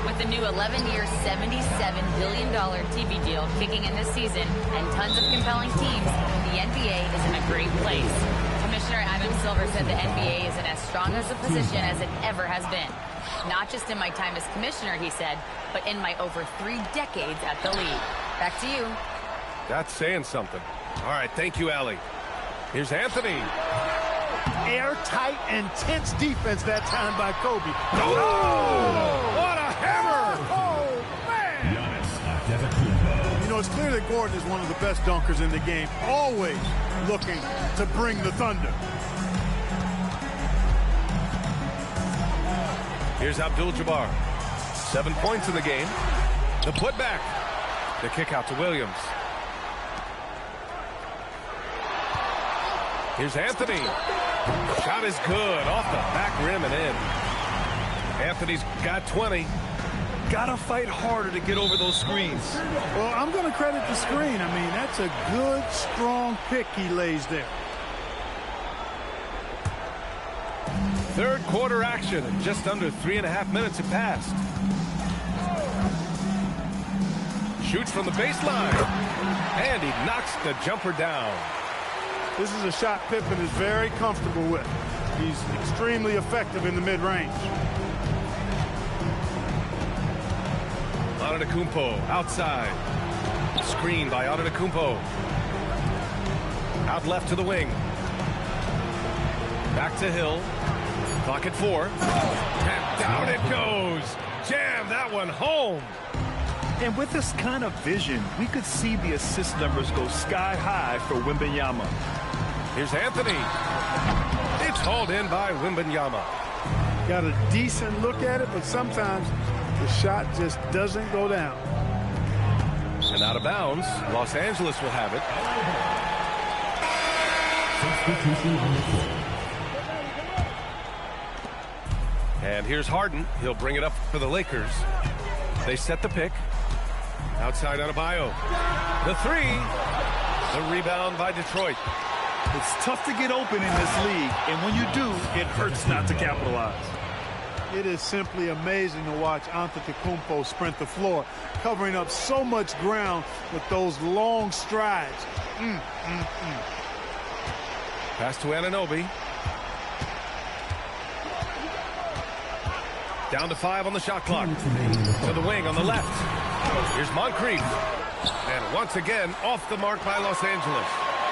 With the new 11-year, $77 billion TV deal kicking in this season and tons of compelling teams, the NBA is in a great place. Commissioner Adam Silver said the NBA is in as strong as a position as it ever has been. Not just in my time as commissioner, he said, but in my over 3 decades at the league. Back to you. That's saying something. All right, thank you, Allie. Here's Anthony. Airtight and tense defense that time by Kobe. Oh! What a hammer! Oh, man! You know, it's clear that Gordon is one of the best dunkers in the game, always looking to bring the thunder. Here's Abdul-Jabbar. 7 points in the game. The putback. The kick out to Williams. Here's Anthony. Shot is good. Off the back rim and in. Anthony's got 20. Gotta fight harder to get over those screens. Well, I'm going to credit the screen. I mean, that's a good, strong pick he lays there. Third quarter action. Just under 3.5 minutes have passed. Shoots from the baseline. And he knocks the jumper down. This is a shot Pippen is very comfortable with. He's extremely effective in the mid-range. Antetokounmpo outside. Screen by Antetokounmpo. Out left to the wing. Back to Hill. Clock at 4. And down it goes. Jam that one home. And with this kind of vision, we could see the assist numbers go sky high for Wembanyama. Here's Anthony. It's hauled in by Wembanyama. Got a decent look at it, but sometimes the shot just doesn't go down. And out of bounds, Los Angeles will have it. And here's Harden. He'll bring it up for the Lakers. They set the pick. Outside Adebayo. The 3. The rebound by Detroit. It's tough to get open in this league, and when you do, it hurts not to capitalize. It is simply amazing to watch Antetokounmpo sprint the floor, covering up so much ground with those long strides. Pass to Anunoby. Down to 5 on the shot clock. To the wing on the left. Here's Moncrief. And once again, off the mark by Los Angeles.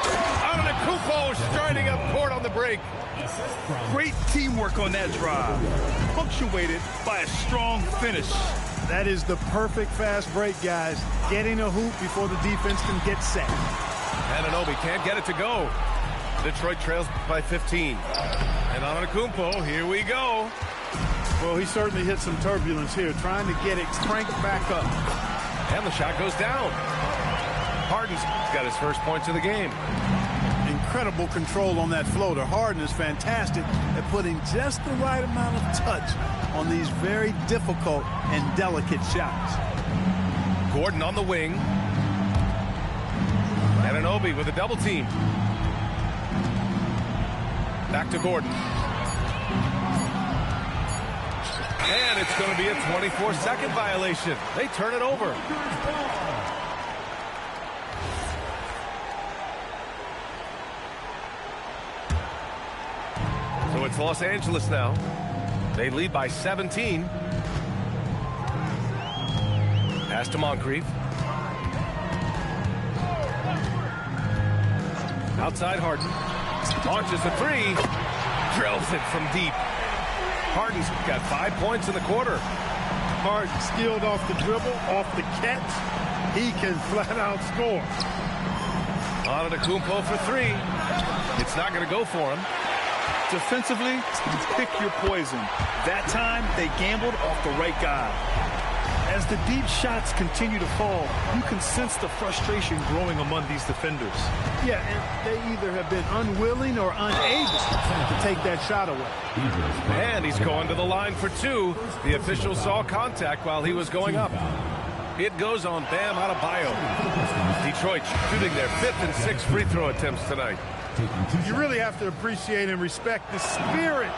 Antetokounmpo striding up court on the break. Great teamwork on that drive, punctuated by a strong finish. That is the perfect fast break, guys. Getting a hoop before the defense can get set. Anunoby can't get it to go. Detroit trails by 15. And Antetokounmpo, here we go. Well, he certainly hit some turbulence here, trying to get it cranked back up. And the shot goes down. Harden's got his first points of the game. Incredible control on that floater. Harden is fantastic at putting just the right amount of touch on these very difficult and delicate shots. Gordon on the wing. Anunoby with a double team. Back to Gordon. And it's going to be a 24-second violation. They turn it over. So it's Los Angeles now. They lead by 17. Pass to Moncrief. Outside Harden. Launches a 3. Drills it from deep. Harden's got 5 points in the quarter. Harden skilled off the dribble, off the catch. He can flat out score. Antetokounmpo for 3. It's not going to go for him. Defensively, pick your poison. That time, they gambled off the right guy. As the deep shots continue to fall, you can sense the frustration growing among these defenders. Yeah, and they either have been unwilling or unable to take that shot away. And he's going to the line for two. The official saw contact while he was going up. It goes on Bam Adebayo. Detroit shooting their 5th and 6th free throw attempts tonight. You really have to appreciate and respect the spirit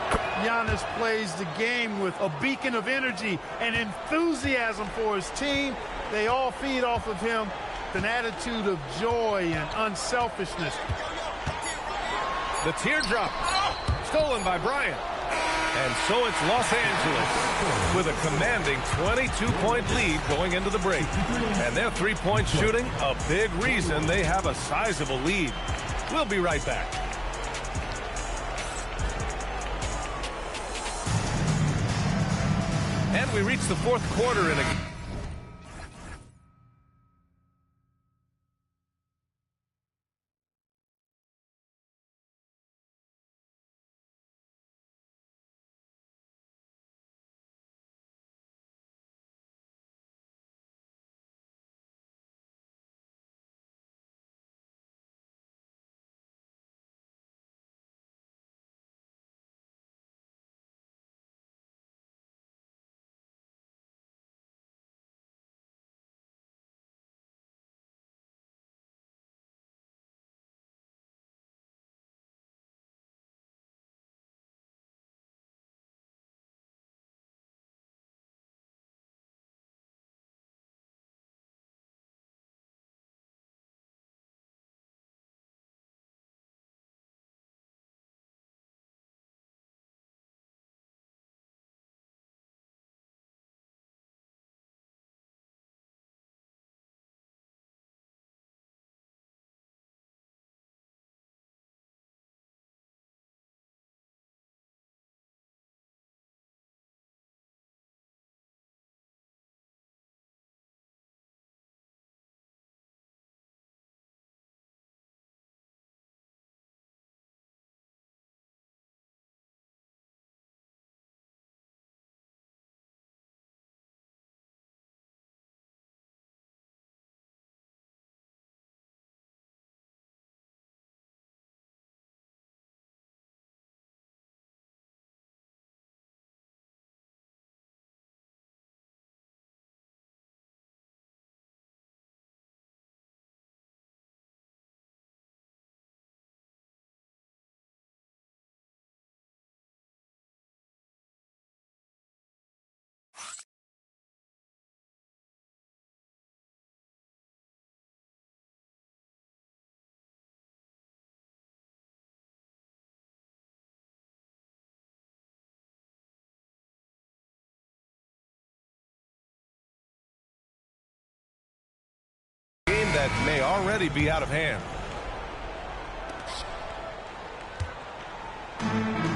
Giannis plays the game with, a beacon of energy and enthusiasm for his team. They all feed off of him, an attitude of joy and unselfishness. The teardrop stolen by Bryant. And so it's Los Angeles with a commanding 22-point lead going into the break. And their three-point shooting, a big reason they have a sizable lead. We'll be right back. And we reach the fourth quarter in a... that may already be out of hand.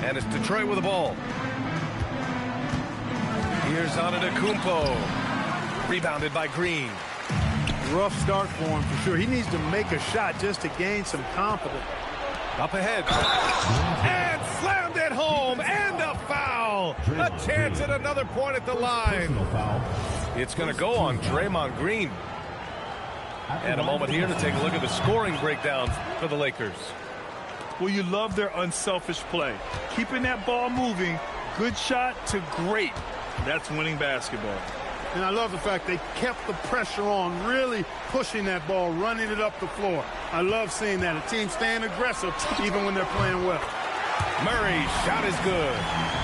And it's Detroit with the ball. Here's Antetokounmpo. Rebounded by Green. Rough start for him for sure. He needs to make a shot just to gain some confidence. Up ahead. And slammed it home. And a foul. A chance at another point at the line. It's going to go on Draymond Green. And a moment here to take a look at the scoring breakdown for the Lakers. Well, you love their unselfish play. Keeping that ball moving, good shot to great. That's winning basketball. And I love the fact they kept the pressure on, really pushing that ball, running it up the floor. I love seeing that. A team staying aggressive even when they're playing well. Murray, shot is good.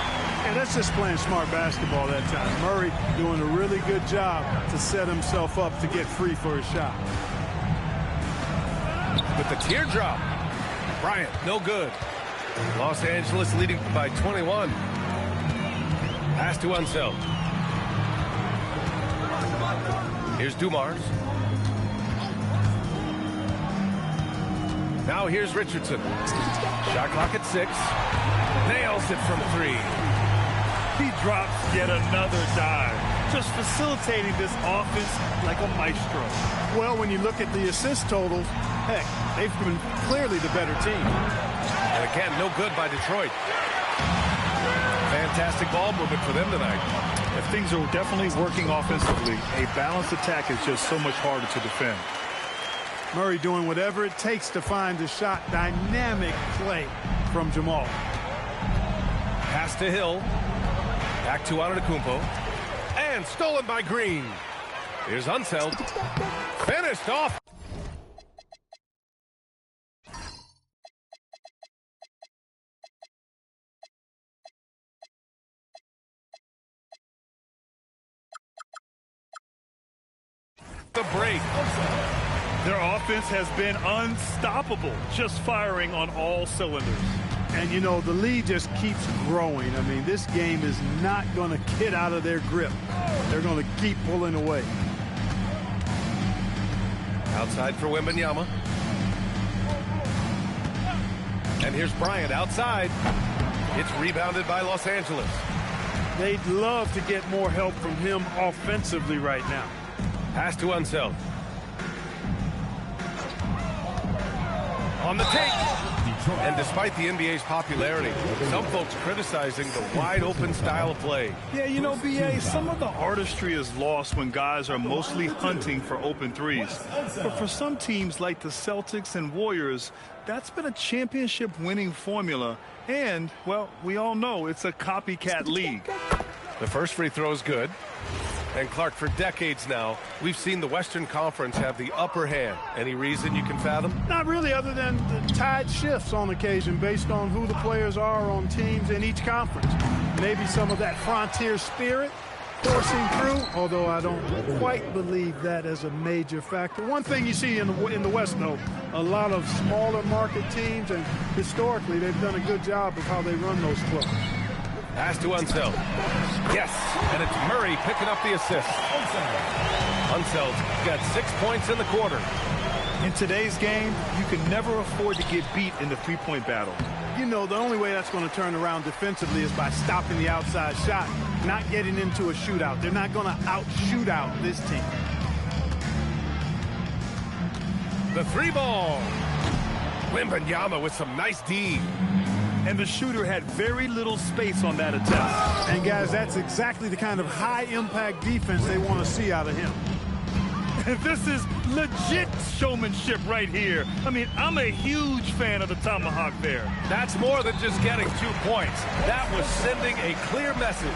And that's just playing smart basketball that time. Murray doing a really good job to set himself up to get free for his shot. With the teardrop. Bryant, no good. Los Angeles leading by 21. Pass to Unseld. Here's Dumars. Now here's Richardson. Shot clock at 6. Nails it from 3. He drops yet another dive, just facilitating this offense like a maestro. Well, when you look at the assist totals, heck, they've been clearly the better team. And again, no good by Detroit. Van Fantastic ball movement for them tonight. If things are definitely working offensively, a balanced attack is just so much harder to defend. Murray doing whatever it takes to find the shot. Dynamic play from Jamal. Pass to Hill. Back to Antetokounmpo. And stolen by Green. Here's Unseld. Finished off. The break. Their offense has been unstoppable, just firing on all cylinders. And, you know, the lead just keeps growing. I mean, this game is not going to get out of their grip. They're going to keep pulling away. Outside for Wembanyama. And here's Bryant outside. It's rebounded by Los Angeles. They'd love to get more help from him offensively right now. Pass to Unseld. On the take. And despite the NBA's popularity, some folks criticizing the wide-open style of play. Yeah, you know, B.A., some of the artistry is lost when guys are mostly hunting for open threes. But for some teams like the Celtics and Warriors, that's been a championship-winning formula. And, well, we all know it's a copycat league. The first free throw is good. And Clark, for decades now, we've seen the Western Conference have the upper hand. Any reason you can fathom? Not really, other than the tide shifts on occasion based on who the players are on teams in each conference. Maybe some of that frontier spirit coursing through, although I don't quite believe that as a major factor. One thing you see in the West, though, a lot of smaller market teams, and historically they've done a good job of how they run those clubs. Pass to Unseld. Yes, and it's Murray picking up the assist. Unseld's got 6 points in the quarter. In today's game, you can never afford to get beat in the three-point battle. You know, the only way that's going to turn around defensively is by stopping the outside shot, not getting into a shootout. They're not going to out-shoot out this team. The three ball. Wembanyama with some nice D. And the shooter had very little space on that attempt. And, guys, that's exactly the kind of high-impact defense they want to see out of him. This is legit showmanship right here. I mean, I'm a huge fan of the tomahawk there. That's more than just getting 2 points. That was sending a clear message.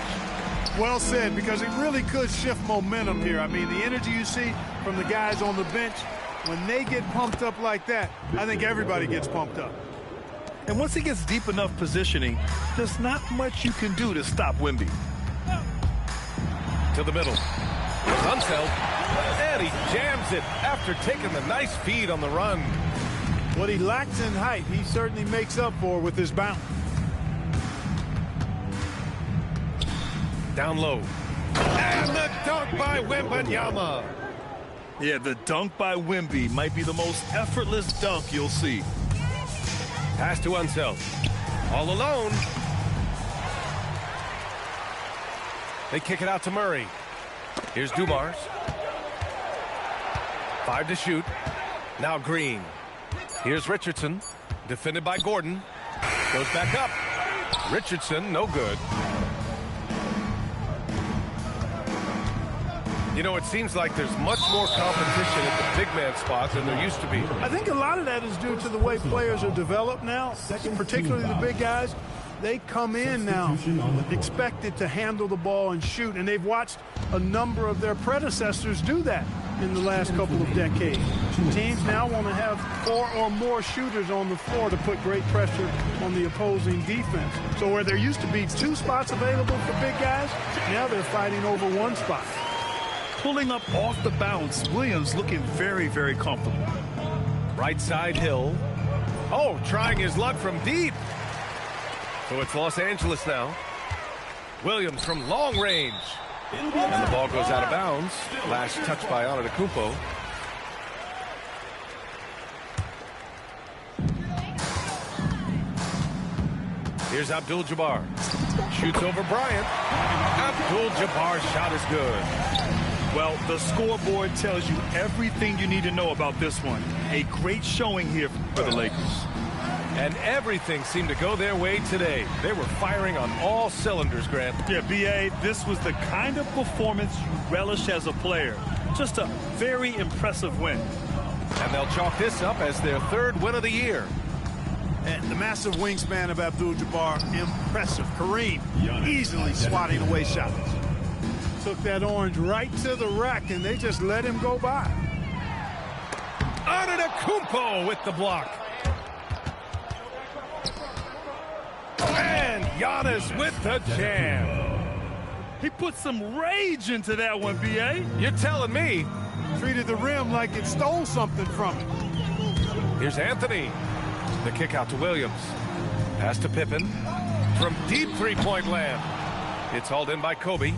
Well said, because it really could shift momentum here. I mean, the energy you see from the guys on the bench, when they get pumped up like that, I think everybody gets pumped up. And once he gets deep enough positioning, there's not much you can do to stop Wemby. To the middle. Unseld. And he jams it after taking the nice feed on the run. What he lacks in height, he certainly makes up for with his bounce. Down low. And the dunk by Wembanyama. Yeah, the dunk by Wemby might be the most effortless dunk you'll see. Pass to Unseld. All alone. They kick it out to Murray. Here's Dumars. 5 to shoot. Now Green. Here's Richardson. Defended by Gordon. Goes back up. Richardson, no good. You know, it seems like there's much more competition at the big man spot than there used to be. I think a lot of that is due to the way players are developed now, particularly the big guys. They come in now expected to handle the ball and shoot, and they've watched a number of their predecessors do that in the last couple of decades. Teams now want to have 4 or more shooters on the floor to put great pressure on the opposing defense. So where there used to be 2 spots available for big guys, now they're fighting over 1 spot. Pulling up off the bounce, Williams looking very, very comfortable. Right side Hill. Oh, trying his luck from deep. So it's Los Angeles now. Williams from long range. And the ball goes out of bounds. Last touch by Antetokounmpo. Here's Abdul-Jabbar. Shoots over Bryant. Abdul-Jabbar's shot is good. Well, the scoreboard tells you everything you need to know about this one. A great showing here for the Lakers. And everything seemed to go their way today. They were firing on all cylinders, Grant. Yeah, B.A., this was the kind of performance you relish as a player. Just a very impressive win. And they'll chalk this up as their 3rd win of the year. And the massive wingspan of Abdul-Jabbar, impressive. Kareem easily swatting away shots. Took that orange right to the rack, and they just let him go by. Antetokounmpo with the block. And Giannis with the jam. He put some rage into that one, B.A. You're telling me. Treated the rim like it stole something from him. Here's Anthony. The kick out to Williams. Pass to Pippen. From deep three-point land. It's hauled in by Kobe.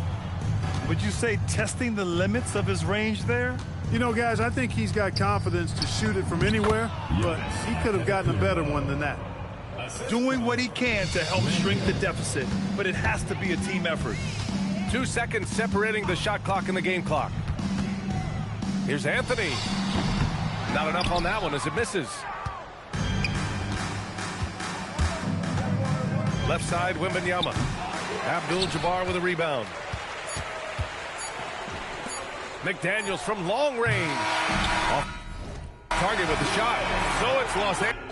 Would you say testing the limits of his range there? You know, guys, I think he's got confidence to shoot it from anywhere, but he could have gotten a better one than that. Doing what he can to help shrink the deficit, but it has to be a team effort. 2 seconds separating the shot clock and the game clock. Here's Anthony. Not enough on that one as it misses. Left side, Wembanyama. Abdul-Jabbar with a rebound. McDaniels from long range. Off target with the shot. So it's Los Angeles.